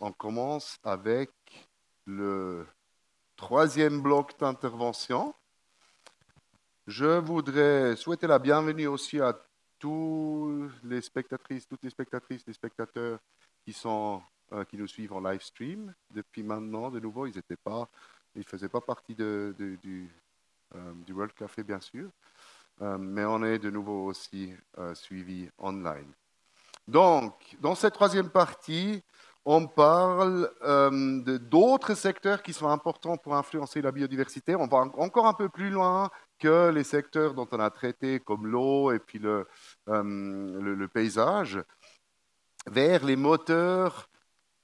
on commence avec le troisième bloc d'intervention. Je voudrais souhaiter la bienvenue aussi à tous les spectatrices, toutes les spectatrices, les spectateurs qui nous suivent en live stream depuis maintenant. De nouveau, ils ne faisaient pas partie du World Café, bien sûr, mais on est de nouveau aussi suivis online. Donc, dans cette troisième partie, on parle d'autres secteurs qui sont importants pour influencer la biodiversité. On va encore un peu plus loin que les secteurs dont on a traité, comme l'eau et puis le paysage, vers les moteurs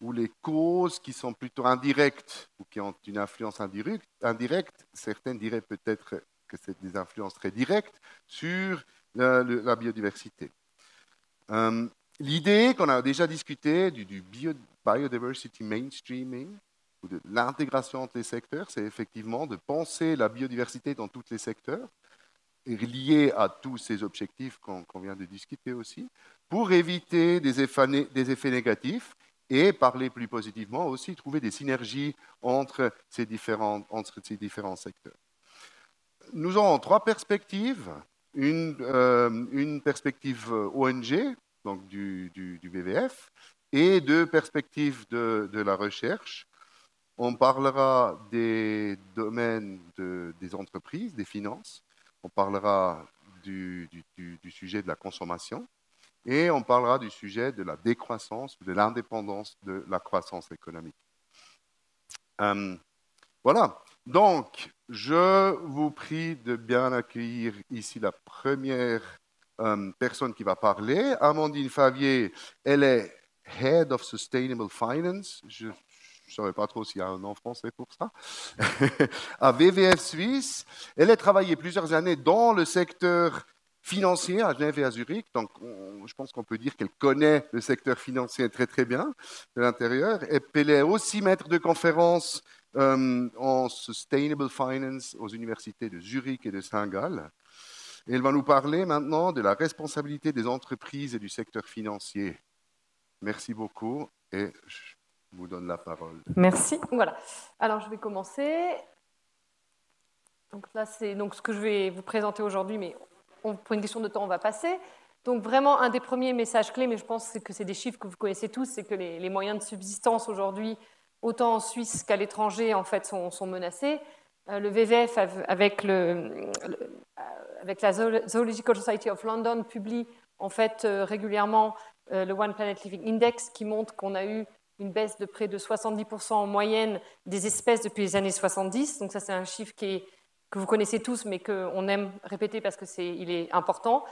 ou les causes qui sont plutôt indirectes ou qui ont une influence indirecte. Certains diraient peut-être que c'est des influences très directes sur la biodiversité. L'idée qu'on a déjà discuté du biodiversity mainstreaming, ou de l'intégration entre les secteurs, c'est effectivement de penser la biodiversité dans tous les secteurs, et liée à tous ces objectifs qu'on vient de discuter aussi, pour éviter des effets négatifs et, parler plus positivement aussi, trouver des synergies entre ces différents secteurs. Nous avons trois perspectives. Une perspective ONG, donc du WWF, et deux perspectives de la recherche. On parlera des domaines des entreprises, des finances. On parlera du sujet de la consommation. Et on parlera du sujet de la décroissance, de l'indépendance de la croissance économique. Voilà. Donc, je vous prie de bien accueillir ici la première personne qui va parler. Amandine Favier, elle est Head of Sustainable Finance. Je ne savais pas trop s'il y a un nom français pour ça. À WWF Suisse. Elle a travaillé plusieurs années dans le secteur financier à Genève et à Zurich. Donc, je pense qu'on peut dire qu'elle connaît le secteur financier très, très bien de l'intérieur. Et elle est aussi maître de conférences en Sustainable Finance aux universités de Zurich et de Saint-Gall. Et elle va nous parler maintenant de la responsabilité des entreprises et du secteur financier. Merci beaucoup et je vous donne la parole. Merci. Voilà. Alors, je vais commencer. Donc là, c'est donc ce que je vais vous présenter aujourd'hui, mais pour une question de temps, on va passer. Donc vraiment, un des premiers messages clés, mais je pense que c'est des chiffres que vous connaissez tous, c'est que les moyens de subsistance aujourd'hui, autant en Suisse qu'à l'étranger, en fait, sont menacés. Le WWF, avec la Zoological Society of London, publie en fait régulièrement le One Planet Living Index, qui montre qu'on a eu une baisse de près de 70% en moyenne des espèces depuis les années 70. Donc ça, c'est un chiffre que vous connaissez tous, mais qu'on aime répéter parce qu'il est important.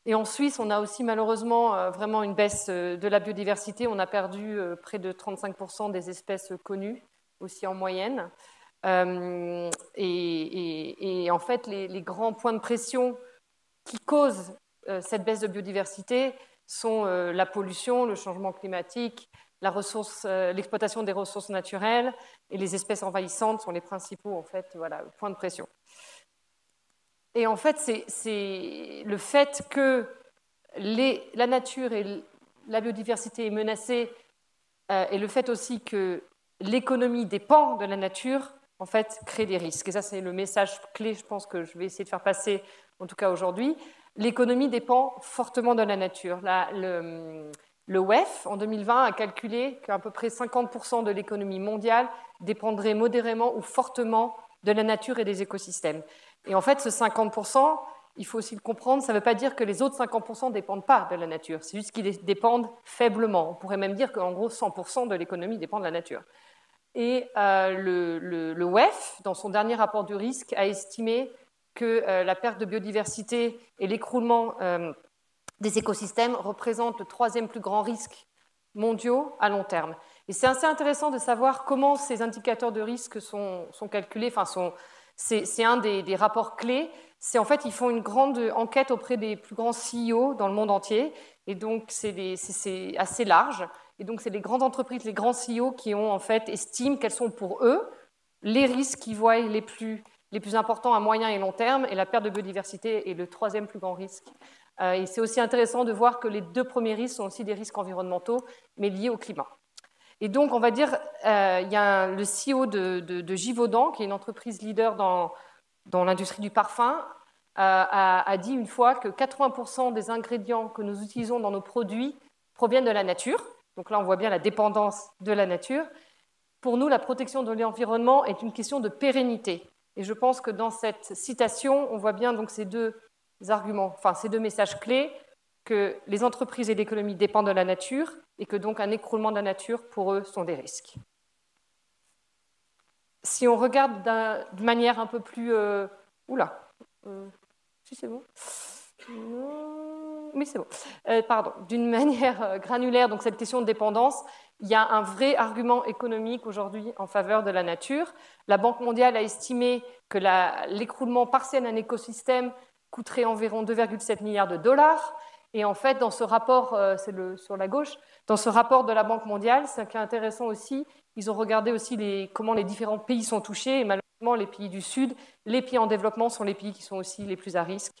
Et en Suisse, on a aussi malheureusement vraiment une baisse de la biodiversité. On a perdu près de 35% des espèces connues, aussi en moyenne. Et en fait, les grands points de pression qui causent cette baisse de biodiversité sont la pollution, le changement climatique, l'exploitation des ressources naturelles et les espèces envahissantes sont les principaux points de pression. Et en fait, c'est le fait que la nature et la biodiversité est menacée et le fait aussi que l'économie dépend de la nature, en fait, crée des risques. Et ça, c'est le message clé, je pense, que je vais essayer de faire passer, en tout cas aujourd'hui. L'économie dépend fortement de la nature. Le WEF, en 2020, a calculé qu'à peu près 50% de l'économie mondiale dépendrait modérément ou fortement de la nature et des écosystèmes. Et en fait, ce 50%, il faut aussi le comprendre, ça ne veut pas dire que les autres 50% ne dépendent pas de la nature, c'est juste qu'ils dépendent faiblement. On pourrait même dire qu'en gros, 100% de l'économie dépend de la nature. Et le WEF, dans son dernier rapport du risque, a estimé que la perte de biodiversité et l'écroulement des écosystèmes représentent le troisième plus grand risque mondiaux à long terme. Et c'est assez intéressant de savoir comment ces indicateurs de risque sont calculés. Enfin, c'est un des rapports clés. C'est en fait, ils font une grande enquête auprès des plus grands CEO dans le monde entier. Et donc, c'est assez large. Et donc, c'est les grandes entreprises, les grands CEO qui ont en fait estiment quels sont pour eux les risques qu'ils voient les plus importants à moyen et long terme. Et la perte de biodiversité est le troisième plus grand risque. Et c'est aussi intéressant de voir que les deux premiers risques sont aussi des risques environnementaux, mais liés au climat. Et donc, on va dire, il y a le CEO de Givaudan, qui est une entreprise leader dans l'industrie du parfum, a dit une fois que 80% des ingrédients que nous utilisons dans nos produits proviennent de la nature. Donc là, on voit bien la dépendance de la nature. Pour nous, la protection de l'environnement est une question de pérennité. Et je pense que dans cette citation, on voit bien donc ces deux arguments, enfin ces deux messages clés, que les entreprises et l'économie dépendent de la nature et que donc un écroulement de la nature, pour eux, sont des risques. Si on regarde de manière un peu plus... si c'est bon. Oui, c'est bon. Pardon. D'une manière granulaire, donc cette question de dépendance, il y a un vrai argument économique aujourd'hui en faveur de la nature. La Banque mondiale a estimé que l'écroulement partiel d'un écosystème coûterait environ 2,7 milliards de dollars. Et en fait, dans ce rapport, c'est sur la gauche, dans ce rapport de la Banque mondiale, ce qui est intéressant aussi, ils ont regardé aussi comment les différents pays sont touchés. Et malheureusement, les pays du Sud, les pays en développement sont les pays qui sont aussi les plus à risque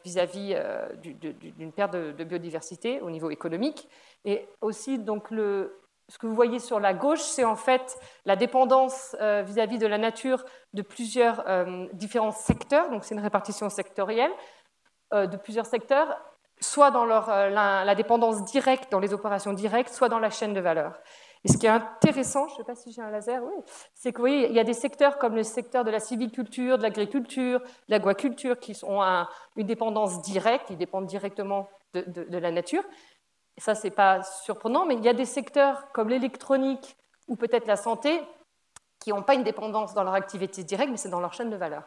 vis-à-vis d'une perte de biodiversité au niveau économique. Et aussi, donc, ce que vous voyez sur la gauche, c'est en fait la dépendance vis-à-vis de la nature de plusieurs différents secteurs. Donc, c'est une répartition sectorielle de plusieurs secteurs, soit dans la dépendance directe, dans les opérations directes, soit dans la chaîne de valeur. Et ce qui est intéressant, je ne sais pas si j'ai un laser, oui, c'est que vous voyez, il y a des secteurs comme le secteur de la sylviculture, de l'agriculture, de l'aquaculture, qui ont une dépendance directe, ils dépendent directement de la nature. Et ça, ce n'est pas surprenant, mais il y a des secteurs comme l'électronique ou peut-être la santé qui n'ont pas une dépendance dans leur activité directe, mais c'est dans leur chaîne de valeur.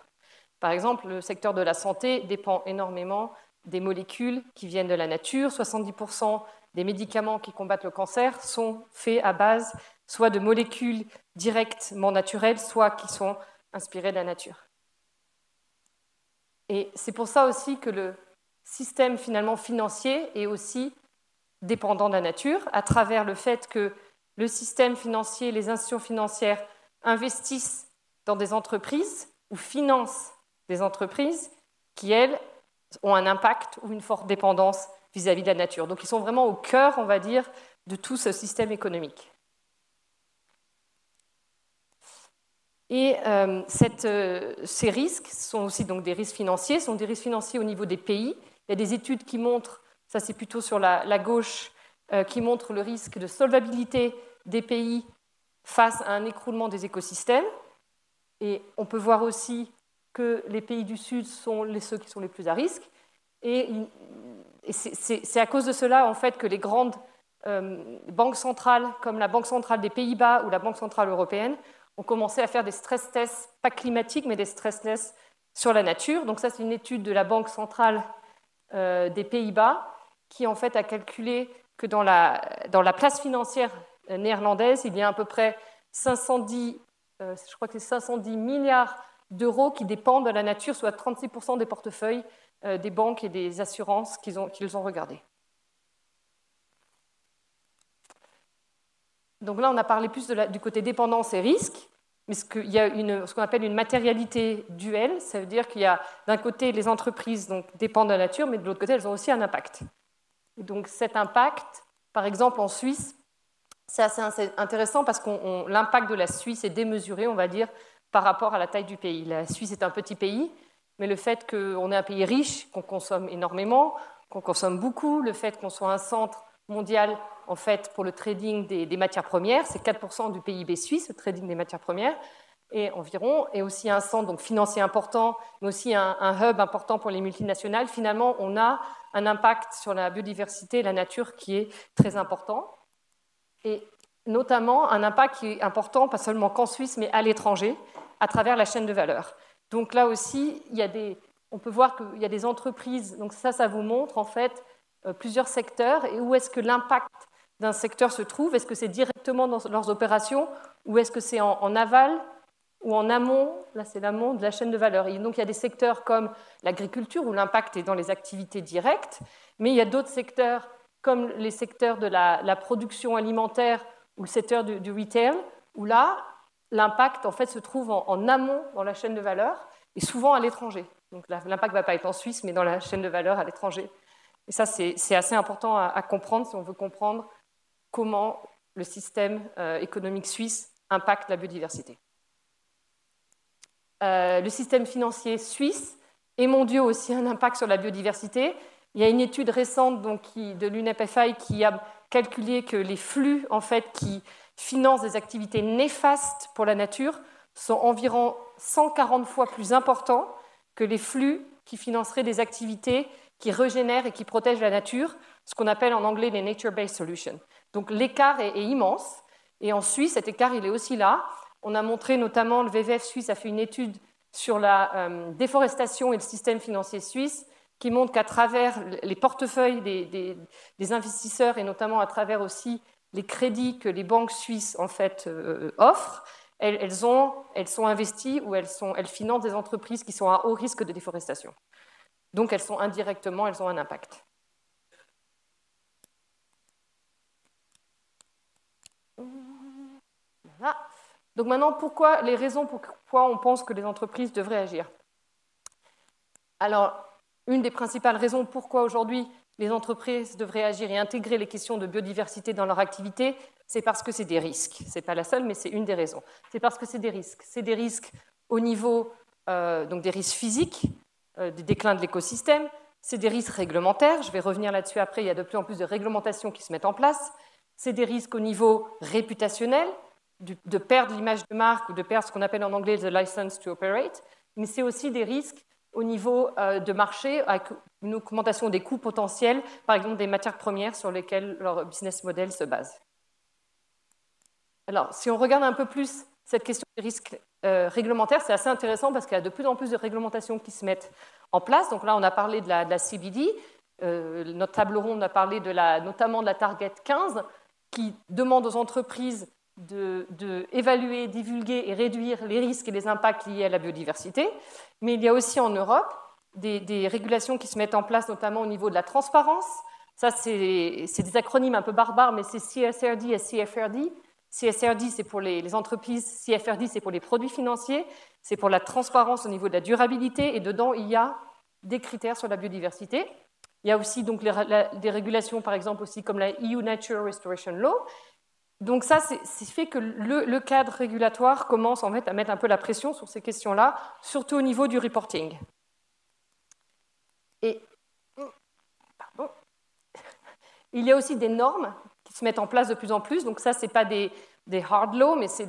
Par exemple, le secteur de la santé dépend énormément des molécules qui viennent de la nature. 70% des médicaments qui combattent le cancer sont faits à base soit de molécules directement naturelles, soit qui sont inspirées de la nature. Et c'est pour ça aussi que le système finalement financier est aussi dépendant de la nature, à travers le fait que le système financier, les institutions financières investissent dans des entreprises ou financent des entreprises qui, elles, ont un impact ou une forte dépendance vis-à-vis de la nature. Donc ils sont vraiment au cœur, on va dire, de tout ce système économique. Et ces risques sont aussi donc des risques financiers, sont des risques financiers au niveau des pays. Il y a des études qui montrent, ça c'est plutôt sur la gauche, qui montrent le risque de solvabilité des pays face à un écroulement des écosystèmes. Et on peut voir aussi que les pays du Sud sont ceux qui sont les plus à risque. Et c'est à cause de cela, en fait, que les grandes banques centrales, comme la Banque centrale des Pays-Bas ou la Banque centrale européenne, ont commencé à faire des stress tests, pas climatiques, mais des stress tests sur la nature. Donc ça, c'est une étude de la Banque centrale des Pays-Bas qui, en fait, a calculé que dans la place financière néerlandaise, il y a à peu près 510 milliards d'euros qui dépendent de la nature, soit 36% des portefeuilles des banques et des assurances qu'ils ont regardés. Donc là, on a parlé plus du côté dépendance et risque, mais il y a ce qu'on appelle une matérialité duelle. Ça veut dire qu'il y a d'un côté les entreprises donc, dépendent de la nature, mais de l'autre côté, elles ont aussi un impact. Et donc cet impact, par exemple en Suisse, c'est assez intéressant parce que l'impact de la Suisse est démesuré, on va dire, par rapport à la taille du pays. La Suisse est un petit pays, mais le fait qu'on est un pays riche, qu'on consomme énormément, qu'on consomme beaucoup, le fait qu'on soit un centre mondial en fait, pour le trading des matières premières, c'est 4% du PIB suisse, le trading des matières premières, et environ, et aussi un centre donc, financier important, mais aussi un hub important pour les multinationales. Finalement, on a un impact sur la biodiversité et la nature qui est très important, et notamment un impact qui est important, pas seulement qu'en Suisse, mais à l'étranger, à travers la chaîne de valeur. Donc là aussi, on peut voir qu'il y a des entreprises, donc ça vous montre en fait plusieurs secteurs, et où est-ce que l'impact d'un secteur se trouve. Est-ce que c'est directement dans leurs opérations ou est-ce que c'est en aval ou en amont? Là, c'est l'amont de la chaîne de valeur. Et donc, il y a des secteurs comme l'agriculture où l'impact est dans les activités directes, mais il y a d'autres secteurs comme les secteurs de la production alimentaire ou le secteur du retail où là, l'impact en fait, se trouve en amont dans la chaîne de valeur et souvent à l'étranger. Donc, l'impact ne va pas être en Suisse, mais dans la chaîne de valeur à l'étranger. Et ça, c'est assez important à comprendre si on veut comprendre comment le système économique suisse impacte la biodiversité. Le système financier suisse et mondial aussi un impact sur la biodiversité. Il y a une étude récente de l'UNEP-FI qui a calculé que les flux en fait, qui financent des activités néfastes pour la nature sont environ 140 fois plus importants que les flux qui financeraient des activités qui régénèrent et qui protègent la nature, ce qu'on appelle en anglais les nature-based solutions. Donc l'écart est immense, et en Suisse, cet écart il est aussi là. On a montré notamment, le WWF suisse a fait une étude sur la déforestation et le système financier suisse, qui montre qu'à travers les portefeuilles des investisseurs, et notamment à travers aussi les crédits que les banques suisses en fait, offrent, elles sont investies ou elles financent des entreprises qui sont à haut risque de déforestation. Donc elles ont un impact. Voilà. Donc maintenant, les raisons pourquoi on pense que les entreprises devraient agir? Alors, une des principales raisons pourquoi aujourd'hui les entreprises devraient agir et intégrer les questions de biodiversité dans leur activité, c'est parce que c'est des risques. Ce n'est pas la seule, mais c'est une des raisons. C'est parce que c'est des risques. C'est des risques au niveau donc des risques physiques, des déclins de l'écosystème, c'est des risques réglementaires. Je vais revenir là-dessus après, il y a de plus en plus de réglementations qui se mettent en place. C'est des risques au niveau réputationnel, de perdre l'image de marque ou de perdre ce qu'on appelle en anglais the license to operate, mais c'est aussi des risques au niveau de marché, avec une augmentation des coûts potentiels, par exemple des matières premières sur lesquelles leur business model se base. Alors, si on regarde un peu plus cette question des risques réglementaires, c'est assez intéressant parce qu'il y a de plus en plus de réglementations qui se mettent en place. Donc là, on a parlé de la CBD. Notre table ronde, on a parlé notamment de la Target 15, qui demande aux entreprises d'évaluer, divulguer et réduire les risques et les impacts liés à la biodiversité. Mais il y a aussi en Europe des régulations qui se mettent en place, notamment au niveau de la transparence. Ça, c'est des acronymes un peu barbares, mais c'est CSRD et CFRD. CSRD, c'est pour les entreprises, CFRD, c'est pour les produits financiers, c'est pour la transparence au niveau de la durabilité, et dedans, il y a des critères sur la biodiversité. Il y a aussi donc, des régulations, par exemple, aussi comme la EU Natural Restoration Law. Donc ça, c'est fait que le cadre régulatoire commence en fait à mettre un peu la pression sur ces questions-là, surtout au niveau du reporting. Et il y a aussi des normes qui se mettent en place de plus en plus. Donc ça, ce n'est pas des hard laws, mais c'est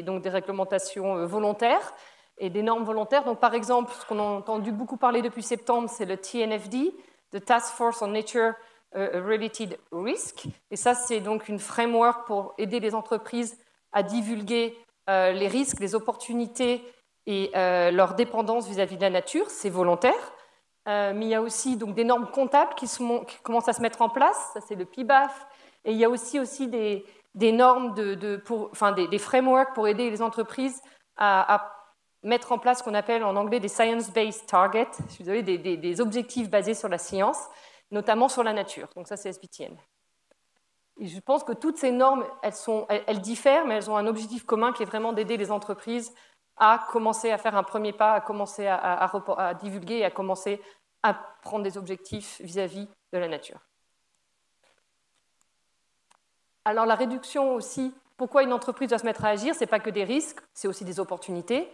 donc des réglementations volontaires et des normes volontaires. Donc par exemple, ce qu'on a entendu beaucoup parler depuis septembre, c'est le TNFD, the Task Force on Nature Related Risk. Et ça, c'est donc une framework pour aider les entreprises à divulguer les risques, les opportunités et leur dépendance vis-à-vis de la nature. C'est volontaire. Mais il y a aussi donc, des normes comptables qui commencent à se mettre en place. Ça, c'est le PIBAF. Et il y a aussi des normes, des frameworks pour aider les entreprises à mettre en place ce qu'on appelle en anglais des science-based targets, si vous avez des objectifs basés sur la science, notamment sur la nature. Donc ça, c'est SBTN. Et je pense que toutes ces normes, elles diffèrent, mais elles ont un objectif commun qui est vraiment d'aider les entreprises à commencer à faire un premier pas, à commencer à divulguer et à commencer à prendre des objectifs vis-à-vis de la nature. Alors la réduction aussi, pourquoi une entreprise doit se mettre à agir, ce n'est pas que des risques, c'est aussi des opportunités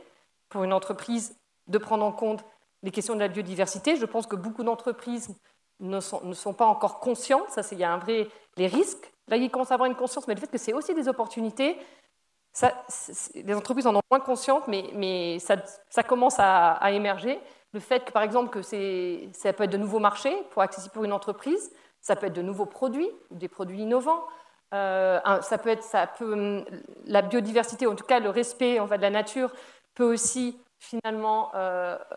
pour une entreprise de prendre en compte les questions de la biodiversité. Je pense que beaucoup d'entreprises ne sont pas encore conscientes, il y a les risques. Là, ils commencent à avoir une conscience, mais le fait que c'est aussi des opportunités, les entreprises en ont moins conscience, mais ça commence à émerger. Le fait que, par exemple, que ça peut être de nouveaux marchés accessibles pour une entreprise, ça peut être de nouveaux produits, des produits innovants, la biodiversité, en tout cas le respect de la nature, peut aussi finalement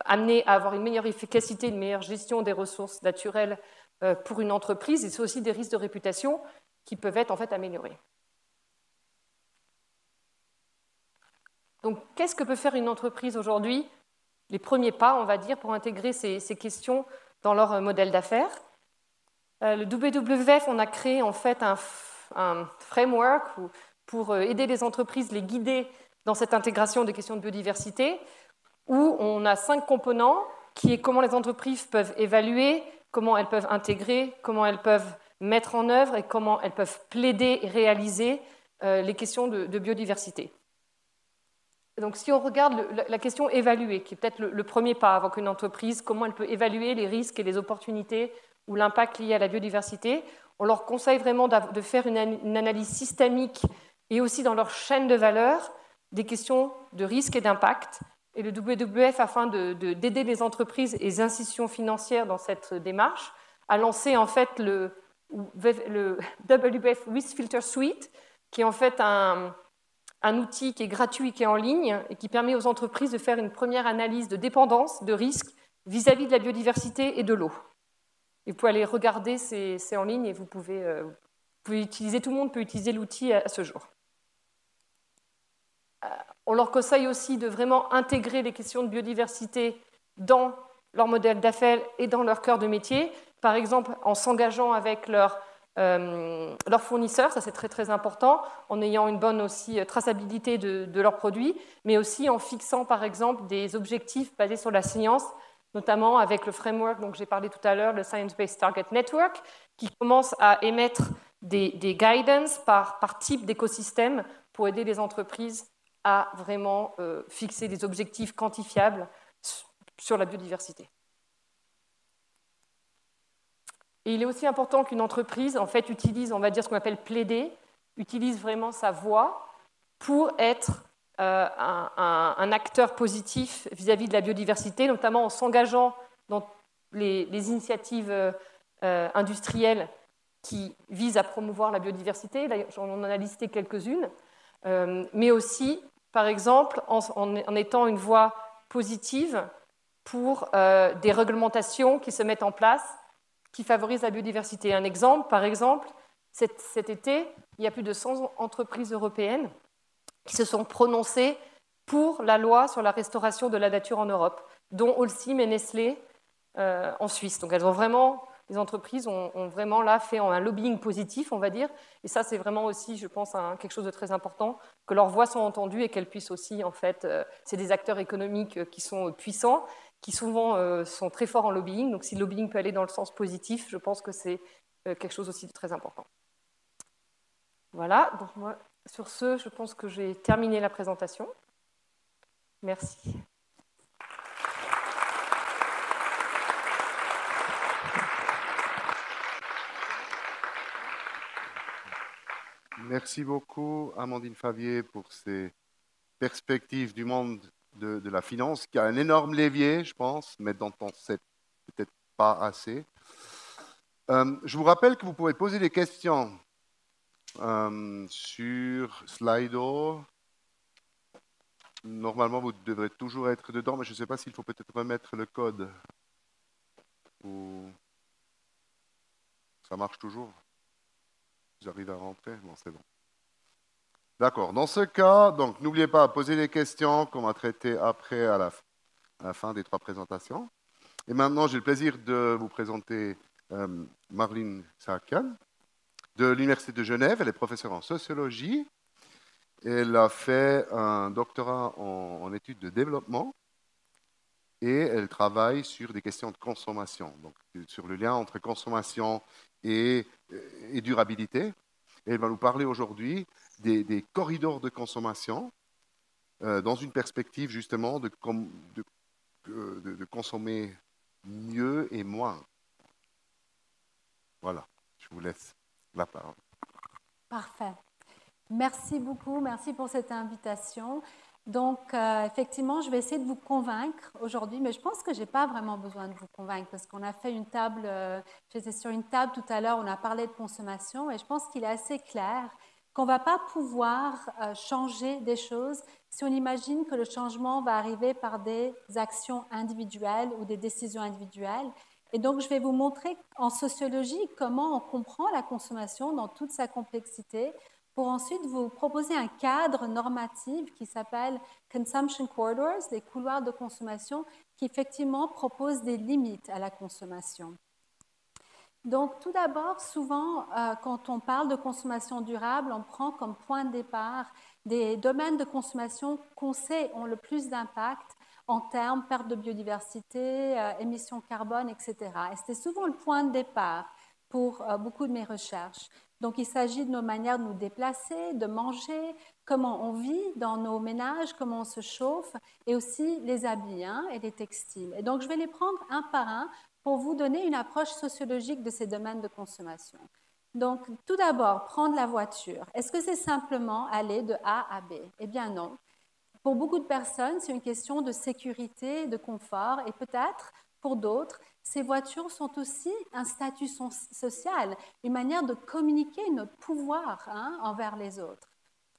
amener à avoir une meilleure efficacité, une meilleure gestion des ressources naturelles pour une entreprise. Et c'est aussi des risques de réputation qui peuvent être en fait améliorés. Donc, qu'est-ce que peut faire une entreprise aujourd'hui? Les premiers pas, on va dire, pour intégrer ces questions dans leur modèle d'affaires. Le WWF, on a créé en fait un framework pour aider les entreprises, les guider dans cette intégration des questions de biodiversité, où on a 5 components, qui est comment les entreprises peuvent évaluer, comment elles peuvent intégrer, comment elles peuvent mettre en œuvre et comment elles peuvent plaider et réaliser les questions de biodiversité. Donc, si on regarde la question évaluée, qui est peut-être le premier pas avant qu'une entreprise, comment elle peut évaluer les risques et les opportunités ou l'impact lié à la biodiversité, on leur conseille vraiment de faire une analyse systémique et aussi dans leur chaîne de valeur des questions de risque et d'impact. Et le WWF, afin d'aider les entreprises et les institutions financières dans cette démarche, a lancé en fait le WWF Risk Filter Suite, qui est en fait un outil qui est gratuit, qui est en ligne et qui permet aux entreprises de faire une première analyse de dépendance, de risque vis-à-vis de la biodiversité et de l'eau. Et vous pouvez aller regarder, c'est en ligne et vous pouvez utiliser, tout le monde peut utiliser l'outil à ce jour. On leur conseille aussi de vraiment intégrer les questions de biodiversité dans leur modèle d'affaires et dans leur cœur de métier, par exemple en s'engageant avec leurs fournisseurs, ça c'est très très important, en ayant une bonne aussi traçabilité de leurs produits, mais aussi en fixant par exemple des objectifs basés sur la science, notamment avec le framework dont j'ai parlé tout à l'heure, le Science Based Target Network, qui commence à émettre des guidance par type d'écosystème pour aider les entreprises à vraiment fixer des objectifs quantifiables sur la biodiversité. Et il est aussi important qu'une entreprise en fait, utilise, on va dire ce qu'on appelle plaider, utilise vraiment sa voix pour être un acteur positif vis-à-vis de la biodiversité, notamment en s'engageant dans les initiatives industrielles qui visent à promouvoir la biodiversité. Là, on en a listé quelques-unes, mais aussi, par exemple, en étant une voix positive pour des réglementations qui se mettent en place qui favorisent la biodiversité. Un exemple, par exemple, cet été, il y a plus de 100 entreprises européennes qui se sont prononcées pour la loi sur la restauration de la nature en Europe, dont Holcim et Nestlé en Suisse. Donc elles ont vraiment, les entreprises ont vraiment là fait un lobbying positif, on va dire, et ça c'est vraiment aussi, je pense, quelque chose de très important, que leurs voix sont entendues et qu'elles puissent aussi, en fait, c'est des acteurs économiques qui sont puissants, qui souvent sont très forts en lobbying, donc si le lobbying peut aller dans le sens positif, je pense que c'est quelque chose aussi de très important. Voilà, donc moi, sur ce, je pense que j'ai terminé la présentation. Merci. Merci beaucoup, Amandine Favier, pour ces perspectives du monde de la finance, qui a un énorme levier, je pense, mais dont on ne sait peut-être pas assez. Je vous rappelle que vous pouvez poser des questions sur Slido. Normalement, vous devrez toujours être dedans, mais je ne sais pas s'il faut peut-être remettre le code. Ou ça marche toujours. Vous arrivez à rentrer? Bon, c'est bon. D'accord. Dans ce cas, donc n'oubliez pas, poser des questions qu'on va traiter après à la fin des 3 présentations. Et maintenant, j'ai le plaisir de vous présenter Marlene Sarkian de l'Université de Genève. Elle est professeure en sociologie. Elle a fait un doctorat en études de développement et elle travaille sur des questions de consommation, donc sur le lien entre consommation et durabilité. Et elle va nous parler aujourd'hui des corridors de consommation dans une perspective justement de consommer mieux et moins. Voilà, je vous laisse la parole. Parfait. Merci beaucoup, merci pour cette invitation. Donc, effectivement, je vais essayer de vous convaincre aujourd'hui, mais je pense que je n'ai pas vraiment besoin de vous convaincre parce qu'on a fait une table, j'étais sur une table tout à l'heure, on a parlé de consommation et je pense qu'il est assez clair qu'on ne va pas pouvoir changer des choses si on imagine que le changement va arriver par des actions individuelles ou des décisions individuelles. Et donc, je vais vous montrer en sociologie comment on comprend la consommation dans toute sa complexité pour ensuite vous proposer un cadre normatif qui s'appelle Consumption Corridors, les couloirs de consommation, qui effectivement proposent des limites à la consommation. Donc, tout d'abord, souvent, quand on parle de consommation durable, on prend comme point de départ des domaines de consommation qu'on sait ont le plus d'impact en termes de perte de biodiversité, émissions carbone, etc. Et c'était souvent le point de départ pour beaucoup de mes recherches. Donc, il s'agit de nos manières de nous déplacer, de manger, comment on vit dans nos ménages, comment on se chauffe, et aussi les habits et les textiles. Et donc, je vais les prendre un par un pour vous donner une approche sociologique de ces domaines de consommation. Donc, tout d'abord, prendre la voiture. Est-ce que c'est simplement aller de A à B? Eh bien non. Pour beaucoup de personnes, c'est une question de sécurité, de confort, et peut-être, pour d'autres, ces voitures sont aussi un statut social, une manière de communiquer notre pouvoir envers les autres.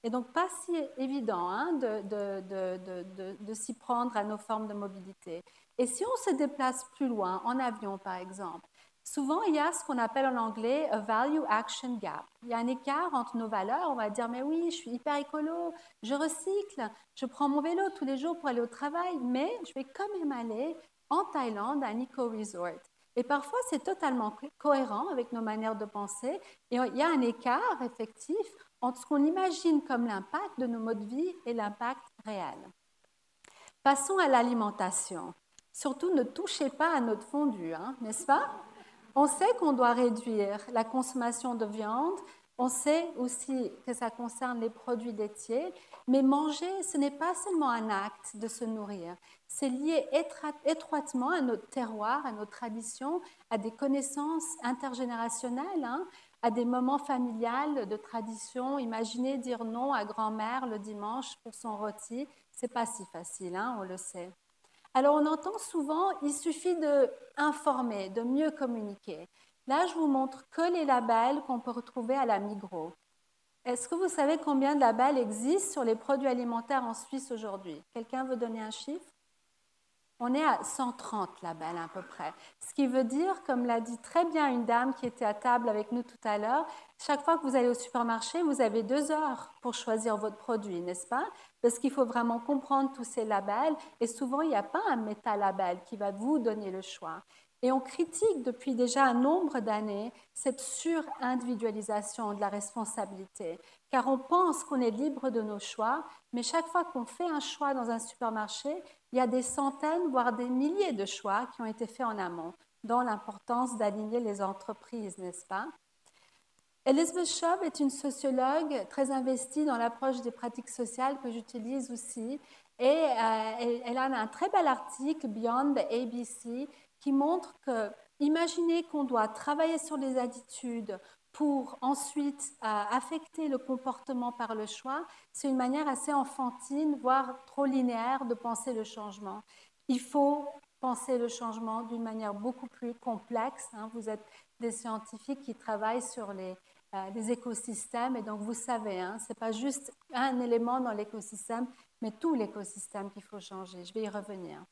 Et donc, pas si évident de s'y prendre à nos formes de mobilité. Et si on se déplace plus loin, en avion par exemple, souvent il y a ce qu'on appelle en anglais a value action gap. Il y a un écart entre nos valeurs. On va dire, mais oui, je suis hyper écolo, je recycle, je prends mon vélo tous les jours pour aller au travail, mais je vais quand même aller en Thaïlande à un eco-resort. Et parfois, c'est totalement cohérent avec nos manières de penser. Et il y a un écart effectif entre ce qu'on imagine comme l'impact de nos modes de vie et l'impact réel. Passons à l'alimentation. Surtout, ne touchez pas à notre fondu, n'est-ce pas? On sait qu'on doit réduire la consommation de viande. On sait aussi que ça concerne les produits laitiers. Mais manger, ce n'est pas seulement un acte de se nourrir. C'est lié étroitement à notre terroir, à nos traditions, à des connaissances intergénérationnelles, à des moments familiales de tradition. Imaginez dire non à grand-mère le dimanche pour son rôti. C'est pas si facile, on le sait. Alors, on entend souvent, il suffit d'informer, de mieux communiquer. Là, je vous montre que les labels qu'on peut retrouver à la Migros. Est-ce que vous savez combien de labels existent sur les produits alimentaires en Suisse aujourd'hui? Quelqu'un veut donner un chiffre? On est à 130 labels à peu près. Ce qui veut dire, comme l'a dit très bien une dame qui était à table avec nous tout à l'heure, chaque fois que vous allez au supermarché, vous avez 2 heures pour choisir votre produit, n'est-ce pas? Parce qu'il faut vraiment comprendre tous ces labels et souvent, il n'y a pas un métalabel qui va vous donner le choix. Et on critique depuis déjà un nombre d'années cette sur-individualisation de la responsabilité, car on pense qu'on est libre de nos choix, mais chaque fois qu'on fait un choix dans un supermarché, il y a des centaines, voire des milliers de choix qui ont été faits en amont, dont l'importance d'aligner les entreprises, n'est-ce pas? Elizabeth Shub est une sociologue très investie dans l'approche des pratiques sociales que j'utilise aussi. Et elle a un très bel article, Beyond the ABC, qui montre que, imaginez qu'on doit travailler sur les attitudes pour ensuite affecter le comportement par le choix, c'est une manière assez enfantine, voire trop linéaire de penser le changement. Il faut penser le changement d'une manière beaucoup plus complexe. Vous êtes des scientifiques qui travaillent sur les écosystèmes et donc vous savez, ce n'est pas juste un élément dans l'écosystème, mais tout l'écosystème qu'il faut changer. Je vais y revenir.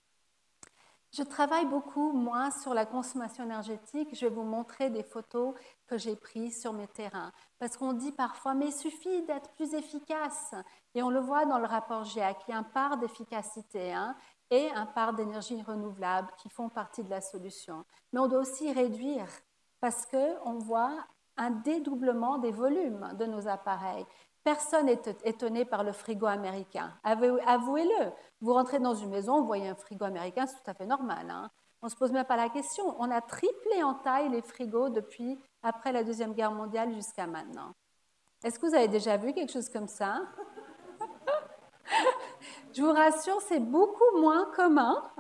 Je travaille beaucoup, moi, sur la consommation énergétique. Je vais vous montrer des photos que j'ai prises sur mes terrains. Parce qu'on dit parfois, mais il suffit d'être plus efficace. Et on le voit dans le rapport GIEC, il y a un part d'efficacité et un part d'énergie renouvelable qui font partie de la solution. Mais on doit aussi réduire parce qu'on voit un dédoublement des volumes de nos appareils. Personne n'est étonné par le frigo américain. Avouez-le, vous rentrez dans une maison, vous voyez un frigo américain, c'est tout à fait normal. On ne se pose même pas la question. On a triplé en taille les frigos depuis après la Deuxième Guerre mondiale jusqu'à maintenant. Est-ce que vous avez déjà vu quelque chose comme ça? Je vous rassure, c'est beaucoup moins commun,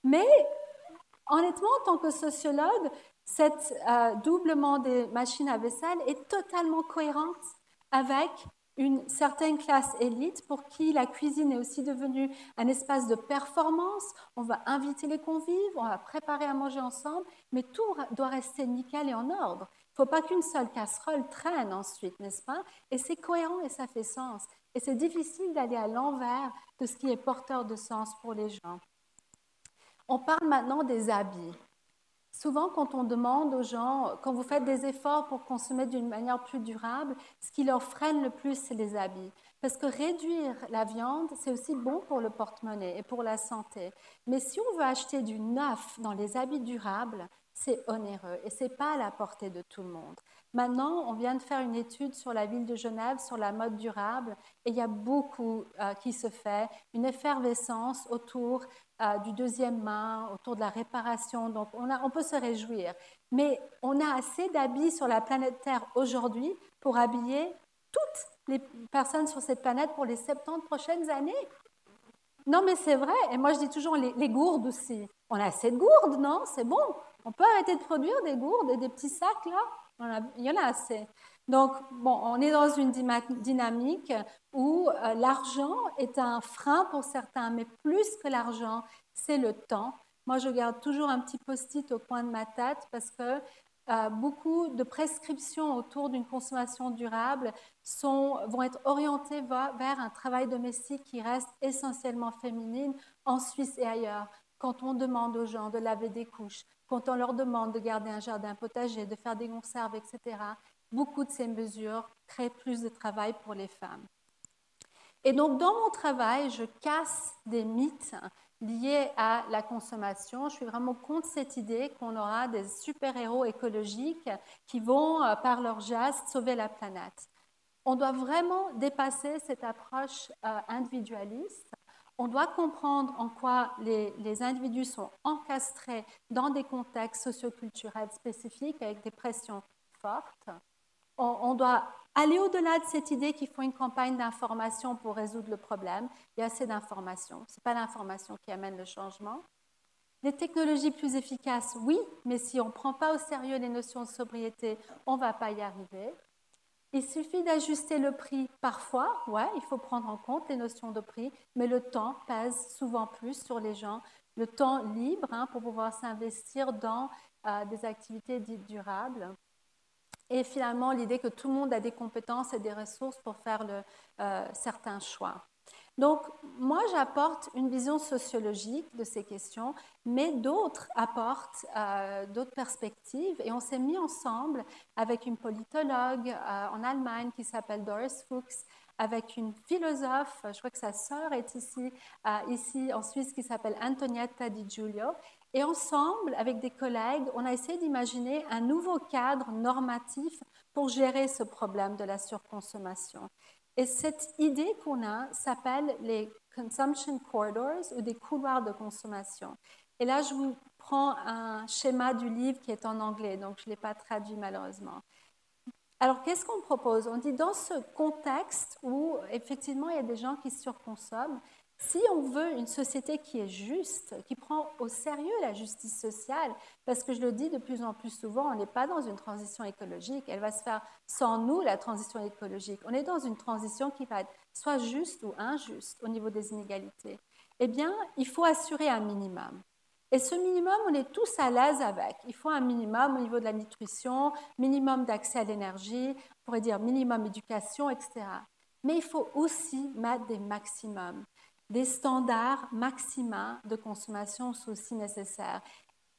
mais honnêtement, en tant que sociologue, cet doublement des machines à vaisselle est totalement cohérente avec une certaine classe élite pour qui la cuisine est aussi devenue un espace de performance. On va inviter les convives, on va préparer à manger ensemble, mais tout doit rester nickel et en ordre. Il ne faut pas qu'une seule casserole traîne ensuite, n'est-ce pas? Et c'est cohérent et ça fait sens. Et c'est difficile d'aller à l'envers de ce qui est porteur de sens pour les gens. On parle maintenant des habits. Souvent, quand on demande aux gens, quand vous faites des efforts pour consommer d'une manière plus durable, ce qui leur freine le plus, c'est les habits. Parce que réduire la viande, c'est aussi bon pour le porte-monnaie et pour la santé. Mais si on veut acheter du neuf dans les habits durables, c'est onéreux et ce n'est pas à la portée de tout le monde. Maintenant, on vient de faire une étude sur la ville de Genève, sur la mode durable, et il y a beaucoup qui se fait, une effervescence autour du deuxième main, autour de la réparation. Donc, on peut se réjouir. Mais on a assez d'habits sur la planète Terre aujourd'hui pour habiller toutes les personnes sur cette planète pour les 70 prochaines années. Non, mais c'est vrai. Et moi, je dis toujours les gourdes aussi. On a assez de gourdes, non? C'est bon. On peut arrêter de produire des gourdes et des petits sacs, là. Il y en a assez. Donc, bon, on est dans une dynamique où l'argent est un frein pour certains, mais plus que l'argent, c'est le temps. Moi, je garde toujours un petit post-it au coin de ma tête parce que beaucoup de prescriptions autour d'une consommation durable vont être orientées vers un travail domestique qui reste essentiellement féminine en Suisse et ailleurs. Quand on demande aux gens de laver des couches, quand on leur demande de garder un jardin potager, de faire des conserves, etc., beaucoup de ces mesures créent plus de travail pour les femmes. Et donc, dans mon travail, je casse des mythes liés à la consommation. Je suis vraiment contre cette idée qu'on aura des super-héros écologiques qui vont, par leur geste, sauver la planète. On doit vraiment dépasser cette approche individualiste. On doit comprendre en quoi les individus sont encastrés dans des contextes socioculturels spécifiques avec des pressions fortes. On doit aller au-delà de cette idée qu'il faut une campagne d'information pour résoudre le problème. Il y a assez d'informations. Ce n'est pas l'information qui amène le changement. Les technologies plus efficaces, oui, mais si on ne prend pas au sérieux les notions de sobriété, on ne va pas y arriver. Il suffit d'ajuster le prix parfois, ouais, il faut prendre en compte les notions de prix, mais le temps pèse souvent plus sur les gens. Le temps libre pour pouvoir s'investir dans des activités dites durables. Et finalement, l'idée que tout le monde a des compétences et des ressources pour faire certains choix. Donc, moi, j'apporte une vision sociologique de ces questions, mais d'autres apportent d'autres perspectives. Et on s'est mis ensemble avec une politologue en Allemagne qui s'appelle Doris Fuchs, avec une philosophe, je crois que sa sœur est ici en Suisse, qui s'appelle Antonietta Di Giulio. Et ensemble, avec des collègues, on a essayé d'imaginer un nouveau cadre normatif pour gérer ce problème de la surconsommation. Et cette idée qu'on a s'appelle les consumption corridors ou des couloirs de consommation. Et là, je vous prends un schéma du livre qui est en anglais, donc je ne l'ai pas traduit malheureusement. Alors, qu'est-ce qu'on propose? On dit dans ce contexte où effectivement il y a des gens qui surconsomment, si on veut une société qui est juste, qui prend au sérieux la justice sociale, parce que je le dis de plus en plus souvent, on n'est pas dans une transition écologique, elle va se faire sans nous, la transition écologique. On est dans une transition qui va être soit juste ou injuste au niveau des inégalités. Eh bien, il faut assurer un minimum. Et ce minimum, on est tous à l'aise avec. Il faut un minimum au niveau de la nutrition, minimum d'accès à l'énergie, on pourrait dire minimum éducation, etc. Mais il faut aussi mettre des maximums. Des standards maxima de consommation sont aussi nécessaires.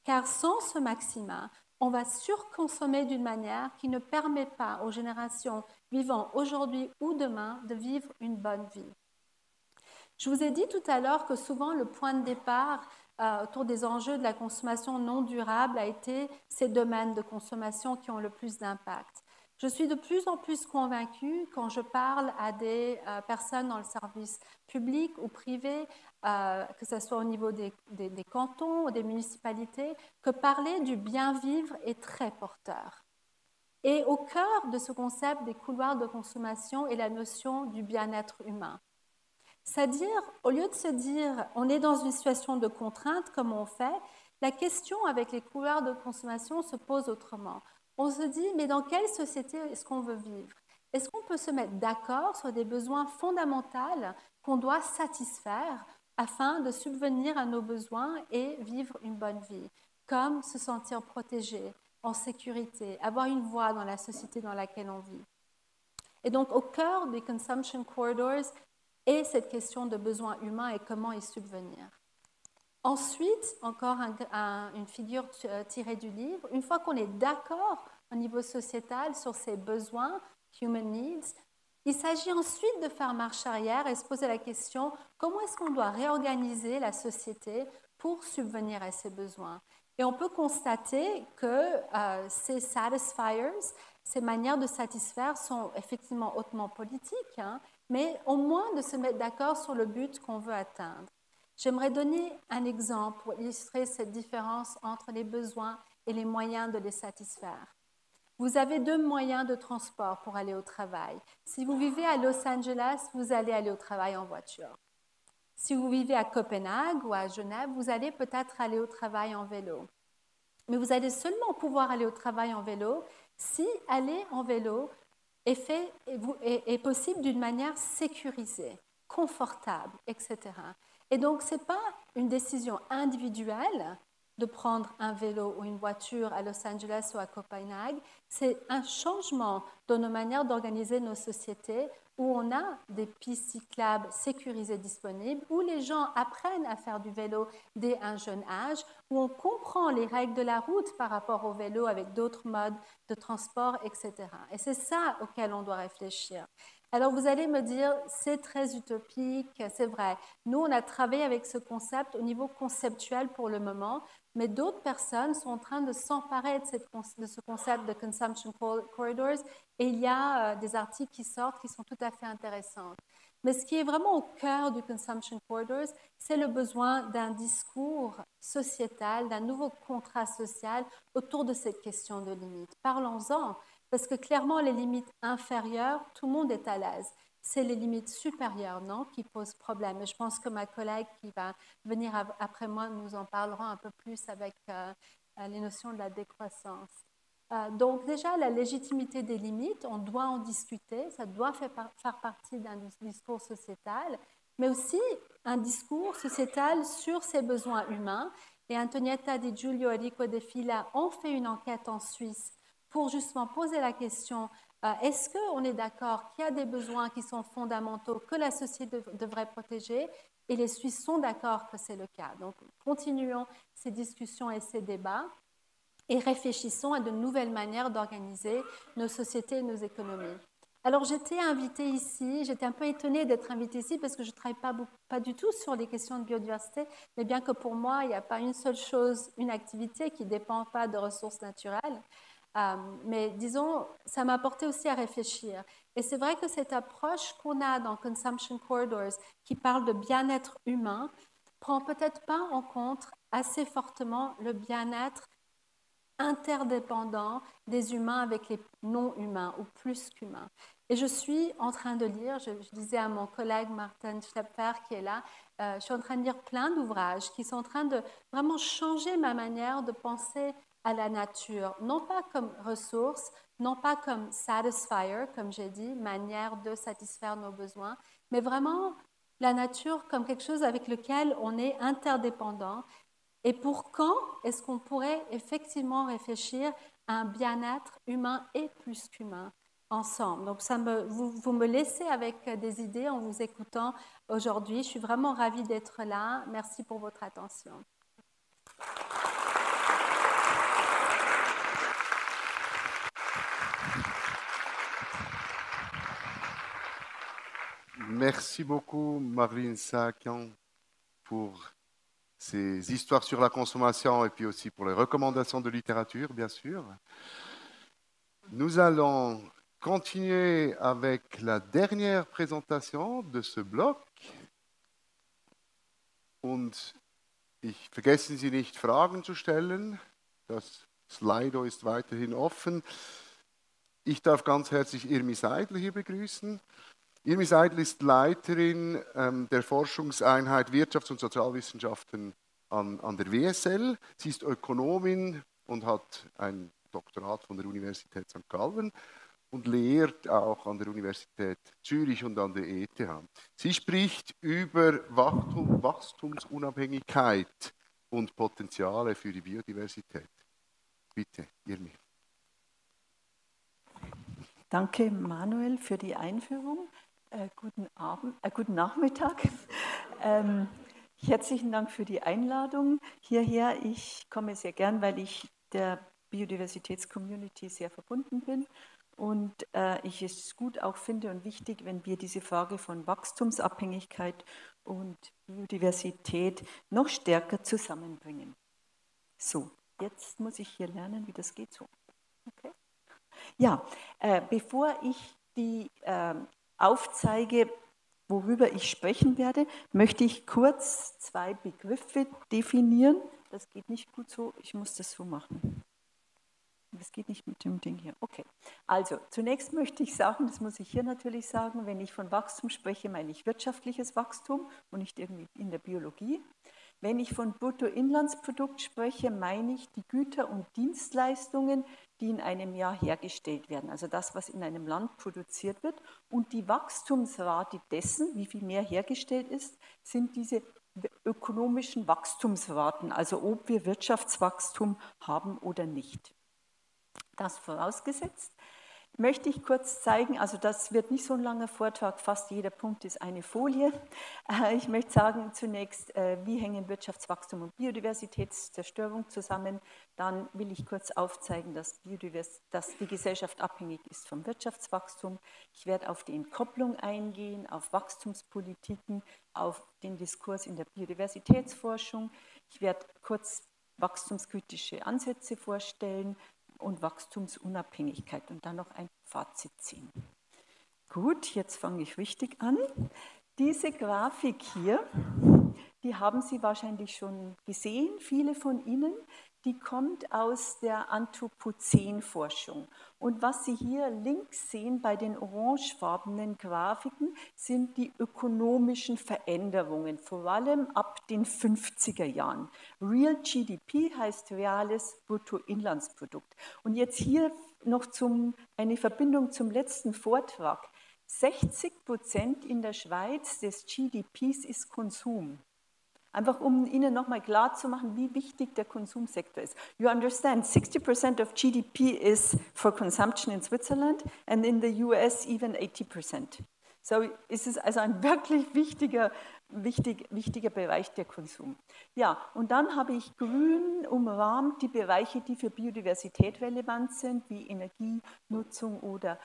Car sans ce maxima, on va surconsommer d'une manière qui ne permet pas aux générations vivant aujourd'hui ou demain de vivre une bonne vie. Je vous ai dit tout à l'heure que souvent le point de départ autour des enjeux de la consommation non durable a été ces domaines de consommation qui ont le plus d'impact. Je suis de plus en plus convaincue quand je parle à des personnes dans le service public ou privé, que ce soit au niveau des cantons ou des municipalités, que parler du bien vivre est très porteur. Et au cœur de ce concept des couloirs de consommation est la notion du bien-être humain. C'est-à-dire, au lieu de se dire on est dans une situation de contrainte, comme on fait, la question avec les couloirs de consommation se pose autrement. On se dit, mais dans quelle société est-ce qu'on veut vivre? Est-ce qu'on peut se mettre d'accord sur des besoins fondamentaux qu'on doit satisfaire afin de subvenir à nos besoins et vivre une bonne vie, comme se sentir protégé, en sécurité, avoir une voix dans la société dans laquelle on vit? Et donc, au cœur des consumption corridors, et cette question de besoins humains et comment y subvenir. Ensuite, encore une figure tirée du livre, une fois qu'on est d'accord au niveau sociétal sur ces besoins, human needs, il s'agit ensuite de faire marche arrière et se poser la question comment est-ce qu'on doit réorganiser la société pour subvenir à ces besoins. Et on peut constater que ces satisfiers, ces manières de satisfaire sont effectivement hautement politiques, hein, mais au moins de se mettre d'accord sur le but qu'on veut atteindre. J'aimerais donner un exemple pour illustrer cette différence entre les besoins et les moyens de les satisfaire. Vous avez 2 moyens de transport pour aller au travail. Si vous vivez à Los Angeles, vous allez aller au travail en voiture. Si vous vivez à Copenhague ou à Genève, vous allez peut-être aller au travail en vélo. Mais vous allez seulement pouvoir aller au travail en vélo si aller en vélo est possible d'une manière sécurisée, confortable, etc. Et donc, ce n'est pas une décision individuelle de prendre un vélo ou une voiture à Los Angeles ou à Copenhague, c'est un changement dans nos manières d'organiser nos sociétés où on a des pistes cyclables sécurisées disponibles, où les gens apprennent à faire du vélo dès un jeune âge, où on comprend les règles de la route par rapport au vélo avec d'autres modes de transport, etc. Et c'est ça auquel on doit réfléchir. Alors vous allez me dire, c'est très utopique, c'est vrai. Nous, on a travaillé avec ce concept au niveau conceptuel pour le moment, mais d'autres personnes sont en train de s'emparer de ce concept de consumption corridors et il y a des articles qui sortent qui sont tout à fait intéressants. Mais ce qui est vraiment au cœur du consumption corridors, c'est le besoin d'un discours sociétal, d'un nouveau contrat social autour de cette question de limite. Parlons-en, parce que clairement, les limites inférieures, tout le monde est à l'aise. C'est les limites supérieures, non, qui posent problème. Et je pense que ma collègue qui va venir après moi nous en parlera un peu plus avec les notions de la décroissance. Donc déjà, la légitimité des limites, on doit en discuter, ça doit faire partie d'un discours sociétal, mais aussi un discours sociétal sur ses besoins humains. Et Antonietta Di Giulio et Enrico De Fila ont fait une enquête en Suisse pour justement poser la question, est-ce qu'on est d'accord qu'il y a des besoins qui sont fondamentaux que la société devrait protéger? Et les Suisses sont d'accord que c'est le cas. Donc, continuons ces discussions et ces débats et réfléchissons à de nouvelles manières d'organiser nos sociétés et nos économies. Alors, j'étais invitée ici, j'étais un peu étonnée d'être invitée ici parce que je ne travaille pas du tout sur les questions de biodiversité, mais bien que pour moi, il n'y a pas une seule chose, une activité qui ne dépend pas de ressources naturelles. Mais disons, ça m'a porté aussi à réfléchir. Et c'est vrai que cette approche qu'on a dans Consumption Corridors, qui parle de bien-être humain, prend peut-être pas en compte assez fortement le bien-être interdépendant des humains avec les non-humains ou plus qu'humains. Et je suis en train de lire, je disais à mon collègue Martin Schlepfer qui est là, je suis en train de lire plein d'ouvrages qui sont en train de vraiment changer ma manière de penser à la nature, non pas comme ressource, non pas comme satisfier, comme j'ai dit, manière de satisfaire nos besoins, mais vraiment la nature comme quelque chose avec lequel on est interdépendant. Et pour quand est-ce qu'on pourrait effectivement réfléchir à un bien-être humain et plus qu'humain ensemble? Donc, vous me laissez avec des idées en vous écoutant aujourd'hui. Je suis vraiment ravie d'être là. Merci pour votre attention. Merci beaucoup, Marlene Sakian, pour ces histoires sur la consommation et puis aussi pour les recommandations de littérature, bien sûr. Nous allons continuer avec la dernière présentation de ce bloc. Und vergessen Sie nicht, Fragen zu stellen. Das Slido ist weiterhin offen. Ich darf ganz herzlich Irmi Seidel hier begrüßen. Irmi Seidel ist Leiterin der Forschungseinheit Wirtschafts- und Sozialwissenschaften an der WSL. Sie ist Ökonomin und hat ein Doktorat von der Universität St. Gallen und lehrt auch an der Universität Zürich und an der ETH. Sie spricht über Wachstumsunabhängigkeit und Potenziale für die Biodiversität. Bitte, Irmi. Danke, Manuel, für die Einführung. Guten Nachmittag. Herzlichen Dank für die Einladung hierher. Ich komme sehr gern, weil ich der Biodiversitätscommunity sehr verbunden bin und ich es gut auch finde und wichtig, wenn wir diese Frage von Wachstumsabhängigkeit und Biodiversität noch stärker zusammenbringen. So, jetzt muss ich hier lernen, wie das geht so. Okay. Ja, bevor ich die aufzeige, worüber ich sprechen werde, möchte ich kurz 2 Begriffe definieren. Das geht nicht gut so, ich muss das so machen. Das geht nicht mit dem Ding hier. Okay, also zunächst möchte ich sagen, das muss ich hier natürlich sagen, wenn ich von Wachstum spreche, meine ich wirtschaftliches Wachstum und nicht irgendwie in der Biologie. Wenn ich von Bruttoinlandsprodukt spreche, meine ich die Güter und Dienstleistungen, die in einem Jahr hergestellt werden, also das, was in einem Land produziert wird. Und die Wachstumsrate dessen, wie viel mehr hergestellt ist, sind diese ökonomischen Wachstumsraten, also ob wir Wirtschaftswachstum haben oder nicht. Das vorausgesetzt, möchte ich kurz zeigen, also das wird nicht so ein langer Vortrag, fast jeder Punkt ist eine Folie. Ich möchte sagen zunächst, wie hängen Wirtschaftswachstum und Biodiversitätszerstörung zusammen. Dann will ich kurz aufzeigen, dass die Gesellschaft abhängig ist vom Wirtschaftswachstum. Ich werde auf die Entkopplung eingehen, auf Wachstumspolitiken, auf den Diskurs in der Biodiversitätsforschung. Ich werde kurz wachstumskritische Ansätze vorstellen und Wachstumsunabhängigkeit und dann noch ein Fazit ziehen. Gut, jetzt fange ich richtig an. Diese Grafik hier, die haben Sie wahrscheinlich schon gesehen, viele von Ihnen. Die kommt aus der Anthropozän-Forschung. Und was Sie hier links sehen bei den orangefarbenen Grafiken, sind die ökonomischen Veränderungen, vor allem ab den 50er Jahren. Real GDP heißt reales Bruttoinlandsprodukt. Und jetzt hier noch eine Verbindung zum letzten Vortrag. 60% in der Schweiz des GDPs ist Konsum. Einfach um Ihnen nochmal klar zu machen, wie wichtig der Konsumsektor ist. You understand, 60% of GDP is for consumption in Switzerland and in the US even 80%. So es ist also ein wirklich wichtiger Bereich der Konsum. Ja, und dann habe ich grün umrahmt die Bereiche, die für Biodiversität relevant sind, wie Energienutzung oder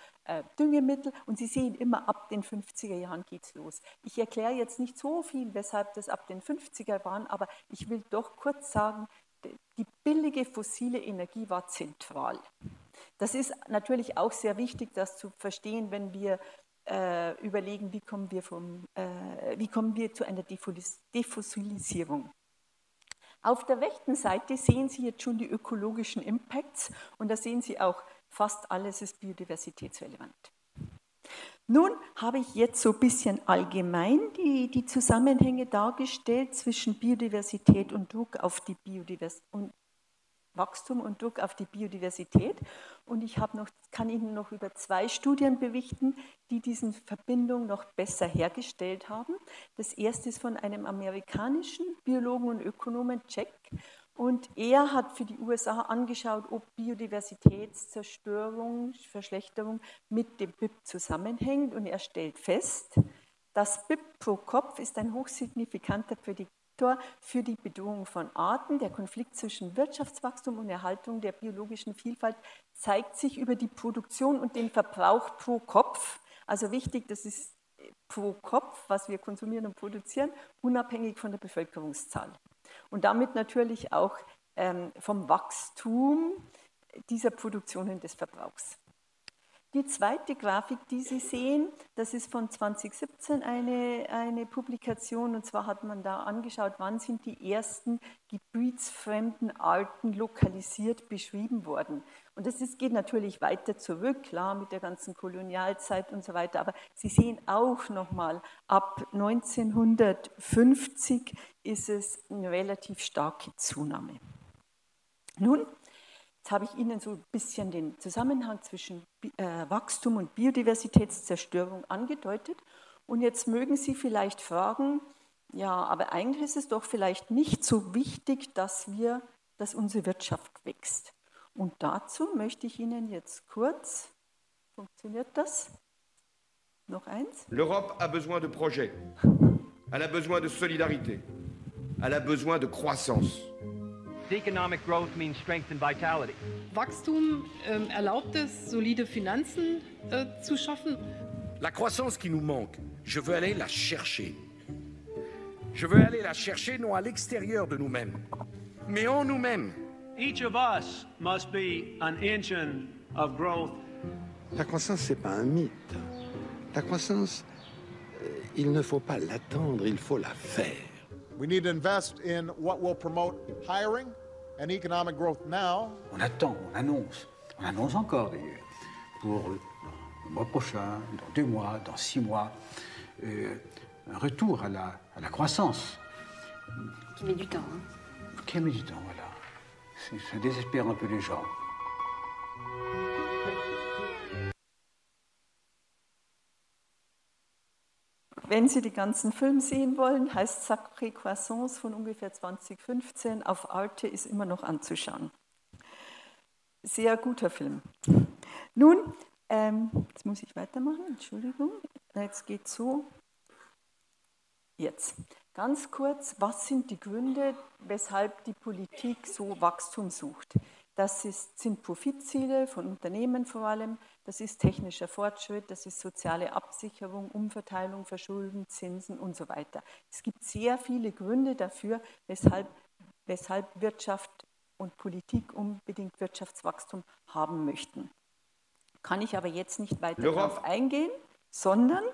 Düngemittel. Und Sie sehen, immer ab den 50er Jahren geht es los. Ich erkläre jetzt nicht so viel, weshalb das ab den 50er waren, aber ich will doch kurz sagen, die billige fossile Energie war zentral. Das ist natürlich auch sehr wichtig, das zu verstehen, wenn wir überlegen, wie kommen wir zu einer Defossilisierung. Auf der rechten Seite sehen Sie jetzt schon die ökologischen Impacts und da sehen Sie auch, fast alles ist biodiversitätsrelevant. Nun habe ich jetzt so ein bisschen allgemein die Zusammenhänge dargestellt zwischen Biodiversität und Druck auf die Wachstum und Druck auf die Biodiversität. Und ich kann Ihnen noch über 2 Studien berichten, die diese Verbindung noch besser hergestellt haben. Das erste ist von einem amerikanischen Biologen und Ökonomen, Jack. Und er hat für die USA angeschaut, ob Biodiversitätszerstörung, Verschlechterung mit dem BIP zusammenhängt. Und er stellt fest, das BIP pro Kopf ist ein hochsignifikanter Prädiktor für die Bedrohung von Arten. Der Konflikt zwischen Wirtschaftswachstum und Erhaltung der biologischen Vielfalt zeigt sich über die Produktion und den Verbrauch pro Kopf. Also wichtig, das ist pro Kopf, was wir konsumieren und produzieren, unabhängig von der Bevölkerungszahl. Und damit natürlich auch vom Wachstum dieser Produktion und des Verbrauchs. Die zweite Grafik, die Sie sehen, das ist von 2017 eine Publikation, und zwar hat man da angeschaut, wann sind die ersten gebietsfremden Arten lokalisiert beschrieben worden. Und das geht natürlich weiter zurück, klar, mit der ganzen Kolonialzeit und so weiter, aber Sie sehen auch nochmal, ab 1950 ist es eine relativ starke Zunahme. Nun, jetzt habe ich Ihnen so ein bisschen den Zusammenhang zwischen Wachstum und Biodiversitätszerstörung angedeutet. Und jetzt mögen Sie vielleicht fragen, ja, aber eigentlich ist es doch vielleicht nicht so wichtig, dass unsere Wirtschaft wächst. Und dazu möchte ich Ihnen jetzt kurz, funktioniert das? Noch eins? L'Europe a besoin de projets, elle a besoin de solidarité, elle a besoin de croissance. Economic growth means strength and vitality. Wachstum erlaubt es, solide Finanzen zu schaffen. La croissance qui nous manque, je veux aller la chercher. Je veux aller la chercher non à l'extérieur de nous-mêmes, mais en nous-mêmes. Each of us must be an engine of growth La croissance, c'est pas un mythe. La croissance, il ne faut pas l'attendre, il faut la faire. We need to invest in what will promote hiring and economic growth now. On attend, on annonce encore d'ailleurs, pour le mois prochain, dans 2 mois, dans 6 mois, un retour à la croissance. Qui met du temps. Hein. Qui met du temps, voilà. Ça désespère un peu les gens. Wenn Sie die ganzen Film sehen wollen, heißt Sacré Croissance von ungefähr 2015 auf Arte, ist immer noch anzuschauen. Sehr guter Film. Nun, jetzt muss ich weitermachen, Entschuldigung, jetzt geht's so. Jetzt, ganz kurz, was sind die Gründe, weshalb die Politik so Wachstum sucht? Das sind Profitziele von Unternehmen vor allem, das ist technischer Fortschritt, das ist soziale Absicherung, Umverteilung, Verschulden, Zinsen und so weiter. Es gibt sehr viele Gründe dafür, weshalb Wirtschaft und Politik unbedingt Wirtschaftswachstum haben möchten. Kann ich aber jetzt nicht weiter darauf eingehen, sondern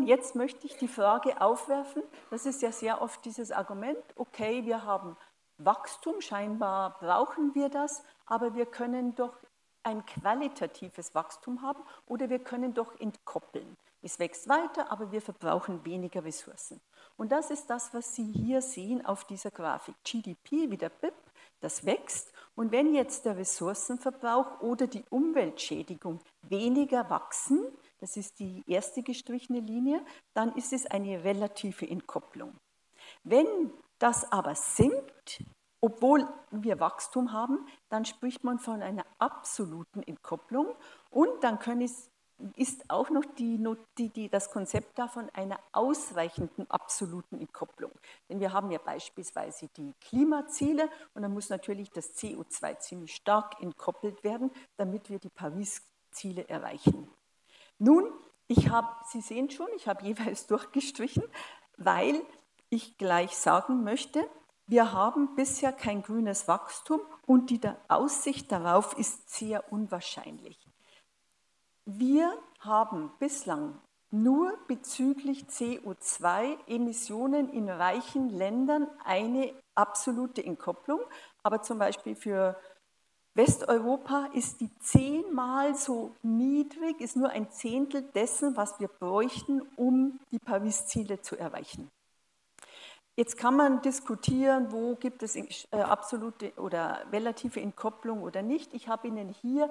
jetzt möchte ich die Frage aufwerfen, das ist ja sehr oft dieses Argument, okay, wir haben Wachstum, scheinbar brauchen wir das, aber wir können doch ein qualitatives Wachstum haben oder wir können doch entkoppeln. Es wächst weiter, aber wir verbrauchen weniger Ressourcen. Und das ist das, was Sie hier sehen auf dieser Grafik. GDP wie der BIP, das wächst. Und wenn jetzt der Ressourcenverbrauch oder die Umweltschädigung weniger wachsen, das ist die erste gestrichene Linie, dann ist es eine relative Entkopplung. Wenn das aber sinkt, obwohl wir Wachstum haben, dann spricht man von einer absoluten Entkopplung und dann ist auch noch das Konzept davon einer ausreichenden absoluten Entkopplung. Denn wir haben ja beispielsweise die Klimaziele und dann muss natürlich das CO2 ziemlich stark entkoppelt werden, damit wir die Paris-Ziele erreichen. Nun, Sie sehen schon, ich habe jeweils durchgestrichen, weil ich gleich sagen möchte, wir haben bisher kein grünes Wachstum und die Aussicht darauf ist sehr unwahrscheinlich. Wir haben bislang nur bezüglich CO2-Emissionen in reichen Ländern eine absolute Entkopplung, aber zum Beispiel für Westeuropa ist die 10-mal so niedrig, ist nur ein Zehntel dessen, was wir bräuchten, um die Paris-Ziele zu erreichen. Jetzt kann man diskutieren, wo gibt es absolute oder relative Entkopplung oder nicht. Ich habe Ihnen hier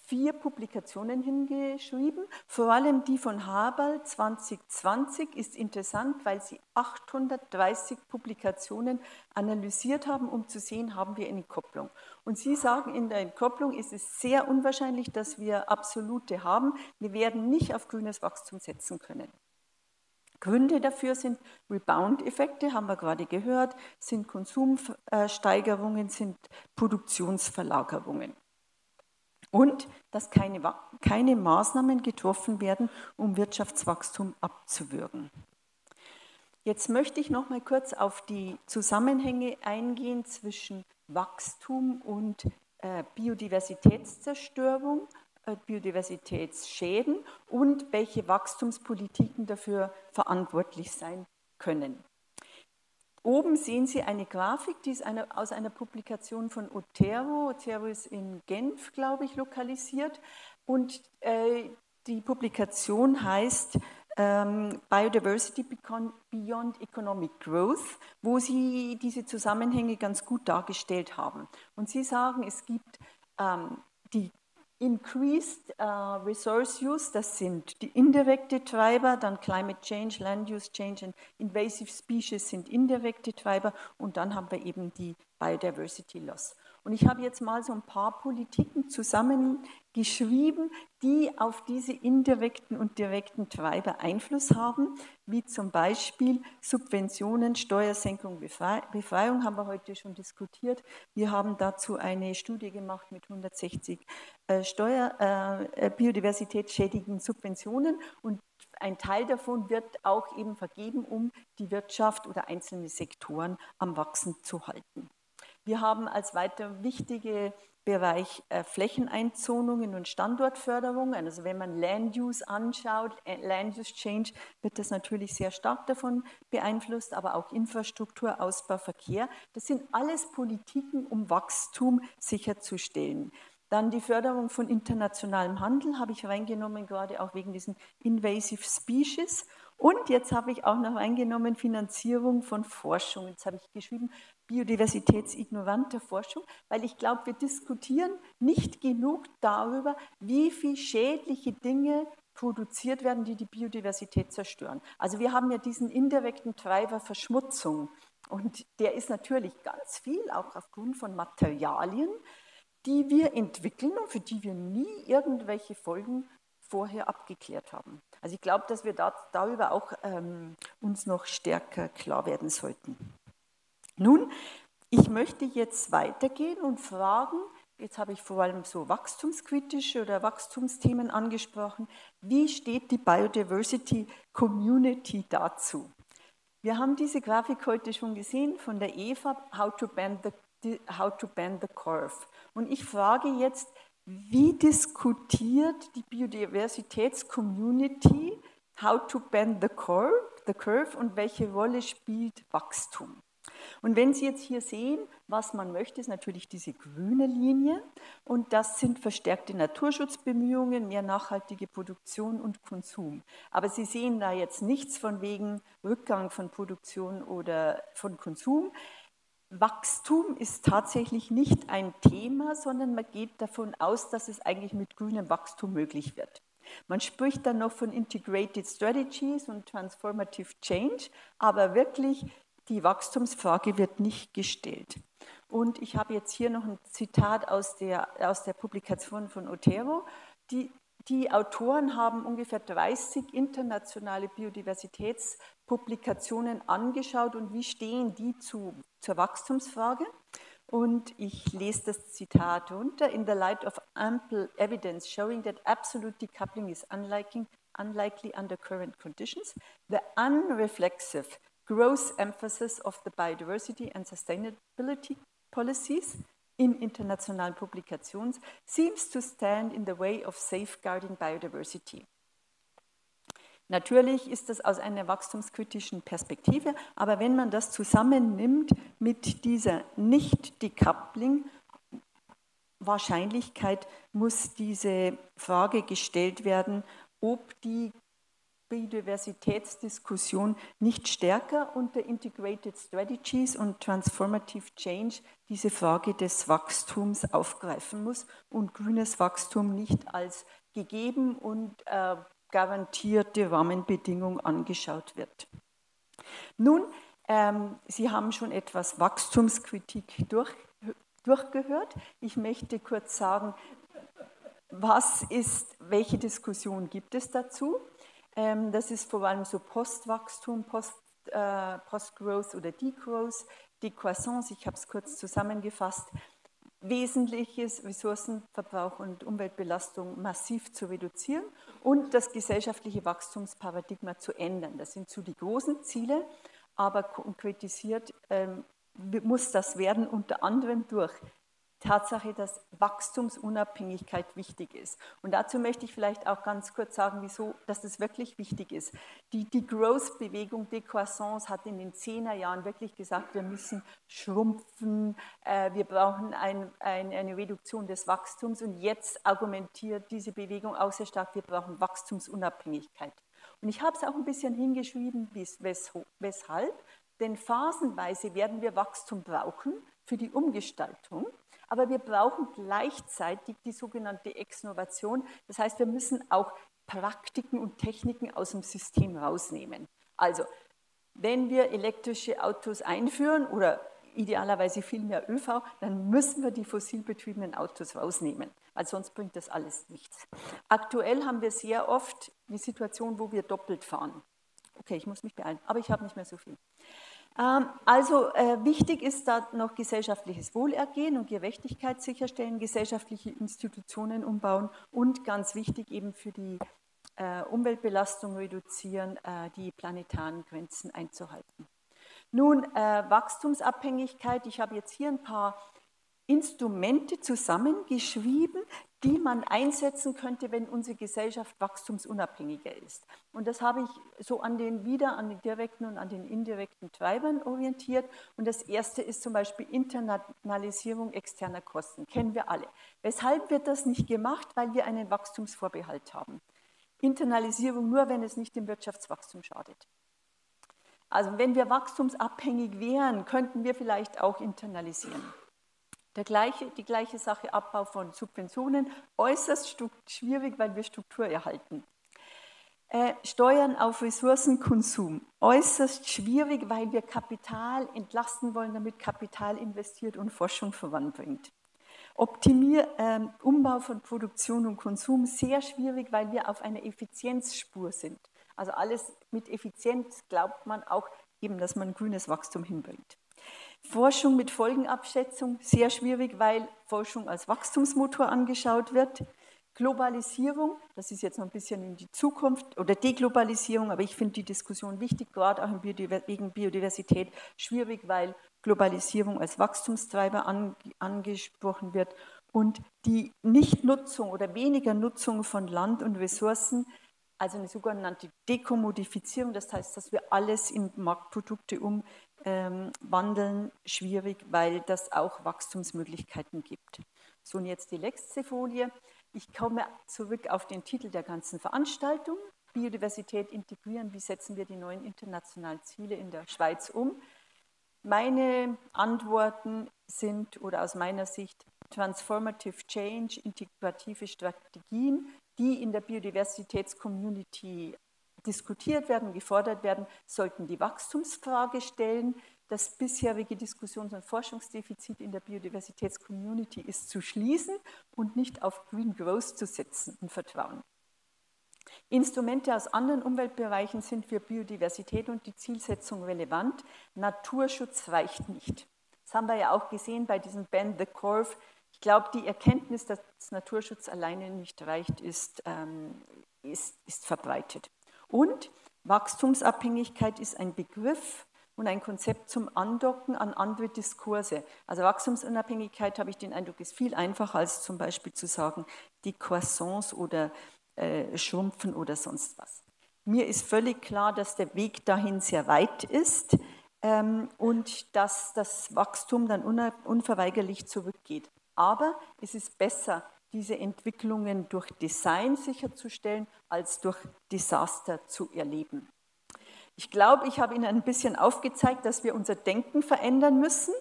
4 Publikationen hingeschrieben. Vor allem die von Haberl 2020 ist interessant, weil sie 830 Publikationen analysiert haben, um zu sehen, haben wir eine Entkopplung. Und Sie sagen, in der Entkopplung ist es sehr unwahrscheinlich, dass wir absolute haben. Wir werden nicht auf grünes Wachstum setzen können. Gründe dafür sind Rebound-Effekte, haben wir gerade gehört, sind Konsumsteigerungen, sind Produktionsverlagerungen. Und dass keine Maßnahmen getroffen werden, um Wirtschaftswachstum abzuwürgen. Jetzt möchte ich noch mal kurz auf die Zusammenhänge eingehen zwischen Wachstum und Biodiversitätszerstörung, Biodiversitätsschäden und welche Wachstumspolitiken dafür verantwortlich sein können. Oben sehen Sie eine Grafik, die ist aus einer Publikation von Otero. Otero ist in Genf, glaube ich, lokalisiert. Und die Publikation heißt Biodiversity Beyond Economic Growth, wo Sie diese Zusammenhänge ganz gut dargestellt haben. Und Sie sagen, es gibt die Increased Resource Use, das sind die indirekte Treiber, dann Climate Change, Land Use Change und Invasive Species sind indirekte Treiber und dann haben wir eben die Biodiversity Loss. Und ich habe jetzt mal so ein paar Politiken zusammengeschrieben, die auf diese indirekten und direkten Treiber Einfluss haben, wie zum Beispiel Subventionen, Steuersenkung, Befreiung, haben wir heute schon diskutiert. Wir haben dazu eine Studie gemacht mit 160 biodiversitätsschädigenden Subventionen und ein Teil davon wird auch eben vergeben, um die Wirtschaft oder einzelne Sektoren am Wachsen zu halten. Wir haben als weiter wichtige Bereich Flächeneinzonungen und Standortförderung. Also wenn man Land Use anschaut, Land Use Change, wird das natürlich sehr stark davon beeinflusst, aber auch Infrastruktur, Ausbau, Verkehr. Das sind alles Politiken, um Wachstum sicherzustellen. Dann die Förderung von internationalem Handel habe ich reingenommen, gerade auch wegen diesen Invasive Species. Und jetzt habe ich auch noch reingenommen Finanzierung von Forschung. Jetzt habe ich geschrieben biodiversitätsignorante Forschung, weil ich glaube, wir diskutieren nicht genug darüber, wie viel schädliche Dinge produziert werden, die die Biodiversität zerstören. Also wir haben ja diesen indirekten Treiber Verschmutzung und der ist natürlich ganz viel, auch aufgrund von Materialien, die wir entwickeln und für die wir nie irgendwelche Folgen vorher abgeklärt haben. Also ich glaube, dass wir darüber auch uns noch stärker klar werden sollten. Nun, ich möchte jetzt weitergehen und fragen, jetzt habe ich vor allem so wachstumskritische oder Wachstumsthemen angesprochen, wie steht die Biodiversity Community dazu? Wir haben diese Grafik heute schon gesehen von der Eva, How to Bend the Curve. Und ich frage jetzt, wie diskutiert die Biodiversitätscommunity How to Bend the Curve und welche Rolle spielt Wachstum? Und wenn Sie jetzt hier sehen, was man möchte, ist natürlich diese grüne Linie und das sind verstärkte Naturschutzbemühungen, mehr nachhaltige Produktion und Konsum. Aber Sie sehen da jetzt nichts von wegen Rückgang von Produktion oder von Konsum. Wachstum ist tatsächlich nicht ein Thema, sondern man geht davon aus, dass es eigentlich mit grünem Wachstum möglich wird. Man spricht dann noch von Integrated Strategies und Transformative Change, aber wirklich die Wachstumsfrage wird nicht gestellt. Und ich habe jetzt hier noch ein Zitat aus der Publikation von Otero. Die Autoren haben ungefähr 30 internationale Biodiversitätspublikationen angeschaut und wie stehen die zur Wachstumsfrage. Und ich lese das Zitat runter. In the light of ample evidence showing that absolute decoupling is unlikely under current conditions, the unreflexive growth emphasis of the biodiversity and sustainability policies in internationalen Publikationen seems to stand in the way of safeguarding biodiversity. Natürlich ist das aus einer wachstumskritischen Perspektive, aber wenn man das zusammennimmt mit dieser Nicht-Decoupling-Wahrscheinlichkeit, muss diese Frage gestellt werden, ob die Biodiversitätsdiskussion nicht stärker unter Integrated Strategies und Transformative Change diese Frage des Wachstums aufgreifen muss und grünes Wachstum nicht als gegeben und garantierte Rahmenbedingung angeschaut wird. Nun, Sie haben schon etwas Wachstumskritik durchgehört. Ich möchte kurz sagen, welche Diskussion gibt es dazu? Das ist vor allem so Postwachstum, Postgrowth oder Degrowth, Decroissance, ich habe es kurz zusammengefasst. Wesentliches Ressourcenverbrauch und Umweltbelastung massiv zu reduzieren und das gesellschaftliche Wachstumsparadigma zu ändern. Das sind so die großen Ziele, aber konkretisiert muss das werden unter anderem durch Tatsache, dass Wachstumsunabhängigkeit wichtig ist. Und dazu möchte ich vielleicht auch ganz kurz sagen, wieso, dass das wirklich wichtig ist. Die Growth-Bewegung Decroissance hat in den 10er Jahren wirklich gesagt, wir müssen schrumpfen, wir brauchen eine Reduktion des Wachstums und jetzt argumentiert diese Bewegung auch sehr stark, wir brauchen Wachstumsunabhängigkeit. Und ich habe es auch ein bisschen hingeschrieben, weshalb, denn phasenweise werden wir Wachstum brauchen für die Umgestaltung. Aber wir brauchen gleichzeitig die sogenannte Exnovation. Das heißt, wir müssen auch Praktiken und Techniken aus dem System rausnehmen. Also, wenn wir elektrische Autos einführen oder idealerweise viel mehr ÖV, dann müssen wir die fossilbetriebenen Autos rausnehmen, weil sonst bringt das alles nichts. Aktuell haben wir sehr oft die Situation, wo wir doppelt fahren. Okay, ich muss mich beeilen, aber ich habe nicht mehr so viel. Also wichtig ist da noch gesellschaftliches Wohlergehen und Gerechtigkeit sicherstellen, gesellschaftliche Institutionen umbauen und ganz wichtig eben für die Umweltbelastung reduzieren, die planetaren Grenzen einzuhalten. Nun, Wachstumsabhängigkeit. Ich habe jetzt hier ein paar Instrumente zusammengeschrieben, die man einsetzen könnte, wenn unsere Gesellschaft wachstumsunabhängiger ist. Und das habe ich so an den direkten und an den indirekten Treibern orientiert. Und das erste ist zum Beispiel Internalisierung externer Kosten. Kennen wir alle. Weshalb wird das nicht gemacht? Weil wir einen Wachstumsvorbehalt haben. Internalisierung nur, wenn es nicht dem Wirtschaftswachstum schadet. Also wenn wir wachstumsabhängig wären, könnten wir vielleicht auch internalisieren. Die gleiche Sache, Abbau von Subventionen, äußerst schwierig, weil wir Struktur erhalten. Steuern auf Ressourcenkonsum, äußerst schwierig, weil wir Kapital entlasten wollen, damit Kapital investiert und Forschung voranbringt. Umbau von Produktion und Konsum, sehr schwierig, weil wir auf einer Effizienzspur sind. Also alles mit Effizienz glaubt man auch eben, dass man grünes Wachstum hinbringt. Forschung mit Folgenabschätzung, sehr schwierig, weil Forschung als Wachstumsmotor angeschaut wird. Globalisierung, das ist jetzt noch ein bisschen in die Zukunft, oder Deglobalisierung, aber ich finde die Diskussion wichtig, gerade auch wegen Biodiversität, schwierig, weil Globalisierung als Wachstumstreiber angesprochen wird und die Nichtnutzung oder weniger Nutzung von Land und Ressourcen, also eine sogenannte Dekommodifizierung, das heißt, dass wir alles in Marktprodukte umwandeln, schwierig, weil das auch Wachstumsmöglichkeiten gibt. So, und jetzt die letzte Folie. Ich komme zurück auf den Titel der ganzen Veranstaltung. Biodiversität integrieren, wie setzen wir die neuen internationalen Ziele in der Schweiz um? Meine Antworten sind, oder aus meiner Sicht, Transformative Change, integrative Strategien, die in der Biodiversitätscommunity diskutiert werden, gefordert werden, sollten die Wachstumsfrage stellen. Das bisherige Diskussions- und Forschungsdefizit in der Biodiversitätscommunity ist zu schließen und nicht auf Green Growth zu setzen und Vertrauen. Instrumente aus anderen Umweltbereichen sind für Biodiversität und die Zielsetzung relevant. Naturschutz reicht nicht. Das haben wir ja auch gesehen bei diesem Bend the Curve. Ich glaube, die Erkenntnis, dass Naturschutz alleine nicht reicht, ist verbreitet. Und Wachstumsabhängigkeit ist ein Begriff und ein Konzept zum Andocken an andere Diskurse. Also Wachstumsunabhängigkeit, habe ich den Eindruck, ist viel einfacher als zum Beispiel zu sagen, die Croissance oder Schrumpfen oder sonst was. Mir ist völlig klar, dass der Weg dahin sehr weit ist und dass das Wachstum dann unverweigerlich zurückgeht. Aber es ist besser, diese Entwicklungen durch Design sicherzustellen, als durch Desaster zu erleben. Ich glaube, ich habe Ihnen ein bisschen aufgezeigt, dass wir unser Denken verändern müssen.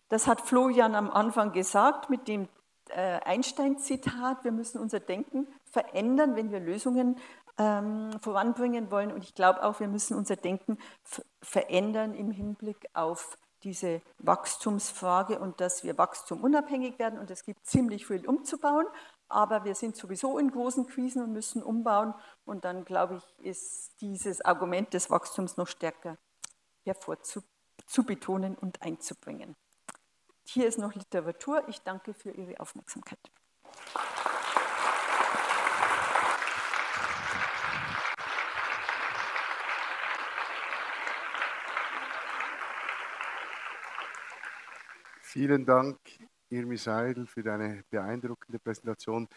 Das hat Florian am Anfang gesagt mit dem Einstein-Zitat. Wir müssen unser Denken verändern, wenn wir Lösungen voranbringen wollen. Und ich glaube auch, wir müssen unser Denken verändern im Hinblick auf diese Wachstumsfrage und dass wir wachstumunabhängig werden. Und es gibt ziemlich viel umzubauen, aber wir sind sowieso in großen Krisen und müssen umbauen. Und dann, glaube ich, ist dieses Argument des Wachstums noch stärker hervorzubetonen und einzubringen. Hier ist noch Literatur. Ich danke für Ihre Aufmerksamkeit. Vielen Dank, Irmi Seidel, für deine beeindruckende Präsentation.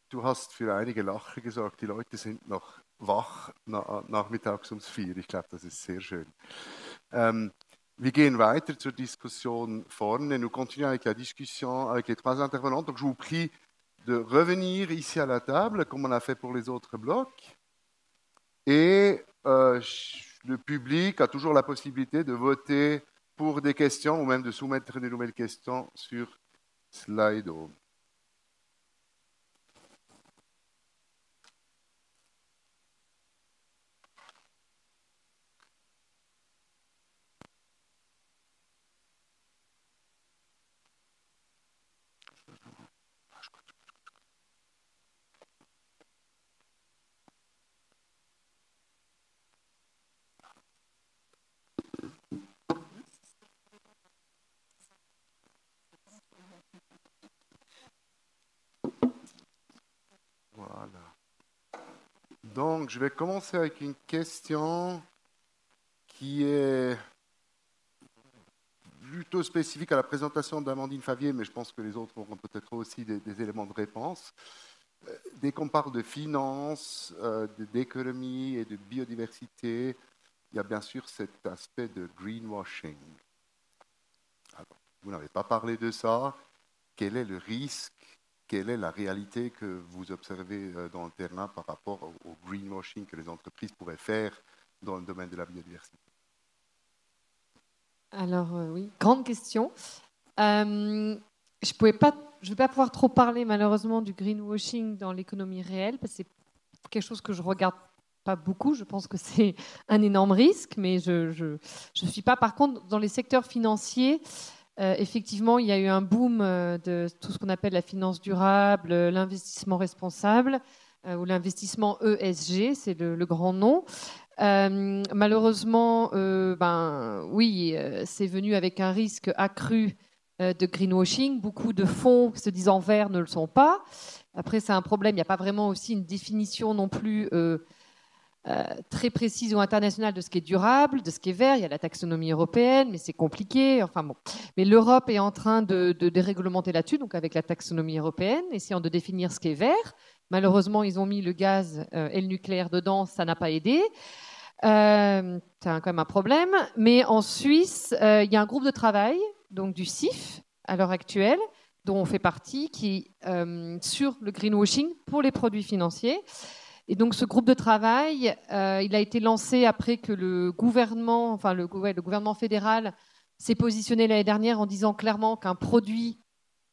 Du hast für einige Lacher gesorgt. Die Leute sind noch wach nachmittags um 4. Ich glaube, das ist sehr schön. Wir gehen weiter zur Diskussion vorne. Nous continuons avec la discussion avec les trois intervenants. Donc, je vous prie de revenir ici à la table, comme on a fait pour les autres blocs. Et le public a toujours la possibilité de voter pour des questions ou même de soumettre de nouvelles questions sur Slido. Voilà. Donc, je vais commencer avec une question qui est plutôt spécifique à la présentation d'Amandine Favier, mais je pense que les autres auront peut-être aussi des éléments de réponse. Dès qu'on parle de finance, d'économie et de biodiversité, il y a bien sûr cet aspect de greenwashing. Alors, vous n'avez pas parlé de ça. Quel est le risque? Quelle est la réalité que vous observez dans le terrain par rapport au greenwashing que les entreprises pourraient faire dans le domaine de la biodiversité? Alors oui, grande question. Je ne vais pas pouvoir trop parler malheureusement du greenwashing dans l'économie réelle, parce que c'est quelque chose que je regarde pas beaucoup. Je pense que c'est un énorme risque, mais je suis pas. Par contre, dans les secteurs financiers, effectivement, il y a eu un boom de tout ce qu'on appelle la finance durable, l'investissement responsable ou l'investissement ESG, c'est le grand nom. Malheureusement, oui, c'est venu avec un risque accru de greenwashing. Beaucoup de fonds se disant verts ne le sont pas. Après, c'est un problème. Il n'y a pas vraiment aussi une définition non plus très précise ou internationale de ce qui est durable, de ce qui est vert. Il y a la taxonomie européenne, mais c'est compliqué. Enfin bon. Mais l'Europe est en train de déréglementer là-dessus, donc avec la taxonomie européenne, essayant de définir ce qui est vert. Malheureusement, ils ont mis le gaz et le nucléaire dedans, ça n'a pas aidé. C'est quand même un problème. Mais en Suisse, il y a un groupe de travail, donc du CIF, à l'heure actuelle, dont on fait partie, qui sur le greenwashing pour les produits financiers. Et donc, ce groupe de travail, il a été lancé après que le gouvernement fédéral s'est positionné l'année dernière en disant clairement qu'un produit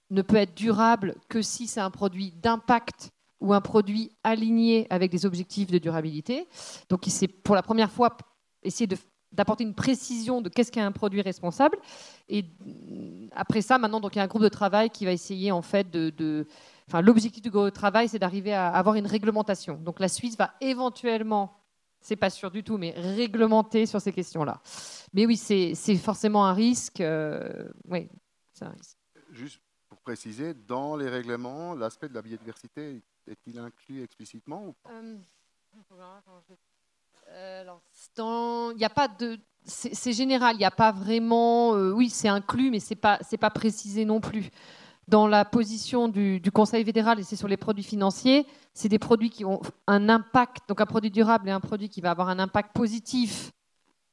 ne peut être durable que si c'est un produit d'impact ou un produit aligné avec des objectifs de durabilité. Donc, il s'est pour la première fois essayé d'apporter une précision de qu'est-ce qu'est un produit responsable. Et après ça, maintenant, donc, il y a un groupe de travail qui va essayer en fait l'objectif du groupe de travail, c'est d'arriver à avoir une réglementation. Donc, la Suisse va éventuellement, c'est pas sûr du tout, mais réglementer sur ces questions-là. Mais oui, c'est forcément un risque. Oui, c'est un risque. Juste pour préciser, dans les règlements, l'aspect de la biodiversité est-il inclus explicitement ou pas? Il n'y a pas de, c'est général. Il n'y a pas vraiment. Oui, c'est inclus, mais c'est pas précisé non plus. Dans la position du Conseil fédéral, et c'est sur les produits financiers, c'est des produits qui ont un impact. Donc un produit durable est un produit qui va avoir un impact positif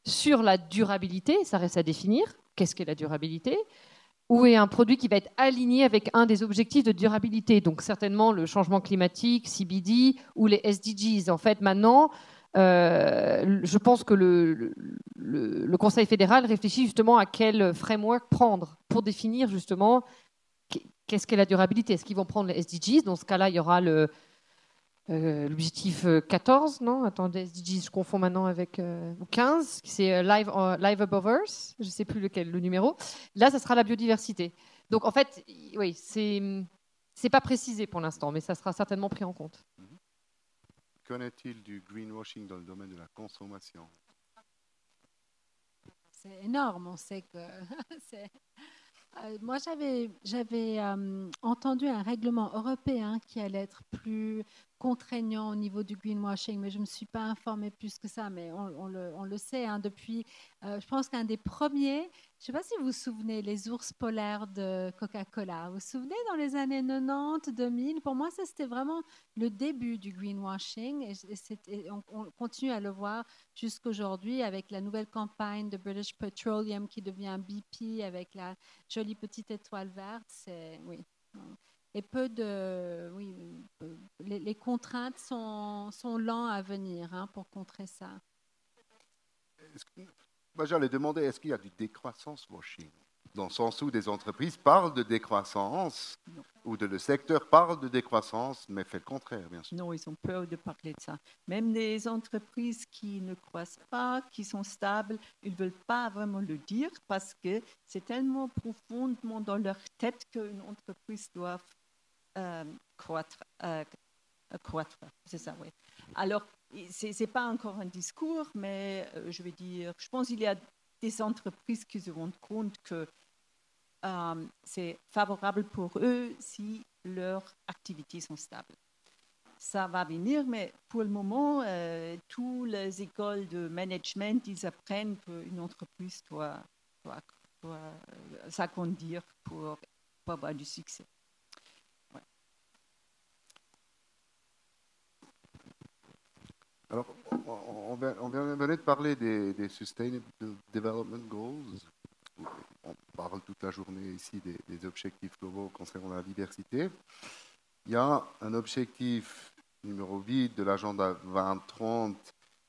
sur la durabilité. Ça reste à définir. Qu'est-ce qu'est la durabilité? Ou est un produit qui va être aligné avec un des objectifs de durabilité, donc certainement le changement climatique, CBD ou les SDGs. En fait, maintenant, je pense que le Conseil fédéral réfléchit justement à quel framework prendre pour définir justement qu'est-ce qu'est la durabilité. Est-ce qu'ils vont prendre les SDGs? Dans ce cas-là, il y aura l'objectif 14, non? Attendez, SDGs, je confonds maintenant avec 15, c'est Live Above Earth, je ne sais plus le numéro. Là, ça sera la biodiversité. Donc, en fait, oui, c'est pas précisé pour l'instant, mais ça sera certainement pris en compte. Qu'en est-il du greenwashing dans le domaine de la consommation? C'est énorme, on sait que moi, j'avais entendu un règlement européen qui allait être plus contraignant au niveau du greenwashing, mais je ne me suis pas informée plus que ça, mais on le sait depuis, je pense qu'un des premiers, je ne sais pas si vous vous souvenez, les ours polaires de Coca-Cola. Vous vous souvenez, dans les années 90, 2000, pour moi, ça c'était vraiment le début du greenwashing, et on continue à le voir jusqu'aujourd'hui avec la nouvelle campagne de British Petroleum qui devient BP avec la jolie petite étoile verte. Oui. Et les contraintes sont lentes à venir pour contrer ça. Moi, j'allais demander, est-ce qu'il y a du décroissance washing? Dans le sens où des entreprises parlent de décroissance, ou le secteur parle de décroissance, mais fait le contraire, bien sûr. Non, ils ont peur de parler de ça. Même les entreprises qui ne croissent pas, qui sont stables, ils ne veulent pas vraiment le dire parce que c'est tellement profondément dans leur tête qu'une entreprise doit croître. C'est ça, oui. Alors, ce n'est pas encore un discours, mais je vais dire, je pense qu'il y a des entreprises qui se rendent compte que c'est favorable pour eux si leurs activités sont stables. Ça va venir, mais pour le moment, toutes les écoles de management, ils apprennent qu'une entreprise doit s'agrandir pour avoir du succès. Ouais. Alors, on venait de parler des Sustainable Development Goals. On parle toute la journée ici des objectifs globaux concernant la diversité. Il y a un objectif numéro 8 de l'agenda 2030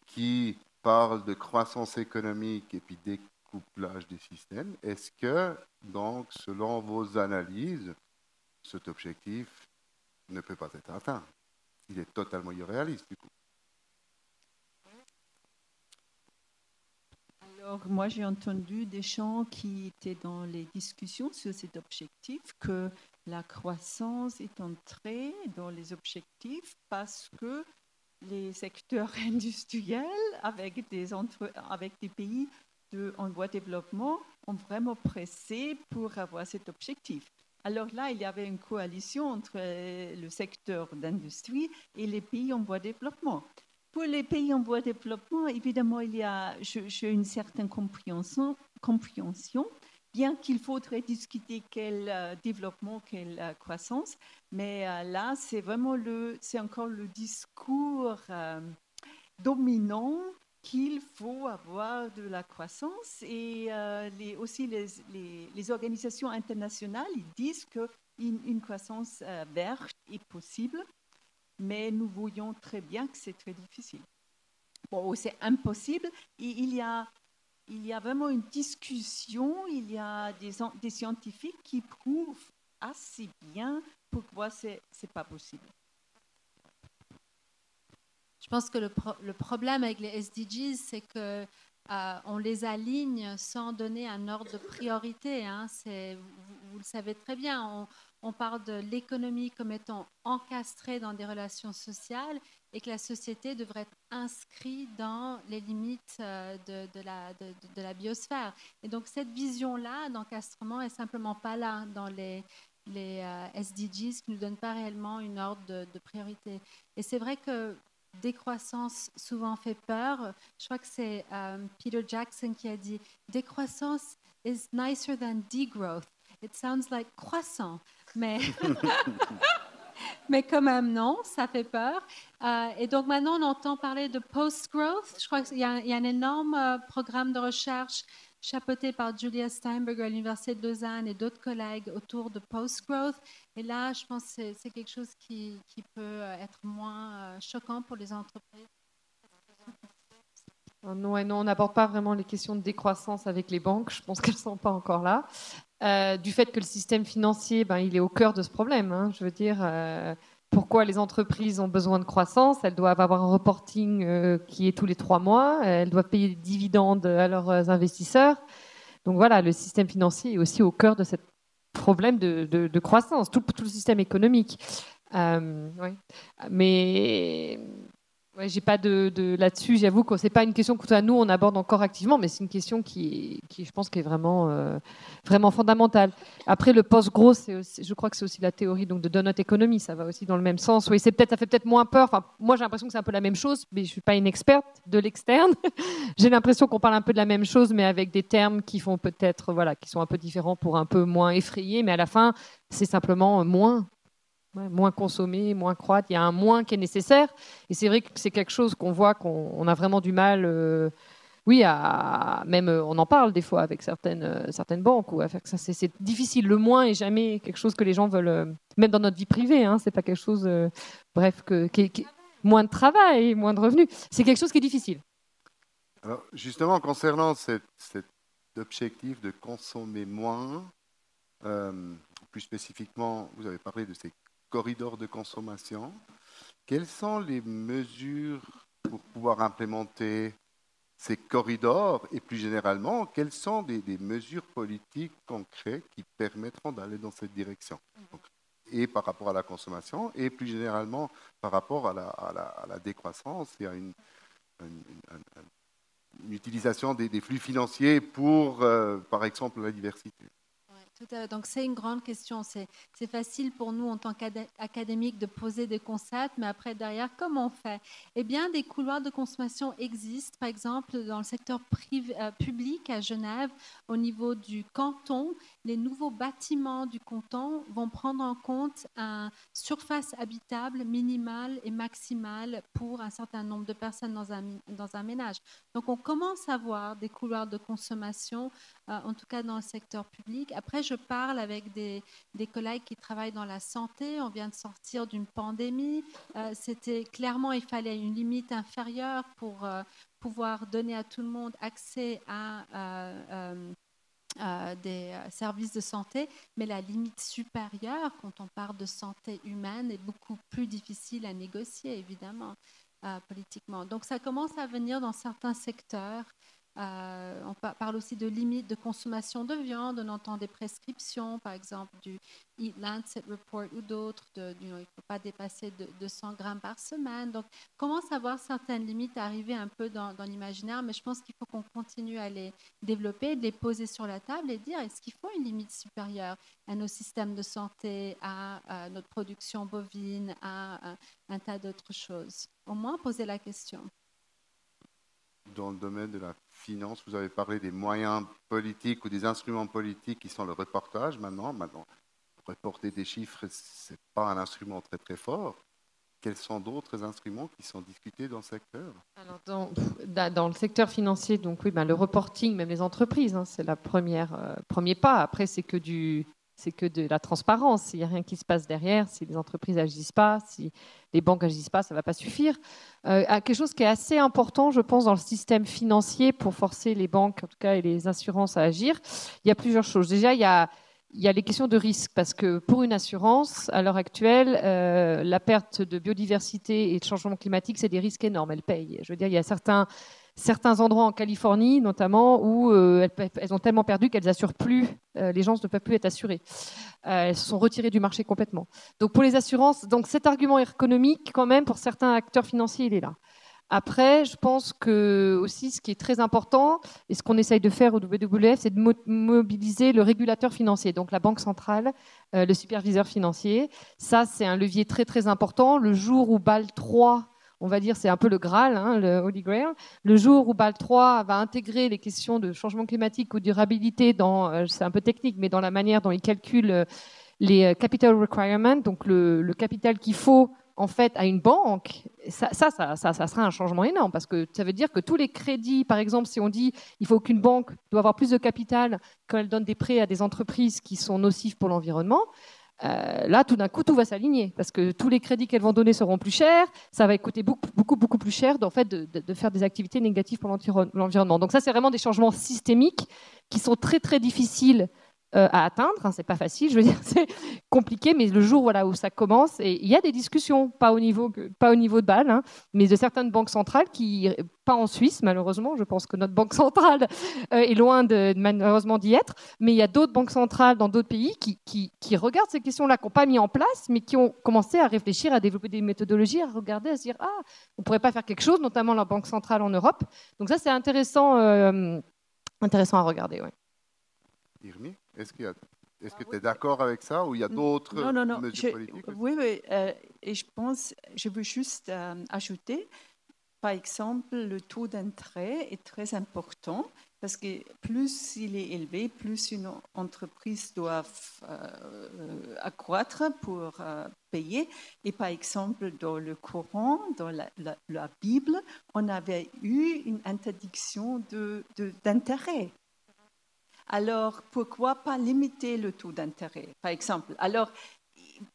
qui parle de croissance économique et puis découplage des systèmes. Est-ce que, donc, selon vos analyses, cet objectif ne peut pas être atteint? Il est totalement irréaliste, du coup. Alors, moi, j'ai entendu des gens qui étaient dans les discussions sur cet objectif, que la croissance est entrée dans les objectifs parce que les secteurs industriels avec des pays en voie de développement ont vraiment pressé pour avoir cet objectif. Alors là, il y avait une coalition entre le secteur d'industrie et les pays en voie de développement. Pour les pays en voie de développement, évidemment, j'ai une certaine compréhension, bien qu'il faudrait discuter quel développement, quelle croissance, mais là, c'est encore le discours dominant qu'il faut avoir de la croissance et aussi les organisations internationales ils disent qu'une croissance verte est possible. Mais nous voyons très bien que c'est très difficile. Bon, c'est impossible. Et il y a vraiment une discussion, il y a des scientifiques qui prouvent assez bien pourquoi ce n'est pas possible. Je pense que le problème avec les SDGs, c'est que on les aligne sans donner un ordre de priorité. Hein. Vous le savez très bien, on parle de l'économie comme étant encastrée dans des relations sociales et que la société devrait être inscrite dans les limites de la biosphère. Et donc cette vision-là d'encastrement n'est simplement pas là dans les SDGs qui ne nous donnent pas réellement une ordre de priorité. Et c'est vrai que décroissance souvent fait peur. Je crois que c'est Peter Jackson qui a dit « Décroissance is nicer than degrowth. It sounds like croissant. » Mais quand même, non, ça fait peur. Et donc maintenant, on entend parler de post-growth. Je crois qu'il y a un énorme programme de recherche chapeauté par Julia Steinberger à l'Université de Lausanne et d'autres collègues autour de post-growth. Et là, je pense que c'est quelque chose qui peut être moins choquant pour les entreprises. Non, on n'aborde pas vraiment les questions de décroissance avec les banques. Je pense qu'elles ne sont pas encore là. Du fait que le système financier, il est au cœur de ce problème. Hein. Je veux dire, pourquoi les entreprises ont besoin de croissance? Elles doivent avoir un reporting qui est tous les 3 mois. Elles doivent payer des dividendes à leurs investisseurs. Donc voilà, le système financier est aussi au cœur de ce problème de croissance, tout le système économique. Ouais. Mais... Ouais, j'ai pas de là-dessus. J'avoue que c'est pas une question que nous on aborde encore activement, mais c'est une question qui je pense, qui est vraiment fondamentale. Après, le post-growth, je crois que c'est aussi la théorie donc de donut economy. Ça va aussi dans le même sens. Oui, ça fait peut-être moins peur. Enfin, moi, j'ai l'impression que c'est un peu la même chose, mais je suis pas une experte de l'externe. J'ai l'impression qu'on parle un peu de la même chose, mais avec des termes qui font peut-être, qui sont un peu différents pour un peu moins effrayer. Mais à la fin, c'est simplement moins. Ouais, moins consommer, moins croître, il y a un moins qui est nécessaire. Et c'est vrai que c'est quelque chose qu'on voit qu'on a vraiment du mal, même on en parle des fois avec certaines banques, ou à faire que ça, c'est difficile. Le moins est jamais quelque chose que les gens veulent, même dans notre vie privée, hein, c'est pas quelque chose, moins de travail, moins de revenus. C'est quelque chose qui est difficile. Alors, justement, concernant cet objectif de consommer moins, plus spécifiquement, vous avez parlé de ces corridors de consommation. Quelles sont les mesures pour pouvoir implémenter ces corridors et plus généralement, quelles sont des mesures politiques concrètes qui permettront d'aller dans cette direction? Donc, et par rapport à la consommation et plus généralement par rapport à la décroissance et à une utilisation des flux financiers pour, par exemple, la diversité. Tout à fait. Donc, c'est une grande question. C'est facile pour nous, en tant qu'académiques, de poser des concepts, mais après, derrière, comment on fait? Eh bien, des couloirs de consommation existent. Par exemple, dans le secteur public à Genève, au niveau du canton, les nouveaux bâtiments du canton vont prendre en compte une surface habitable minimale et maximale pour un certain nombre de personnes dans un ménage. Donc, on commence à voir des couloirs de consommation, en tout cas dans le secteur public. Après, je parle avec des collègues qui travaillent dans la santé. On vient de sortir d'une pandémie. C'était clairement, il fallait une limite inférieure pour pouvoir donner à tout le monde accès à des services de santé, mais la limite supérieure, quand on parle de santé humaine, est beaucoup plus difficile à négocier, évidemment, politiquement. Donc, ça commence à venir dans certains secteurs. On parle aussi de limites de consommation de viande. On entend des prescriptions, par exemple du Eat Lancet Report ou d'autres. Il ne faut pas dépasser de 200 grammes par semaine. Donc, on commence à voir certaines limites arriver un peu dans l'imaginaire, mais je pense qu'il faut qu'on continue à les développer, de les poser sur la table et dire est-ce qu'il faut une limite supérieure à nos systèmes de santé, à notre production bovine, à un tas d'autres choses. Au moins, poser la question. Dans le domaine de la finance, vous avez parlé des moyens politiques ou des instruments politiques qui sont le reportage maintenant. Reporter des chiffres, ce n'est pas un instrument très très fort. Quels sont d'autres instruments qui sont discutés dans le secteur? Alors dans le secteur financier, donc oui, le reporting, même les entreprises, c'est le premier pas. Après, c'est que de la transparence. Il n'y a rien qui se passe derrière. Si les entreprises n'agissent pas, si les banques n'agissent pas, ça ne va pas suffire. Quelque chose qui est assez important, je pense, dans le système financier pour forcer les banques, en tout cas, et les assurances à agir, il y a plusieurs choses. Déjà, il y a les questions de risque, parce que pour une assurance, à l'heure actuelle, la perte de biodiversité et de changement climatique, c'est des risques énormes. Elles payent. Je veux dire, il y a certains endroits en Californie, notamment, où elles ont tellement perdu qu'elles n'assurent plus. Les gens ne peuvent plus être assurés. Elles se sont retirées du marché complètement. Donc, pour les assurances, donc cet argument économique, quand même, pour certains acteurs financiers, il est là. Après, je pense que aussi, ce qui est très important, et ce qu'on essaye de faire au WWF, c'est de mobiliser le régulateur financier, donc la Banque centrale, le superviseur financier. Ça, c'est un levier très, très important. Le jour où Bâle III, on va dire, c'est un peu le Graal, le Holy Grail. Le jour où Bâle III va intégrer les questions de changement climatique ou durabilité c'est un peu technique, mais dans la manière dont il calcule les capital requirements, donc le capital qu'il faut en fait à une banque, ça sera un changement énorme, parce que ça veut dire que tous les crédits, par exemple, si on dit il faut qu'une banque doit avoir plus de capital quand elle donne des prêts à des entreprises qui sont nocives pour l'environnement, là, tout d'un coup, tout va s'aligner, parce que tous les crédits qu'elles vont donner seront plus chers, ça va coûter beaucoup plus cher de faire des activités négatives pour l'environnement. Donc ça, c'est vraiment des changements systémiques qui sont très, très difficiles à atteindre. C'est pas facile, je veux dire, c'est compliqué, mais le jour où ça commence, et il y a des discussions, pas au niveau de Bâle, mais de certaines banques centrales pas en Suisse, malheureusement, je pense que notre banque centrale est loin malheureusement d'y être, mais il y a d'autres banques centrales dans d'autres pays qui regardent ces questions-là, qui n'ont pas mis en place, mais qui ont commencé à réfléchir, à développer des méthodologies, à regarder, à se dire on pourrait pas faire quelque chose, notamment la banque centrale en Europe. Donc ça, c'est intéressant à regarder. Ouais. Irmi, est-ce que tu es d'accord avec ça, ou il y a d'autres mesures politiques? Oui, et je veux juste ajouter, par exemple, le taux d'intérêt est très important, parce que plus il est élevé, plus une entreprise doit accroître pour payer. Et par exemple, dans le Coran, dans la Bible, on avait eu une interdiction d'intérêt. Alors, pourquoi pas limiter le taux d'intérêt, par exemple? Alors,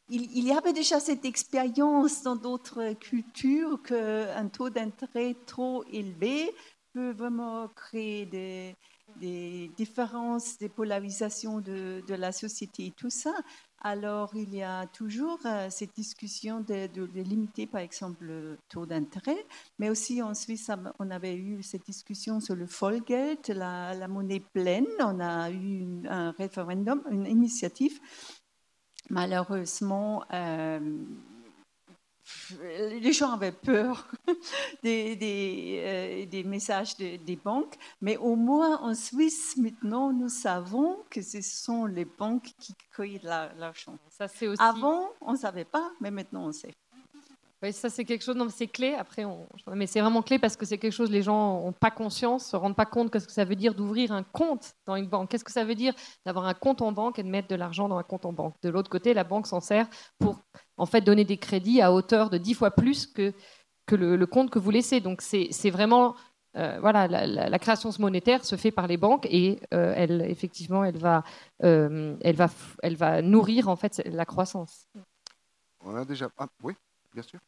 il y avait déjà cette expérience dans d'autres cultures qu'un taux d'intérêt trop élevé peut vraiment créer des différences, des polarisations de la société et tout ça. Alors, il y a toujours cette discussion de limiter, par exemple, le taux d'intérêt. Mais aussi, en Suisse, on avait eu cette discussion sur le Vollgeld, la monnaie pleine. On a eu un référendum, une initiative. Malheureusement, les gens avaient peur des messages des banques, mais au moins en Suisse, maintenant, nous savons que ce sont les banques qui créent l'argent. Ça, c'est aussi... Avant, on ne savait pas, mais maintenant, on sait. Oui, ça c'est quelque chose, non, c'est clé. Après, mais c'est vraiment clé parce que c'est quelque chose les gens n'ont pas conscience, se rendent pas compte de ce que ça veut dire d'ouvrir un compte dans une banque. Qu'est-ce que ça veut dire d'avoir un compte en banque et de mettre de l'argent dans un compte en banque? De l'autre côté, la banque s'en sert pour en fait donner des crédits à hauteur de 10 fois plus que le compte que vous laissez. Donc c'est vraiment voilà, la création monétaire se fait par les banques et effectivement elle va nourrir en fait la croissance. On a déjà oui. Bien sûr.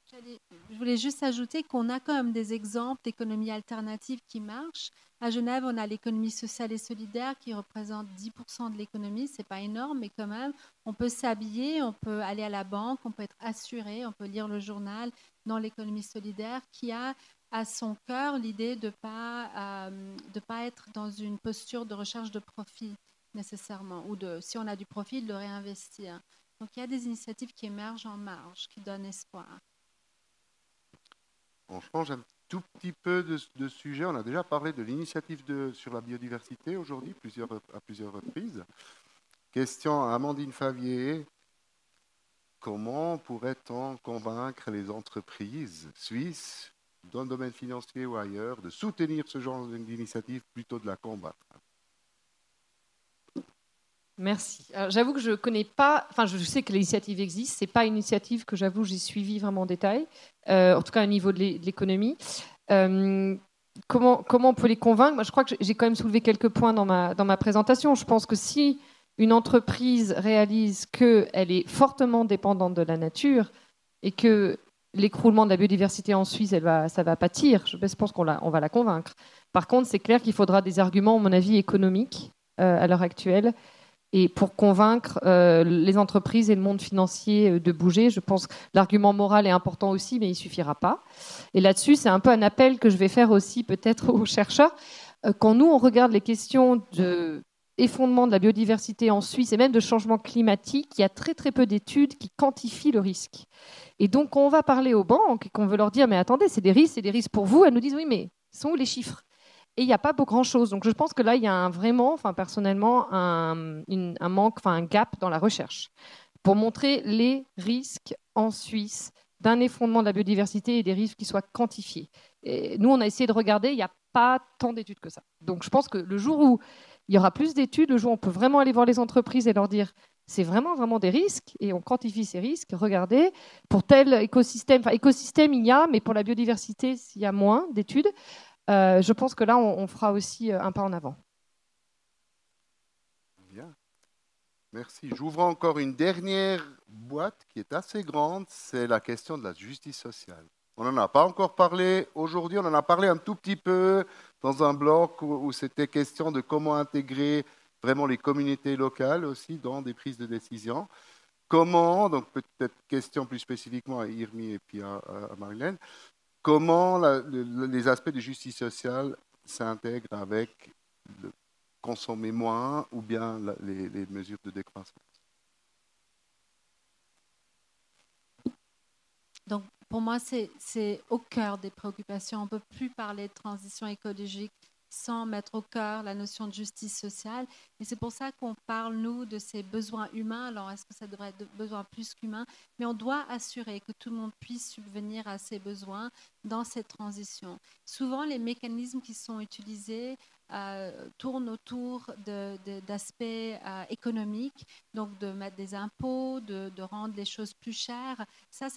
Je voulais juste ajouter qu'on a quand même des exemples d'économies alternatives qui marchent. À Genève, on a l'économie sociale et solidaire qui représente 10% de l'économie. Ce n'est pas énorme, mais quand même, on peut s'habiller, on peut aller à la banque, on peut être assuré, on peut lire le journal dans l'économie solidaire qui a à son cœur l'idée de ne pas être dans une posture de recherche de profit nécessairement, ou si on a du profit, de le réinvestir. Donc, il y a des initiatives qui émergent en marge, qui donnent espoir. On change un tout petit peu de sujet. On a déjà parlé de l'initiative sur la biodiversité aujourd'hui, à plusieurs reprises. Question à Amandine Favier. Comment pourrait-on convaincre les entreprises suisses, dans le domaine financier ou ailleurs, de soutenir ce genre d'initiative plutôt de la combattre? Merci. J'avoue que je connais pas, enfin je sais que l'initiative existe, c'est pas une initiative que j'avoue j'ai suivie vraiment en détail, en tout cas au niveau de l'économie. Comment on peut les convaincre? Moi, je crois que j'ai quand même soulevé quelques points dans ma présentation. Je pense que si une entreprise réalise qu'elle est fortement dépendante de la nature et que l'écroulement de la biodiversité en Suisse, ça va pâtir, je pense qu'on va la convaincre. Par contre, c'est clair qu'il faudra des arguments, à mon avis, économiques à l'heure actuelle. Et pour convaincre les entreprises et le monde financier de bouger, je pense que l'argument moral est important aussi, mais il ne suffira pas. Et là-dessus, c'est un peu un appel que je vais faire aussi peut-être aux chercheurs. Quand nous, on regarde les questions d'effondrement de la biodiversité en Suisse et même de changement climatique, il y a très très peu d'études qui quantifient le risque. Et donc, quand on va parler aux banques et qu'on veut leur dire « mais attendez, c'est des risques pour vous », elles nous disent « oui, mais sont où les chiffres ?» Et il n'y a pas grand-chose. Donc je pense que là, il y a personnellement, un manque, un gap dans la recherche pour montrer les risques en Suisse d'un effondrement de la biodiversité et des risques qui soient quantifiés. Et nous, on a essayé de regarder, il n'y a pas tant d'études que ça. Donc je pense que le jour où il y aura plus d'études, le jour où on peut vraiment aller voir les entreprises et leur dire c'est vraiment des risques et on quantifie ces risques, regardez, pour tel écosystème, il y a, mais pour la biodiversité, il y a moins d'études. Je pense que là, on fera aussi un pas en avant. Bien. Merci. J'ouvre encore une dernière boîte qui est assez grande, c'est la question de la justice sociale. On n'en a pas encore parlé aujourd'hui, on en a parlé un tout petit peu dans un bloc où c'était question de comment intégrer vraiment les communautés locales aussi dans des prises de décision. Comment, donc peut-être question plus spécifiquement à Irmi et puis à Marilène, comment les aspects de justice sociale s'intègrent avec le consommer moins ou bien les mesures de décroissance? Donc, pour moi, c'est au cœur des préoccupations. On ne peut plus parler de transition écologique sans mettre au cœur la notion de justice sociale. Et c'est pour ça qu'on parle, nous, de ces besoins humains. Alors, est-ce que ça devrait être des besoins plus qu'humains? Mais on doit assurer que tout le monde puisse subvenir à ces besoins dans cette transition. Souvent, les mécanismes qui sont utilisés tournent autour d'aspects économiques, donc de mettre des impôts, de rendre les choses plus chères. Ça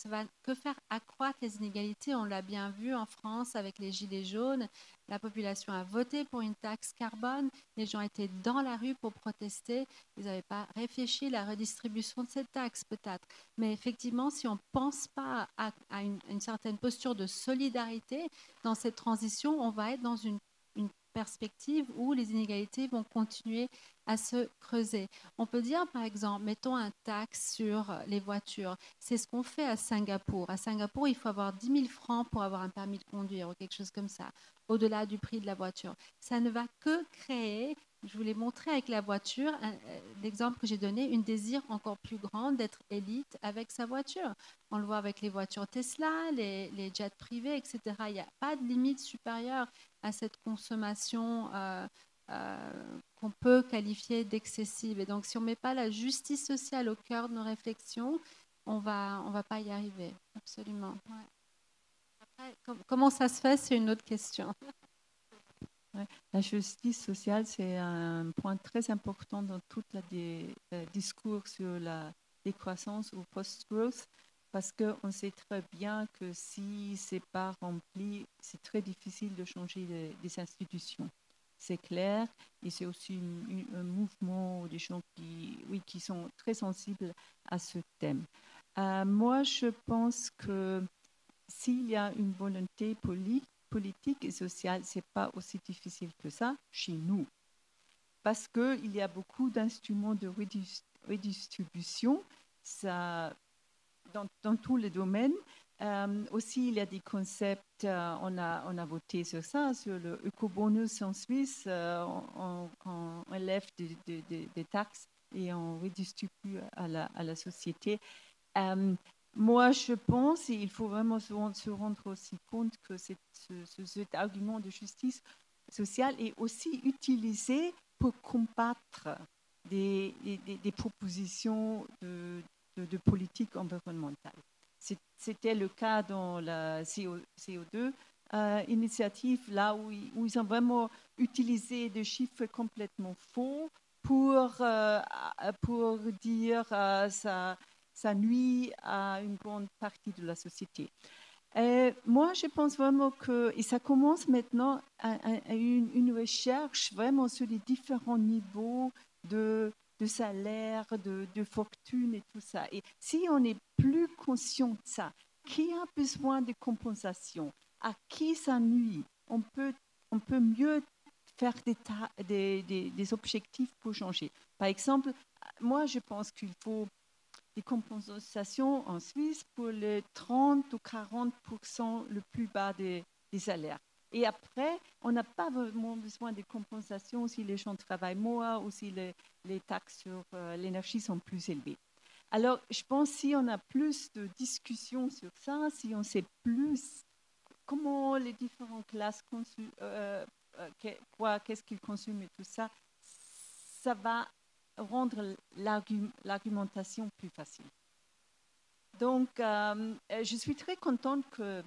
va que faire accroître les inégalités. On l'a bien vu en France avec les Gilets jaunes. La population a voté pour une taxe carbone. Les gens étaient dans la rue pour protester. Ils n'avaient pas réfléchi à la redistribution de cette taxe, peut-être. Mais effectivement, si on ne pense pas à une certaine posture de solidarité dans cette transition, on va être dans une perspective où les inégalités vont continuer à se creuser. On peut dire, par exemple, mettons un taxe sur les voitures. C'est ce qu'on fait à Singapour. À Singapour, il faut avoir 10 000 francs pour avoir un permis de conduire ou quelque chose comme ça, au-delà du prix de la voiture. Ça ne va que créer Je voulais montrer avec la voiture, l'exemple que j'ai donné, une désir encore plus grande d'être élite avec sa voiture. On le voit avec les voitures Tesla, les jets privés, etc. Il n'y a pas de limite supérieure à cette consommation qu'on peut qualifier d'excessive. Et donc, si on ne met pas la justice sociale au cœur de nos réflexions, on va pas y arriver. Absolument. Ouais. Après, comment ça se fait, c'est une autre question. Ouais. La justice sociale, c'est un point très important dans tout le discours sur la décroissance ou post-growth, parce qu'on sait très bien que si ce n'est pas rempli, c'est très difficile de changer les institutions. C'est clair, et c'est aussi un mouvement des gens qui sont très sensibles à ce thème. Moi, je pense que s'il y a une volonté politique et sociale, ce n'est pas aussi difficile que ça chez nous. Parce qu'il y a beaucoup d'instruments de redistribution dans tous les domaines. Aussi, il y a des concepts, on a voté sur ça, sur le éco-bonus en Suisse, on enlève des taxes et on redistribue à la société. Moi, je pense, et il faut vraiment se rendre aussi compte que cet argument de justice sociale est aussi utilisé pour combattre des propositions de politique environnementale. C'était le cas dans la CO2 initiative, là où ils ont vraiment utilisé des chiffres complètement faux pour dire ça nuit à une grande partie de la société. Moi, je pense vraiment que, et ça commence maintenant à une recherche vraiment sur les différents niveaux de salaire, de fortune et tout ça. Et si on est plus conscient de ça, qui a besoin de compensation, à qui ça nuit, on peut mieux faire des objectifs pour changer. Par exemple, moi, je pense qu'il faut des compensations en Suisse pour les 30 ou 40% le plus bas des salaires. Et après, on n'a pas vraiment besoin de compensations si les gens travaillent moins ou si les taxes sur l'énergie sont plus élevées. Alors, je pense que si on a plus de discussions sur ça, si on sait plus comment les différentes classes qu'est-ce qu'ils consomment et tout ça, ça va rendre l'argumentation plus facile. Donc, je suis très contente que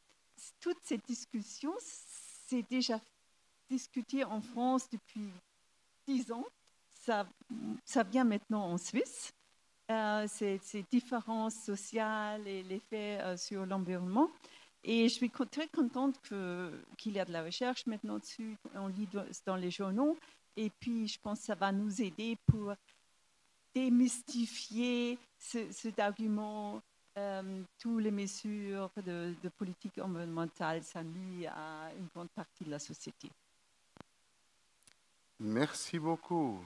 toute cette discussion s'est déjà discutée en France depuis 10 ans. Ça vient maintenant en Suisse. Ces différences sociales et l'effet sur l'environnement. Et je suis très contente qu'il y a de la recherche maintenant dessus. On lit dans les journaux. Et puis, je pense que ça va nous aider pour démystifier cet argument. Toutes les mesures de politique environnementale, ça nuit à une grande partie de la société. Merci beaucoup.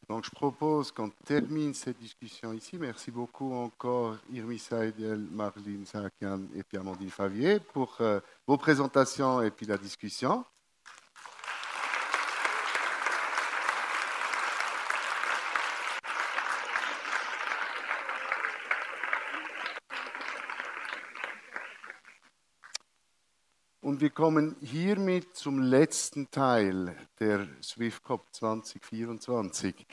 Donc, je propose qu'on termine cette discussion ici. Merci beaucoup encore, Irmi Seidel, Marlene Sakian et puis Amandine Favier pour vos présentations et puis la discussion. Und wir kommen hiermit zum letzten Teil der SwiftCop 2024.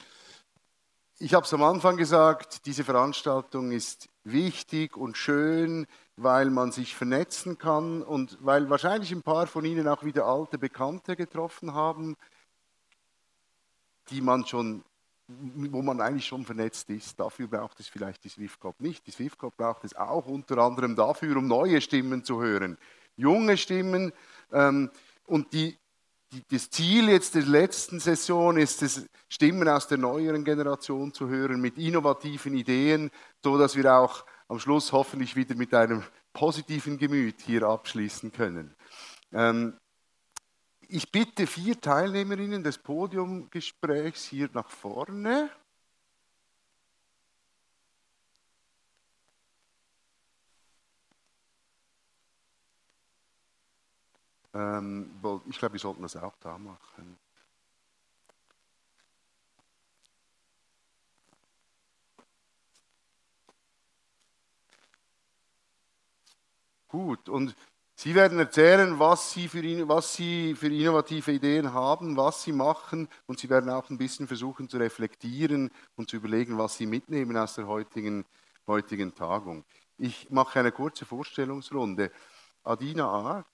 Ich habe es am Anfang gesagt, diese Veranstaltung ist wichtig und schön, weil man sich vernetzen kann und weil wahrscheinlich ein paar von Ihnen auch wieder alte Bekannte getroffen haben, wo man eigentlich schon vernetzt ist. Dafür braucht es vielleicht die SwiftCop nicht. Die SwiftCop braucht es auch unter anderem dafür, um neue Stimmen zu hören. Junge Stimmen und das Ziel jetzt der letzten Session ist es, Stimmen aus der neueren Generation zu hören mit innovativen Ideen, sodass wir auch am Schluss hoffentlich wieder mit einem positiven Gemüt hier abschließen können. Ich bitte 4 Teilnehmerinnen des Podiumgesprächs hier nach vorne. Ich glaube, wir sollten das auch da machen. Gut, und Sie werden erzählen, was Sie für innovative Ideen haben, was Sie machen, und Sie werden auch ein bisschen versuchen zu reflektieren und zu überlegen, was Sie mitnehmen aus der heutigen Tagung. Ich mache eine kurze Vorstellungsrunde. Adina Art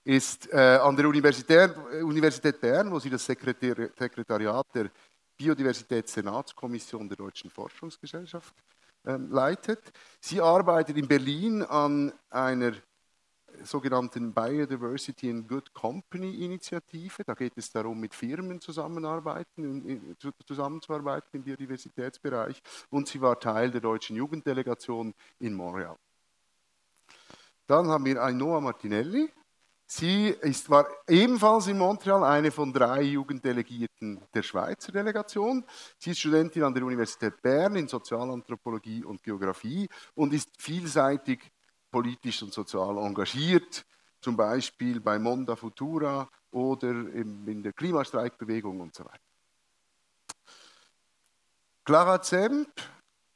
ist an der Universität Bern, wo sie das Sekretariat der Biodiversitätssenatskommission der Deutschen Forschungsgesellschaft leitet. Sie arbeitet in Berlin an einer sogenannten Biodiversity and Good Company Initiative. Da geht es darum, mit Firmen zusammenzuarbeiten im Biodiversitätsbereich. Und sie war Teil der deutschen Jugenddelegation in Montreal. Dann haben wir Ainhoa Martinelli. Sie war ebenfalls in Montreal eine von 3 Jugenddelegierten der Schweizer Delegation. Sie ist Studentin an der Universität Bern in Sozialanthropologie und Geografie und ist vielseitig politisch und sozial engagiert, zum Beispiel bei Monda Futura oder in der Klimastreikbewegung und so weiter. Clara Zemp,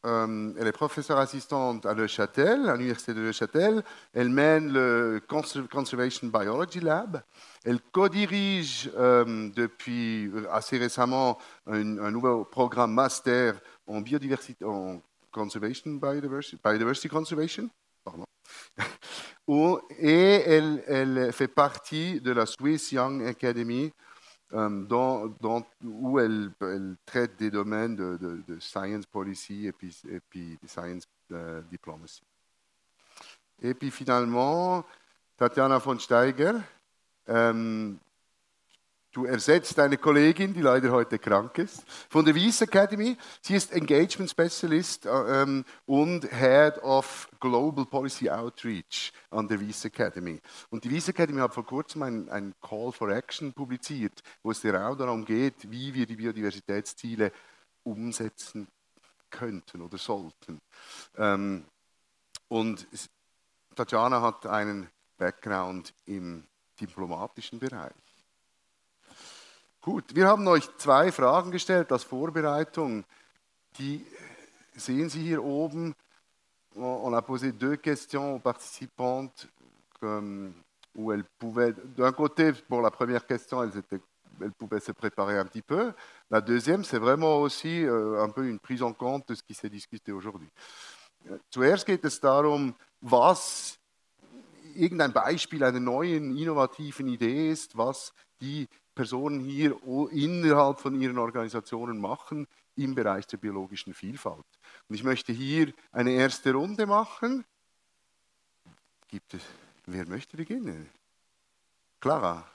elle est professeure assistante à Neuchâtel, à l'université de Neuchâtel. Elle mène le Conservation Biology Lab. Elle co-dirige depuis assez récemment un nouveau programme master en biodiversité, en conservation, biodiversity conservation. Pardon. Et elle fait partie de la Swiss Young Academy, où elle traite des domaines de science policy et puis de science diplomacy. Et puis finalement, Tatjana von Steiger, du ersetzt eine Kollegin, die leider heute krank ist, von der Wyss Academy. Sie ist Engagement Specialist und Head of Global Policy Outreach an der Wyss Academy. Und die Wyss Academy hat vor kurzem ein Call for Action publiziert, wo es genau darum geht, wie wir die Biodiversitätsziele umsetzen könnten oder sollten. Und Tatjana hat einen Background im diplomatischen Bereich. Gut, wir haben euch 2 Fragen gestellt als Vorbereitung. Die sehen Sie hier oben. On a posé 2 questions aux participantes où elles pouvaient, d'un côté, pour la première question, elles pouvaient se préparer un petit peu. La deuxième, c'est vraiment aussi un peu une prise en compte de ce qui s'est discuté aujourd'hui. Zuerst geht es darum, was irgendein Beispiel einer neuen, innovativen Idee ist, was die Personen hier innerhalb von ihren Organisationen machen im Bereich der biologischen Vielfalt. Und ich möchte hier eine erste Runde machen. Wer möchte beginnen? Clara,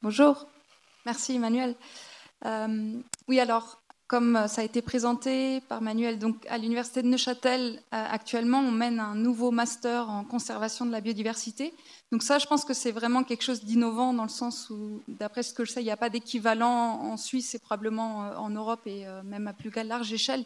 Bonjour, merci Emmanuel. Oui, alors, comme ça a été présenté par Manuel, donc à l'Université de Neuchâtel, actuellement, on mène un nouveau master en conservation de la biodiversité. Donc ça, je pense que c'est vraiment quelque chose d'innovant dans le sens où, d'après ce que je sais, il n'y a pas d'équivalent en Suisse et probablement en Europe et même à plus large échelle.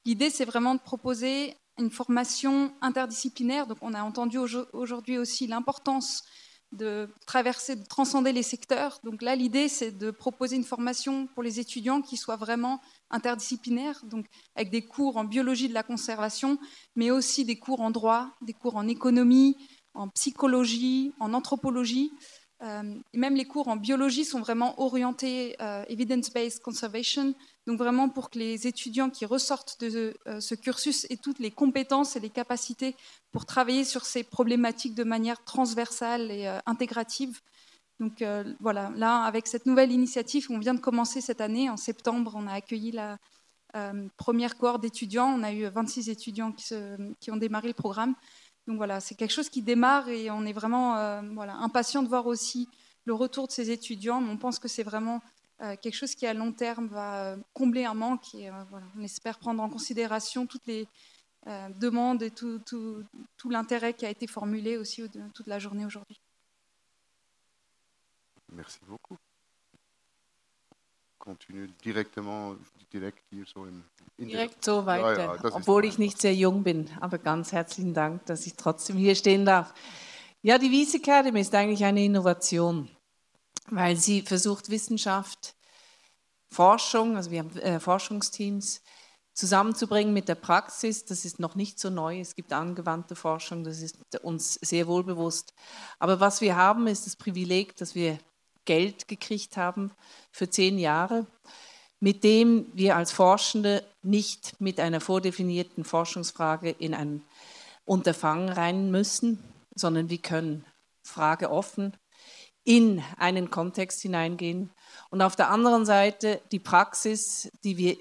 L'idée, c'est vraiment de proposer une formation interdisciplinaire. Donc on a entendu aujourd'hui aussi l'importance de traverser, de transcender les secteurs. Donc là, l'idée, c'est de proposer une formation pour les étudiants qui soit vraiment interdisciplinaire, donc avec des cours en biologie de la conservation, mais aussi des cours en droit, des cours en économie, en psychologie, en anthropologie. Et même les cours en biologie sont vraiment orientés evidence-based conservation, donc vraiment pour que les étudiants qui ressortent de ce cursus aient toutes les compétences et les capacités pour travailler sur ces problématiques de manière transversale et intégrative. Donc voilà, là, avec cette nouvelle initiative qu'on vient de commencer cette année, en septembre, on a accueilli la première cohorte d'étudiants. On a eu 26 étudiants qui ont démarré le programme. Donc voilà, c'est quelque chose qui démarre et on est vraiment impatient de voir aussi le retour de ces étudiants. On pense que c'est vraiment quelque chose qui, à long terme, va combler un manque. Et on espère prendre en considération toutes les demandes et tout l'intérêt qui a été formulé aussi toute la journée aujourd'hui. Merci beaucoup. Continue directement, direkt hier so im Direkt so weiter, obwohl ich nicht sehr jung bin. Aber ganz herzlichen Dank, dass ich trotzdem hier stehen darf. Ja, die Wyss Academy ist eigentlich eine Innovation, weil sie versucht, Wissenschaft Forschung, also wir haben Forschungsteams, zusammenzubringen mit der Praxis. Das ist noch nicht so neu. Es gibt angewandte Forschung, das ist uns sehr wohl bewusst. Aber was wir haben, ist das Privileg, dass wir Geld gekriegt haben für 10 Jahre, mit dem wir als Forschende nicht mit einer vordefinierten Forschungsfrage in ein Unterfangen rein müssen, sondern wir können frageoffen in einen Kontext hineingehen. Und auf der anderen Seite die Praxis, wir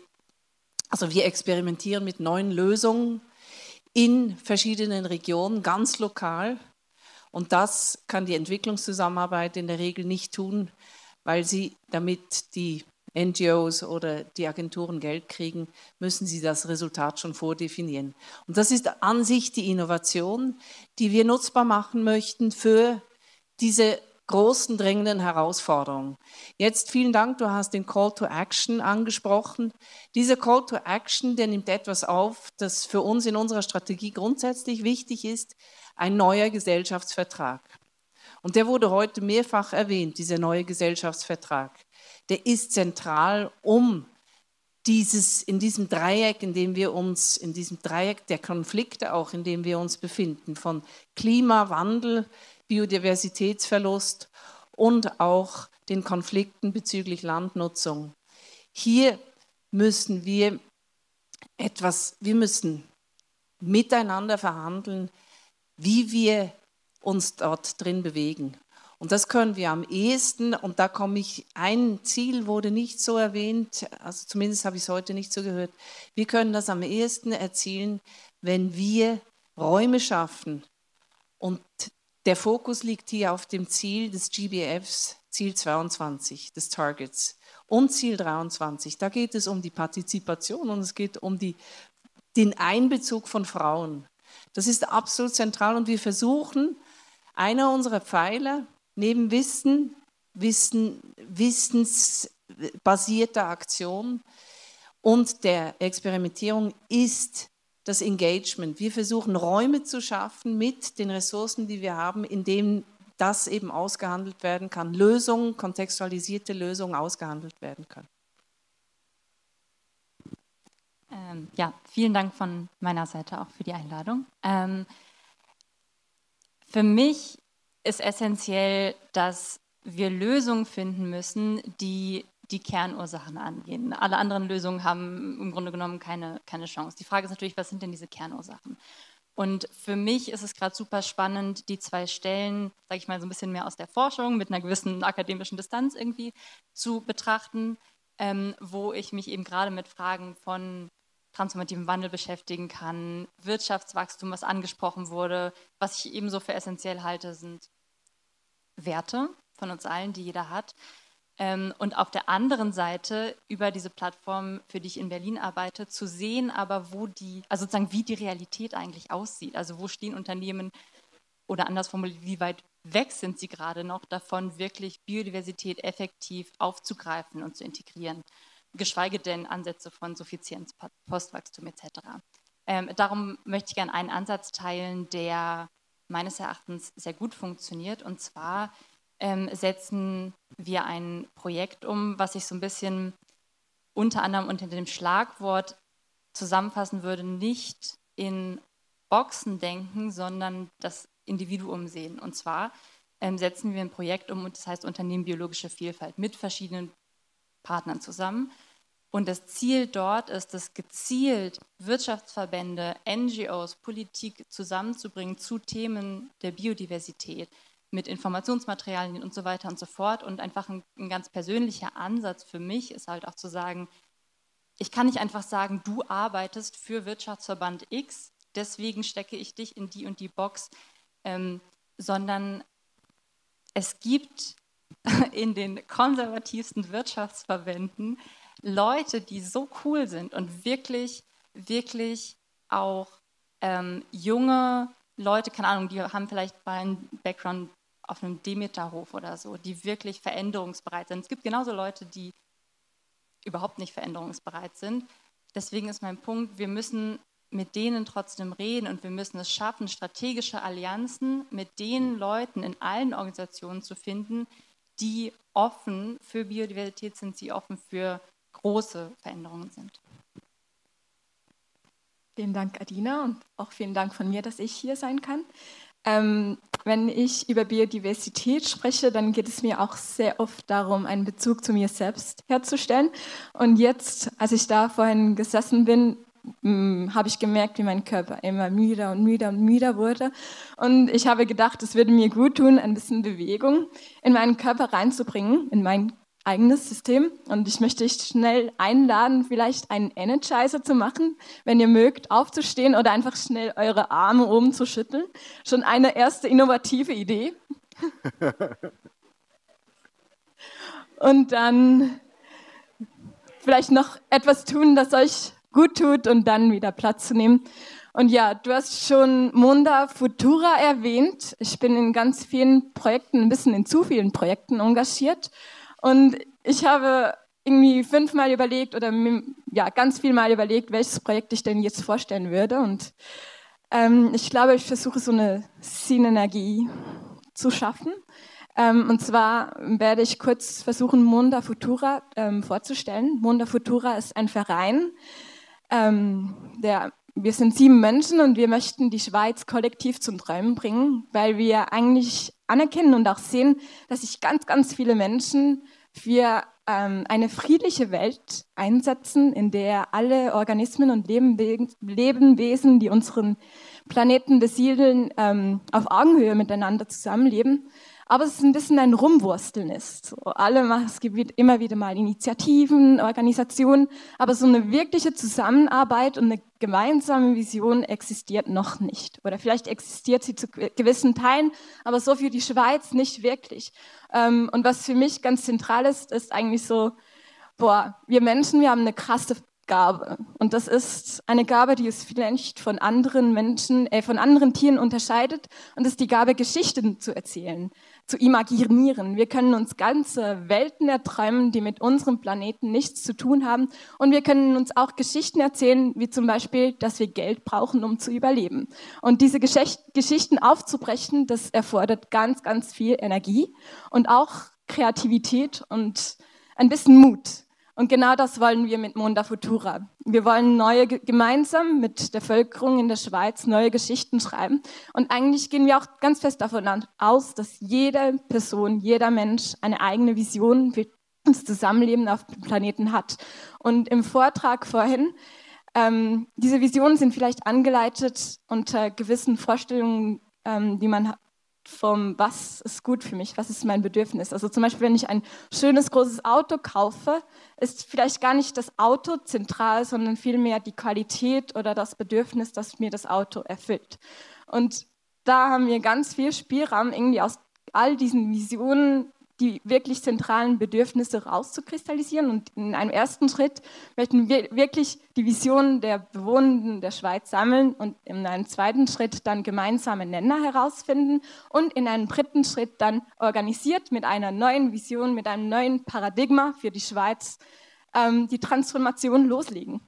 experimentieren mit neuen Lösungen in verschiedenen Regionen, ganz lokal. Und das kann die Entwicklungszusammenarbeit in der Regel nicht tun, weil damit die NGOs oder die Agenturen Geld kriegen, müssen sie das Resultat schon vordefinieren. Und das ist an sich die Innovation, die wir nutzbar machen möchten für diese großen, drängenden Herausforderungen. Jetzt vielen Dank, du hast den Call to Action angesprochen. Dieser Call to Action, der nimmt etwas auf, das für uns in unserer Strategie grundsätzlich wichtig ist, ein neuer Gesellschaftsvertrag. Und der wurde heute mehrfach erwähnt, dieser neue Gesellschaftsvertrag. Der ist zentral, um in diesem Dreieck, in diesem Dreieck der Konflikte auch, in dem wir uns befinden, von Klimawandel, Biodiversitätsverlust und auch den Konflikten bezüglich Landnutzung. Hier müssen wir müssen miteinander verhandeln, wie wir uns dort drin bewegen. Und das können wir am ehesten, und da ein Ziel wurde nicht so erwähnt, also zumindest habe ich es heute nicht so gehört, wir können das am ehesten erzielen, wenn wir Räume schaffen. Und der Fokus liegt hier auf dem Ziel des GBFs, Ziel 22 des Targets und Ziel 23. Da geht es um die Partizipation und es geht um den Einbezug von Frauen. Das ist absolut zentral und wir versuchen, einer unserer Pfeiler neben wissensbasierter Aktion und der Experimentierung ist das Engagement. Wir versuchen Räume zu schaffen mit den Ressourcen, die wir haben, in denen das eben ausgehandelt werden kann, Lösungen, kontextualisierte Lösungen ausgehandelt werden können. Vielen Dank von meiner Seite auch für die Einladung. Für mich ist essentiell, dass wir Lösungen finden müssen, die die Kernursachen angehen. Alle anderen Lösungen haben im Grunde genommen keine Chance. Die Frage ist natürlich, was sind denn diese Kernursachen? Und für mich ist es gerade super spannend, die 2 Stellen, sage ich mal, so ein bisschen mehr aus der Forschung mit einer gewissen akademischen Distanz irgendwie zu betrachten, wo ich mich eben gerade mit Fragen von transformativem Wandel beschäftigen kann, Wirtschaftswachstum, was angesprochen wurde. Was ich ebenso für essentiell halte, sind Werte von uns allen, die jeder hat. Und auf der anderen Seite über diese Plattform, für die ich in Berlin arbeite, zu sehen, aber wie die Realität eigentlich aussieht. Also wo stehen Unternehmen oder anders formuliert, wie weit weg sind sie gerade noch davon, wirklich Biodiversität effektiv aufzugreifen und zu integrieren, geschweige denn Ansätze von Suffizienz, Postwachstum etc. Darum möchte ich gerne einen Ansatz teilen, der meines Erachtens sehr gut funktioniert. Und zwar setzen wir ein Projekt um, was ich so ein bisschen unter anderem unter dem Schlagwort zusammenfassen würde, nicht in Boxen denken, sondern das Individuum sehen. Und zwar setzen wir ein Projekt um, und das heißt Unternehmen biologische Vielfalt mit verschiedenen Partnern zusammen. Und das Ziel dort ist es, gezielt Wirtschaftsverbände, NGOs, Politik zusammenzubringen zu Themen der Biodiversität mit Informationsmaterialien und so weiter und so fort. Und einfach ein ganz persönlicher Ansatz für mich ist halt auch zu sagen, ich kann nicht einfach sagen, du arbeitest für Wirtschaftsverband X, deswegen stecke ich dich in die und die Box, sondern es gibt in den konservativsten Wirtschaftsverbänden Leute, die so cool sind und wirklich, wirklich auch junge Leute, keine Ahnung, die haben vielleicht mal einen Background auf einem Demeterhof oder so, die wirklich veränderungsbereit sind. Es gibt genauso Leute, die überhaupt nicht veränderungsbereit sind. Deswegen ist mein Punkt, wir müssen mit denen trotzdem reden und wir müssen es schaffen, strategische Allianzen mit den Leuten in allen Organisationen zu finden, die offen für Biodiversität sind, die offen für große Veränderungen sind. Vielen Dank, Adina, und auch vielen Dank von mir, dass ich hier sein kann. Wenn ich über Biodiversität spreche, dann geht es mir auch sehr oft darum, einen Bezug zu mir selbst herzustellen. Und jetzt, als ich da vorhin gesessen bin, habe ich gemerkt, wie mein Körper immer müder und müder und müder wurde. Und ich habe gedacht, es würde mir gut tun, ein bisschen Bewegung in meinen Körper reinzubringen, in mein eigenes System. Und ich möchte euch schnell einladen, vielleicht einen Energizer zu machen, wenn ihr mögt, aufzustehen oder einfach schnell eure Arme oben zu schütteln. Schon eine erste innovative Idee. Und dann vielleicht noch etwas tun, das euch gut tut und dann wieder Platz zu nehmen. Und ja, du hast schon Monda Futura erwähnt. Ich bin in ganz vielen Projekten, ein bisschen in zu vielen Projekten engagiert. Und ich habe irgendwie 5-mal überlegt oder ja, ganz viel Mal überlegt, welches Projekt ich denn jetzt vorstellen würde. Und ich glaube, ich versuche so eine Synergie zu schaffen. Und zwar werde ich kurz versuchen, Monda Futura vorzustellen. Monda Futura ist ein Verein, wir sind 7 Menschen und wir möchten die Schweiz kollektiv zum Träumen bringen, weil wir eigentlich anerkennen und auch sehen, dass sich ganz, ganz viele Menschen für eine friedliche Welt einsetzen, in der alle Organismen und Lebewesen, die unseren Planeten besiedeln, auf Augenhöhe miteinander zusammenleben. Aber es ein bisschen ein Rumwursteln ist. So, es gibt immer wieder mal Initiativen, Organisationen, aber so eine wirkliche Zusammenarbeit und eine gemeinsame Vision existiert noch nicht. Oder vielleicht existiert sie zu gewissen Teilen, aber so für die Schweiz nicht wirklich. Und was für mich ganz zentral ist, ist eigentlich so, wir Menschen, wir haben eine krasse Gabe. Und das ist eine Gabe, die es vielleicht von anderen Menschen, von anderen Tieren unterscheidet. Und das ist die Gabe, Geschichten zu erzählen, zu imaginieren. Wir können uns ganze Welten erträumen, die mit unserem Planeten nichts zu tun haben. Und wir können uns auch Geschichten erzählen, wie zum Beispiel, dass wir Geld brauchen, um zu überleben. Und diese Geschichten aufzubrechen, das erfordert ganz, ganz viel Energie und auch Kreativität und ein bisschen Mut. Und genau das wollen wir mit Monda Futura. Wir wollen gemeinsam mit der Bevölkerung in der Schweiz neue Geschichten schreiben. Und eigentlich gehen wir auch ganz fest davon aus, dass jede Person, jeder Mensch eine eigene Vision für das Zusammenleben auf dem Planeten hat. Und im Vortrag vorhin, diese Visionen sind vielleicht angeleitet unter gewissen Vorstellungen, die man hat, was ist gut für mich, was ist mein Bedürfnis. Also zum Beispiel, wenn ich ein schönes, großes Auto kaufe, ist vielleicht gar nicht das Auto zentral, sondern vielmehr die Qualität oder das Bedürfnis, das mir das Auto erfüllt. Und da haben wir ganz viel Spielraum, irgendwie aus all diesen Visionen die wirklich zentralen Bedürfnisse rauszukristallisieren. Und in einem ersten Schritt möchten wir wirklich die Visionen der Bewohner der Schweiz sammeln und in einem zweiten Schritt dann gemeinsame Nenner herausfinden und in einem dritten Schritt dann organisiert mit einer neuen Vision, mit einem neuen Paradigma für die Schweiz die Transformation loslegen.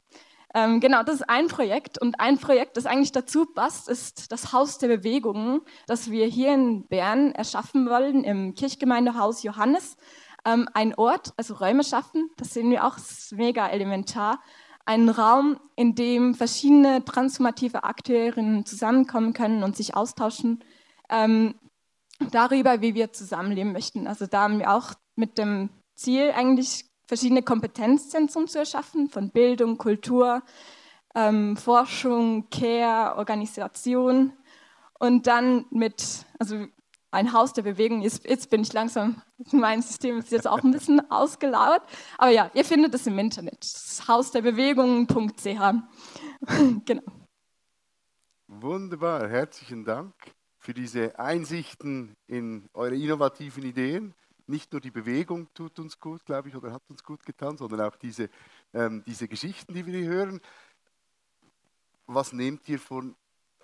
Genau, das ist ein Projekt. Und ein Projekt, das eigentlich dazu passt, ist das Haus der Bewegungen, das wir hier in Bern erschaffen wollen, im Kirchgemeindehaus Johannes. Ein Ort, also Räume schaffen, das sehen wir auch, das ist mega elementar. Einen Raum, in dem verschiedene transformative Akteurinnen zusammenkommen können und sich austauschen darüber, wie wir zusammenleben möchten. Also da haben wir auch mit dem Ziel eigentlich verschiedene Kompetenzzentren zu erschaffen, von Bildung, Kultur, Forschung, Care, Organisation und dann also ein Haus der Bewegung, jetzt bin ich langsam, mein System ist jetzt auch ein bisschen ausgelauert, aber ja, ihr findet es im Internet, hausderbewegung.ch. Genau. Wunderbar, herzlichen Dank für diese Einsichten in eure innovativen Ideen. Nicht nur die Bewegung tut uns gut, glaube ich, oder hat uns gut getan, sondern auch diese Geschichten, die wir hier hören. Was nehmt ihr von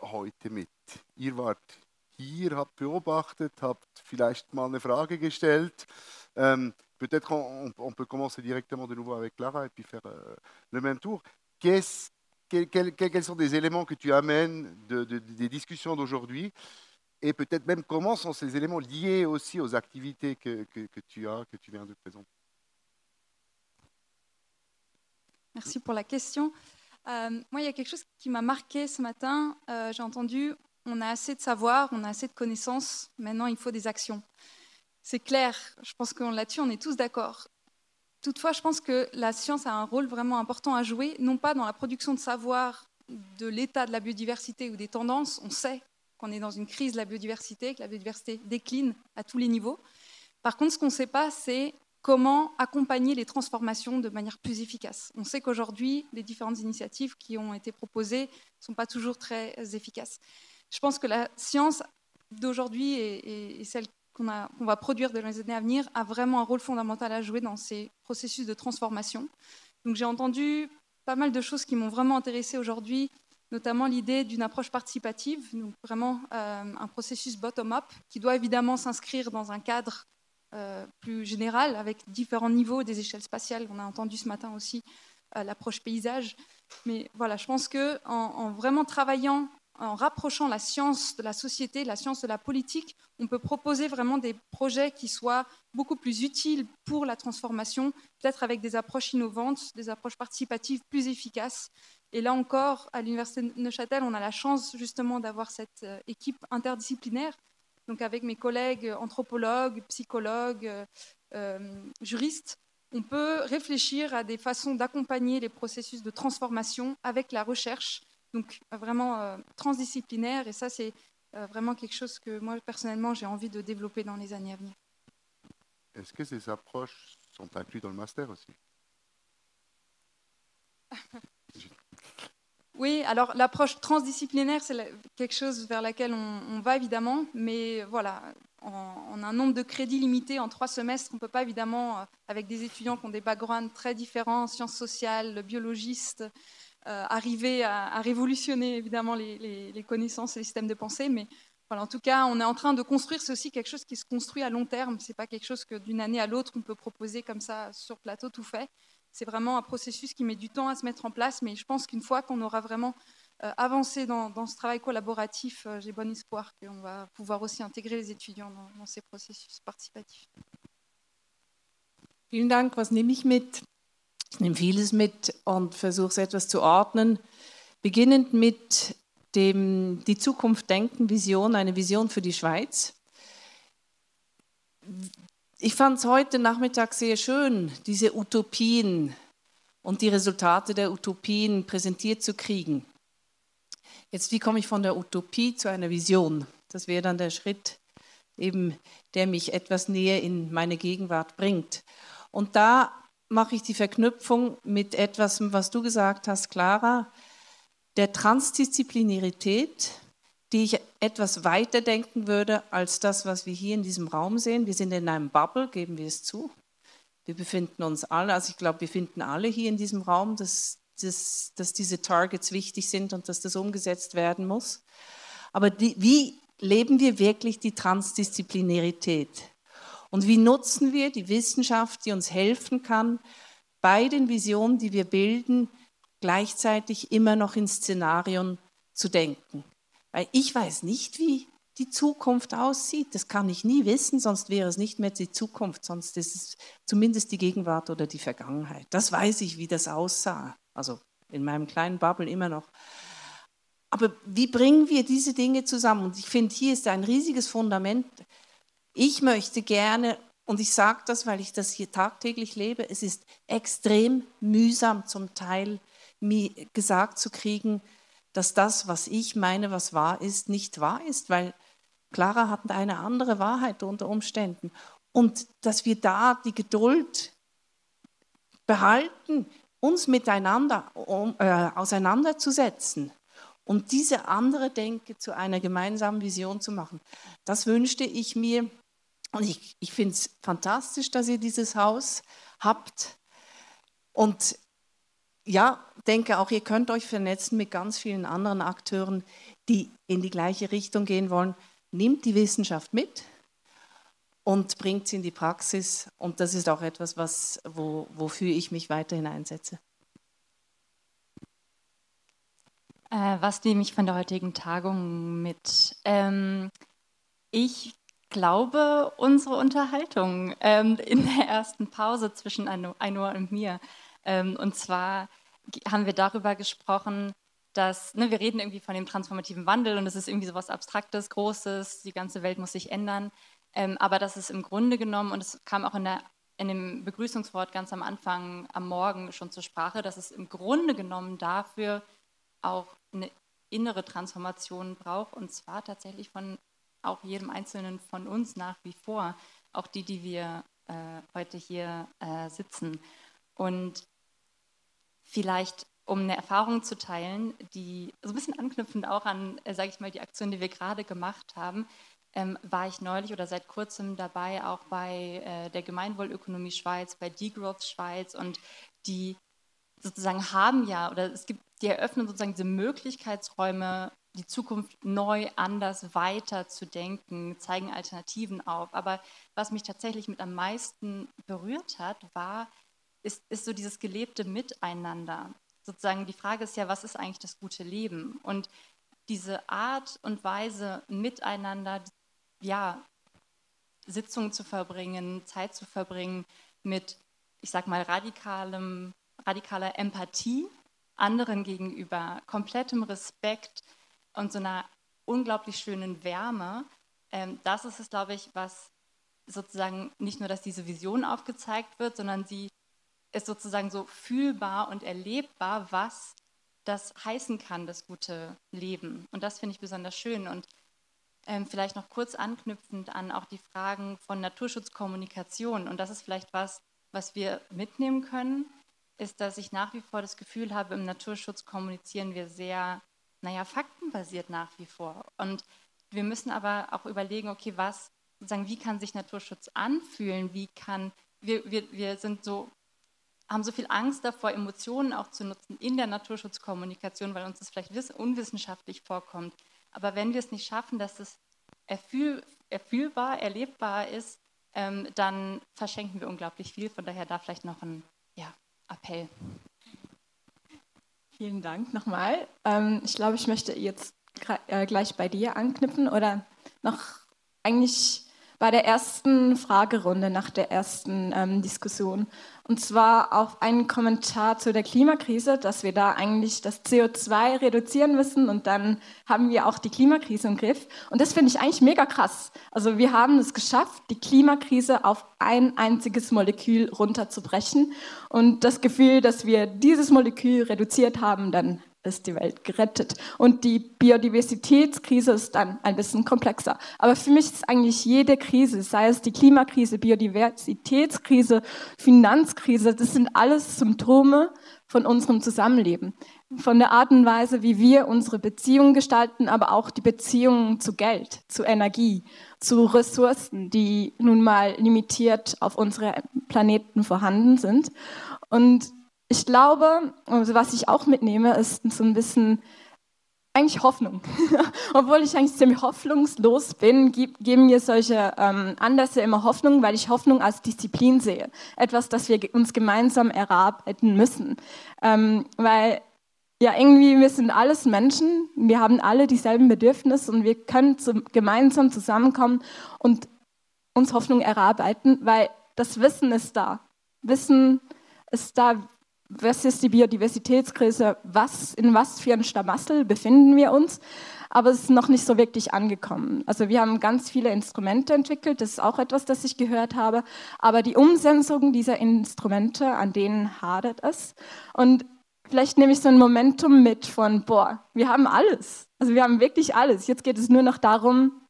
heute mit? Ihr wart hier, habt beobachtet, habt vielleicht mal eine Frage gestellt. Peut-être on peut commencer directement de nouveau avec Clara et puis faire le même tour. Quels sont des éléments que tu amènes des discussions d'aujourd'hui? Et peut-être même comment sont ces éléments liés aussi aux activités que tu viens de présenter. Merci pour la question. Moi, il y a quelque chose qui m'a marqué ce matin. J'ai entendu, on a assez de savoir, on a assez de connaissances, maintenant il faut des actions. C'est clair, je pense que là-dessus, on est tous d'accord. Toutefois, je pense que la science a un rôle vraiment important à jouer, non pas dans la production de savoir de l'état de la biodiversité ou des tendances. On sait qu'on est dans une crise de la biodiversité, que la biodiversité décline à tous les niveaux. Par contre, ce qu'on ne sait pas, c'est comment accompagner les transformations de manière plus efficace. On sait qu'aujourd'hui, les différentes initiatives qui ont été proposées ne sont pas toujours très efficaces. Je pense que la science d'aujourd'hui et celle qu'on va produire dans les années à venir a vraiment un rôle fondamental à jouer dans ces processus de transformation. Donc j'ai entendu pas mal de choses qui m'ont vraiment intéressée aujourd'hui, notamment l'idée d'une approche participative, donc vraiment un processus bottom-up qui doit évidemment s'inscrire dans un cadre plus général avec différents niveaux des échelles spatiales. On a entendu ce matin aussi l'approche paysage. Mais voilà, je pense qu'en vraiment travaillant, en rapprochant la science de la société, la science de la politique, on peut proposer vraiment des projets qui soient beaucoup plus utiles pour la transformation, peut-être avec des approches innovantes, des approches participatives plus efficaces. Et là encore, à l'Université de Neuchâtel, on a la chance justement d'avoir cette équipe interdisciplinaire, donc avec mes collègues anthropologues, psychologues, juristes. On peut réfléchir à des façons d'accompagner les processus de transformation avec la recherche, donc vraiment transdisciplinaire, et ça c'est vraiment quelque chose que moi personnellement j'ai envie de développer dans les années à venir. Est-ce que ces approches sont incluses dans le master aussi? Oui, alors l'approche transdisciplinaire, c'est quelque chose vers laquelle on va évidemment, mais voilà, en un nombre de crédits limité en 3 semestres, on ne peut pas évidemment, avec des étudiants qui ont des backgrounds très différents, sciences sociales, biologistes, arriver à révolutionner évidemment les connaissances et les systèmes de pensée, mais voilà, en tout cas, on est en train de construire, c'est aussi quelque chose qui se construit à long terme, ce n'est pas quelque chose que d'une année à l'autre on peut proposer comme ça sur plateau tout fait. C'est vraiment un processus qui met du temps à se mettre en place, mais je pense qu'une fois qu'on aura vraiment avancé dans ce travail collaboratif, j'ai bon espoir qu'on va pouvoir aussi intégrer les étudiants dans ces processus participatifs. Vielen Dank. Was nehme ich mit? Ich nehme vieles mit und versuche es etwas zu ordnen. Beginnend mit dem die Zukunft denken, Vision, eine Vision für die Schweiz. Ich fand es heute Nachmittag sehr schön, diese Utopien und die Resultate der Utopien präsentiert zu kriegen. Jetzt, wie komme ich von der Utopie zu einer Vision? Das wäre dann der Schritt, eben, der mich etwas näher in meine Gegenwart bringt. Und da mache ich die Verknüpfung mit etwas, was du gesagt hast, Clara, der Transdisziplinarität, die ich etwas weiter denken würde als das, was wir hier in diesem Raum sehen. Wir sind in einem Bubble, geben wir es zu. Wir befinden uns alle, also ich glaube, wir finden alle hier in diesem Raum, dass diese Targets wichtig sind und dass das umgesetzt werden muss. Aber wie leben wir wirklich die Transdisziplinarität? Und wie nutzen wir die Wissenschaft, die uns helfen kann, bei den Visionen, die wir bilden, gleichzeitig immer noch in Szenarien zu denken? Weil ich weiß nicht, wie die Zukunft aussieht. Das kann ich nie wissen, sonst wäre es nicht mehr die Zukunft, sonst ist es zumindest die Gegenwart oder die Vergangenheit. Das weiß ich, wie das aussah. Also in meinem kleinen Bubble immer noch. Aber wie bringen wir diese Dinge zusammen? Und ich finde, hier ist ein riesiges Fundament. Ich möchte gerne, und ich sage das, weil ich das hier tagtäglich lebe, es ist extrem mühsam zum Teil, mir gesagt zu kriegen, dass das, was ich meine, was wahr ist, nicht wahr ist, weil Clara hat eine andere Wahrheit unter Umständen. Und dass wir da die Geduld behalten, uns miteinander auseinanderzusetzen und diese andere Denke zu einer gemeinsamen Vision zu machen, das wünschte ich mir. Und ich finde es fantastisch, dass ihr dieses Haus habt. Und ja, denke auch, ihr könnt euch vernetzen mit ganz vielen anderen Akteuren, die in die gleiche Richtung gehen wollen. Nehmt die Wissenschaft mit und bringt sie in die Praxis. Und das ist auch etwas, wofür ich mich weiterhin einsetze. Was nehme ich von der heutigen Tagung mit? Ich glaube, unsere Unterhaltung in der ersten Pause zwischen Ainhoa und mir. Und zwar haben wir darüber gesprochen, dass, wir reden irgendwie von dem transformativen Wandel und es ist irgendwie so was Abstraktes, Großes, die ganze Welt muss sich ändern, aber dass es im Grunde genommen, und es kam auch in dem Begrüßungswort ganz am Anfang, am Morgen schon zur Sprache, dass es im Grunde genommen dafür auch eine innere Transformation braucht, und zwar tatsächlich von auch jedem Einzelnen von uns nach wie vor, auch die wir heute hier sitzen. Und vielleicht, um eine Erfahrung zu teilen, die so ein bisschen anknüpfend auch an, sage ich mal, die Aktion, die wir gerade gemacht haben, war ich neulich oder seit kurzem dabei, auch bei der Gemeinwohlökonomie Schweiz, bei Degrowth Schweiz, und die sozusagen haben ja, oder die eröffnen sozusagen diese Möglichkeitsräume, die Zukunft neu, anders, weiter zu denken, zeigen Alternativen auf. Aber was mich tatsächlich mit am meisten berührt hat, ist so dieses gelebte Miteinander. Sozusagen die Frage ist ja, was ist eigentlich das gute Leben? Und diese Art und Weise, miteinander, ja, Sitzungen zu verbringen, Zeit zu verbringen mit, ich sag mal, radikaler Empathie anderen gegenüber, komplettem Respekt und so einer unglaublich schönen Wärme, das ist es, glaube ich, was sozusagen nicht nur, dass diese Vision aufgezeigt wird, sondern sie ist sozusagen so fühlbar und erlebbar, was das heißen kann, das gute Leben. Und das finde ich besonders schön. Und vielleicht noch kurz anknüpfend an auch die Fragen von Naturschutzkommunikation. Und das ist vielleicht was wir mitnehmen können, ist, dass ich nach wie vor das Gefühl habe, im Naturschutz kommunizieren wir sehr, faktenbasiert nach wie vor. Und wir müssen aber auch überlegen, okay, wie kann sich Naturschutz anfühlen? Wir haben so viel Angst davor, Emotionen auch zu nutzen in der Naturschutzkommunikation, weil uns das vielleicht unwissenschaftlich vorkommt. Aber wenn wir es nicht schaffen, dass es erfühlbar, erlebbar ist, dann verschenken wir unglaublich viel. Von daher da vielleicht noch ein Appell. Vielen Dank nochmal. Ich glaube, ich möchte jetzt gleich bei dir anknüpfen oder noch eigentlich bei der ersten Fragerunde nach der ersten Diskussion. Und zwar auf einen Kommentar zu der Klimakrise, dass wir da eigentlich das CO2 reduzieren müssen und dann haben wir auch die Klimakrise im Griff. Und das finde ich eigentlich mega krass. Also wir haben es geschafft, die Klimakrise auf ein einziges Molekül runterzubrechen. Und das Gefühl, dass wir dieses Molekül reduziert haben, dann ist die Welt gerettet. Und die Biodiversitätskrise ist dann ein bisschen komplexer. Aber für mich ist eigentlich jede Krise, sei es die Klimakrise, Biodiversitätskrise, Finanzkrise, das sind alles Symptome von unserem Zusammenleben. Von der Art und Weise, wie wir unsere Beziehungen gestalten, aber auch die Beziehungen zu Geld, zu Energie, zu Ressourcen, die nun mal limitiert auf unserem Planeten vorhanden sind. Und ich glaube, was ich auch mitnehme, ist so ein bisschen eigentlich Hoffnung. Obwohl ich eigentlich ziemlich hoffnungslos bin, geben mir solche Anlässe immer Hoffnung, weil ich Hoffnung als Disziplin sehe. Etwas, das wir uns gemeinsam erarbeiten müssen. Weil irgendwie, wir sind alles Menschen, wir haben alle dieselben Bedürfnisse und wir können gemeinsam zusammenkommen und uns Hoffnung erarbeiten, weil das Wissen ist da. Wissen ist da. Was ist die Biodiversitätskrise? In was für ein Schlamassel befinden wir uns? Aber es ist noch nicht so wirklich angekommen. Also wir haben ganz viele Instrumente entwickelt, das ist auch etwas, das ich gehört habe. Aber die Umsetzung dieser Instrumente, an denen hadert es. Und vielleicht nehme ich so ein Momentum mit von, wir haben alles. Also wir haben wirklich alles. Jetzt geht es nur noch darum,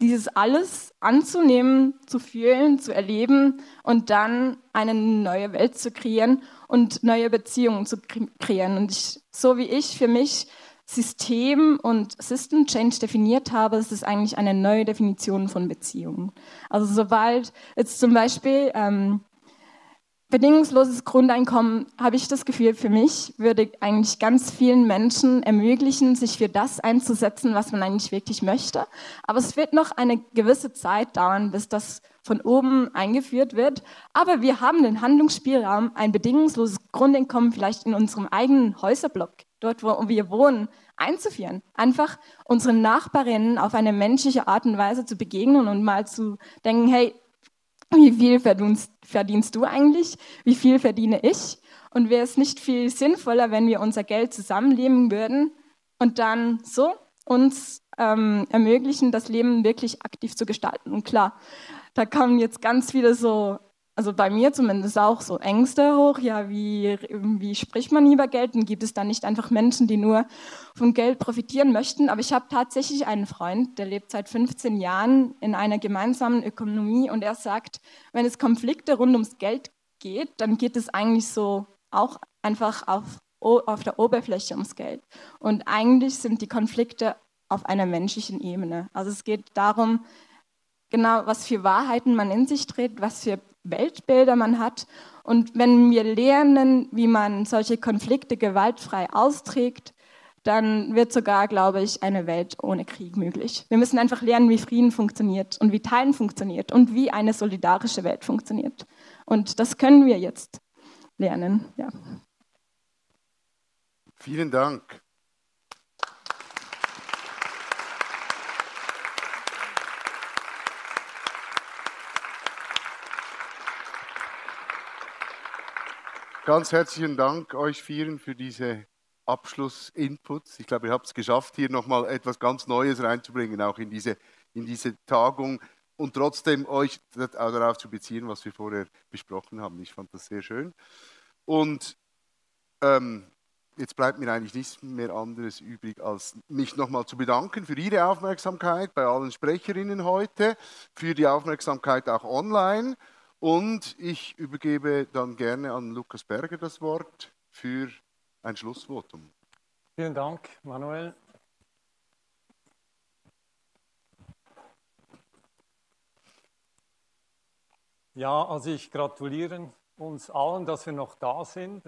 dieses alles anzunehmen, zu fühlen, zu erleben und dann eine neue Welt zu kreieren und neue Beziehungen zu kreieren. Und so wie ich für mich System und System Change definiert habe, ist es eigentlich eine neue Definition von Beziehungen. Also sobald jetzt zum Beispiel bedingungsloses Grundeinkommen, habe ich das Gefühl, für mich würde eigentlich ganz vielen Menschen ermöglichen, sich für das einzusetzen, was man eigentlich wirklich möchte. Aber es wird noch eine gewisse Zeit dauern, bis das von oben eingeführt wird. Aber wir haben den Handlungsspielraum, ein bedingungsloses Grundeinkommen vielleicht in unserem eigenen Häuserblock, dort wo wir wohnen, einzuführen. Einfach unseren Nachbarinnen auf eine menschliche Art und Weise zu begegnen und mal zu denken, hey, wie viel verdienst du eigentlich? Wie viel verdiene ich? Und wäre es nicht viel sinnvoller, wenn wir unser Geld zusammenlegen würden und dann so uns ermöglichen, das Leben wirklich aktiv zu gestalten? Und klar, da kommen jetzt ganz viele so, also bei mir zumindest auch so Ängste hoch, ja, wie spricht man über Geld? Und gibt es da nicht einfach Menschen, die nur von Geld profitieren möchten? Aber ich habe tatsächlich einen Freund, der lebt seit 15 Jahren in einer gemeinsamen Ökonomie und er sagt, wenn es Konflikte rund ums Geld geht, dann geht es eigentlich so auch einfach auf der Oberfläche ums Geld. Und eigentlich sind die Konflikte auf einer menschlichen Ebene. Also es geht darum, genau, was für Wahrheiten man in sich trägt, was für Weltbilder man hat. Und wenn wir lernen, wie man solche Konflikte gewaltfrei austrägt, dann wird sogar, glaube ich, eine Welt ohne Krieg möglich. Wir müssen einfach lernen, wie Frieden funktioniert und wie Teilen funktioniert und wie eine solidarische Welt funktioniert. Und das können wir jetzt lernen. Ja. Vielen Dank. Ganz herzlichen Dank euch vieren für diese Abschlussinputs. Ich glaube, ihr habt es geschafft, hier nochmal etwas ganz Neues reinzubringen, auch in diese Tagung und trotzdem euch darauf zu beziehen, was wir vorher besprochen haben. Ich fand das sehr schön. Und jetzt bleibt mir eigentlich nichts mehr anderes übrig, als mich nochmal zu bedanken für Ihre Aufmerksamkeit bei allen Sprecherinnen heute, für die Aufmerksamkeit auch online. Und ich übergebe dann gerne an Lukas Berger das Wort für ein Schlussvotum. Vielen Dank, Manuel. Ja, also ich gratuliere uns allen, dass wir noch da sind.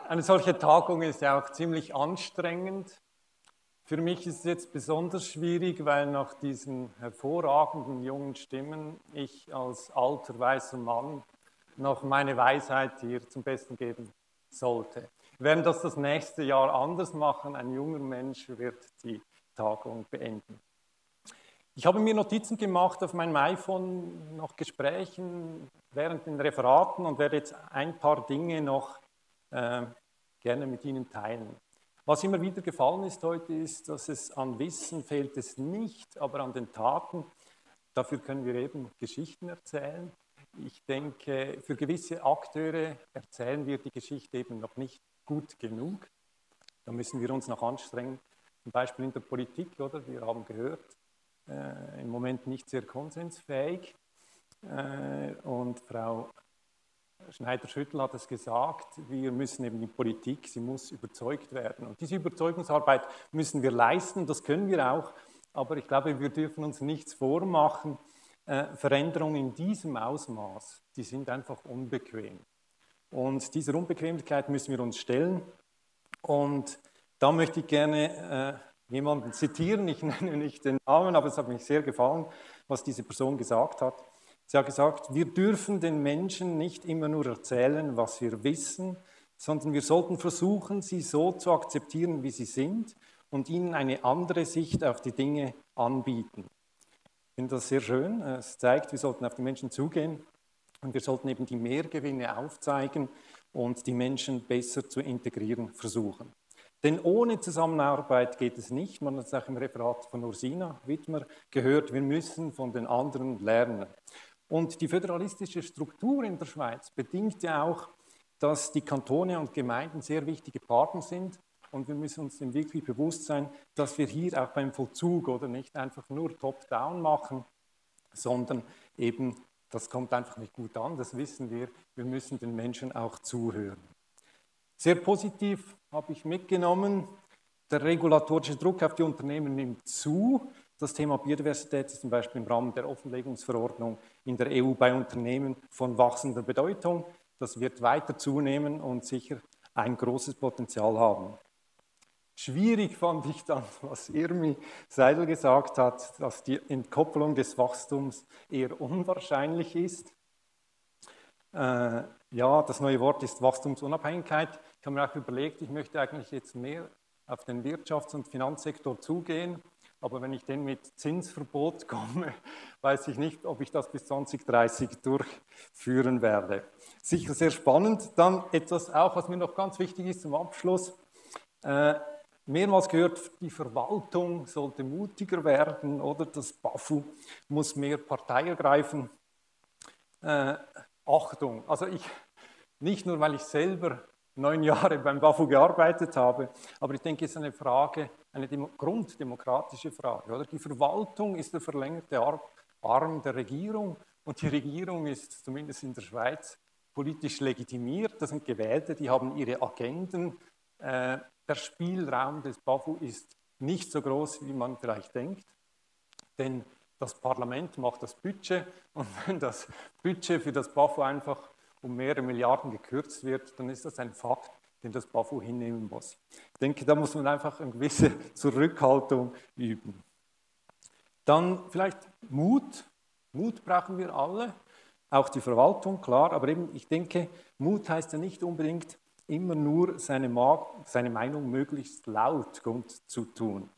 Eine solche Tagung ist ja auch ziemlich anstrengend. Für mich ist es jetzt besonders schwierig, weil nach diesen hervorragenden jungen Stimmen ich als alter weißer Mann noch meine Weisheit hier zum Besten geben sollte. Wir werden das nächste Jahr anders machen. Ein junger Mensch wird die Tagung beenden. Ich habe mir Notizen gemacht auf meinem iPhone nach Gesprächen während den Referaten und werde jetzt ein paar Dinge noch gerne mit Ihnen teilen. Was immer wieder gefallen ist heute, ist, dass es an Wissen fehlt es nicht, aber an den Taten. Dafür können wir eben Geschichten erzählen. Ich denke, für gewisse Akteure erzählen wir die Geschichte eben noch nicht gut genug. Da müssen wir uns noch anstrengen. Zum Beispiel in der Politik, oder? Wir haben gehört, im Moment nicht sehr konsensfähig. Und Frau Schneider-Schüttel hat es gesagt, wir müssen eben die Politik, sie muss überzeugt werden. Und diese Überzeugungsarbeit müssen wir leisten, das können wir auch, aber ich glaube, wir dürfen uns nichts vormachen. Veränderungen in diesem Ausmaß, die sind einfach unbequem. Und dieser Unbequemlichkeit müssen wir uns stellen. Und da möchte ich gerne jemanden zitieren, ich nenne nicht den Namen, aber es hat mich sehr gefallen, was diese Person gesagt hat. Sie hat gesagt, wir dürfen den Menschen nicht immer nur erzählen, was wir wissen, sondern wir sollten versuchen, sie so zu akzeptieren, wie sie sind und ihnen eine andere Sicht auf die Dinge anbieten. Ich finde das sehr schön. Es zeigt, wir sollten auf die Menschen zugehen und wir sollten eben die Mehrgewinne aufzeigen und die Menschen besser zu integrieren versuchen. Denn ohne Zusammenarbeit geht es nicht. Man hat es auch im Referat von Ursina Wittmer gehört, wir müssen von den anderen lernen. Und die föderalistische Struktur in der Schweiz bedingt ja auch, dass die Kantone und Gemeinden sehr wichtige Partner sind. Und wir müssen uns dem wirklich bewusst sein, dass wir hier auch beim Vollzug oder nicht einfach nur top-down machen, sondern eben, das kommt einfach nicht gut an, das wissen wir müssen den Menschen auch zuhören. Sehr positiv habe ich mitgenommen, der regulatorische Druck auf die Unternehmen nimmt zu. Das Thema Biodiversität ist zum Beispiel im Rahmen der Offenlegungsverordnung in der EU bei Unternehmen von wachsender Bedeutung. Das wird weiter zunehmen und sicher ein großes Potenzial haben. Schwierig fand ich dann, was Irmi Seidel gesagt hat, dass die Entkoppelung des Wachstums eher unwahrscheinlich ist. Ja, das neue Wort ist Wachstumsunabhängigkeit. Ich habe mir auch überlegt, ich möchte eigentlich jetzt mehr auf den Wirtschafts- und Finanzsektor zugehen. Aber wenn ich denn mit Zinsverbot komme, weiß ich nicht, ob ich das bis 2030 durchführen werde. Sicher sehr spannend. Dann etwas auch, was mir noch ganz wichtig ist zum Abschluss. Mehrmals gehört, die Verwaltung sollte mutiger werden oder das BAFU muss mehr Partei ergreifen. Achtung, also nicht nur, weil ich selber 9 Jahre beim BAFU gearbeitet habe, aber ich denke, es ist eine Frage, eine grunddemokratische Frage. Oder? Die Verwaltung ist der verlängerte Arm der Regierung und die Regierung ist zumindest in der Schweiz politisch legitimiert. Das sind Gewählte, die haben ihre Agenden. Der Spielraum des BAFU ist nicht so groß, wie man vielleicht denkt, denn das Parlament macht das Budget und wenn das Budget für das BAFU einfach um mehrere Milliarden gekürzt wird, dann ist das ein Fakt, den das BAFU hinnehmen muss. Ich denke, da muss man einfach eine gewisse Zurückhaltung üben. Dann vielleicht Mut. Mut brauchen wir alle, auch die Verwaltung, klar, aber eben, ich denke, Mut heißt ja nicht unbedingt immer nur seine Meinung möglichst laut kundzutun.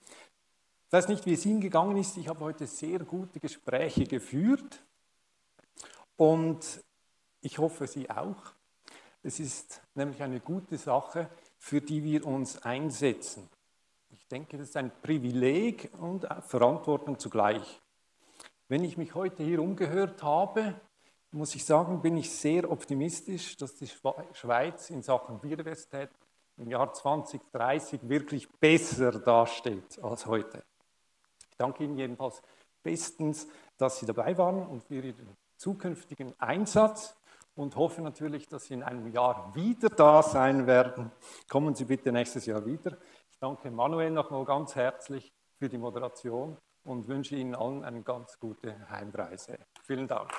Ich weiß nicht, wie es Ihnen gegangen ist. Ich habe heute sehr gute Gespräche geführt und ich hoffe, Sie auch. Es ist nämlich eine gute Sache, für die wir uns einsetzen. Ich denke, das ist ein Privileg und Verantwortung zugleich. Wenn ich mich heute hier umgehört habe, muss ich sagen, bin ich sehr optimistisch, dass die Schweiz in Sachen Biodiversität im Jahr 2030 wirklich besser dasteht als heute. Ich danke Ihnen jedenfalls bestens, dass Sie dabei waren und für Ihren zukünftigen Einsatz und hoffe natürlich, dass Sie in einem Jahr wieder da sein werden. Kommen Sie bitte nächstes Jahr wieder. Ich danke Manuel nochmal ganz herzlich für die Moderation und wünsche Ihnen allen eine ganz gute Heimreise. Vielen Dank.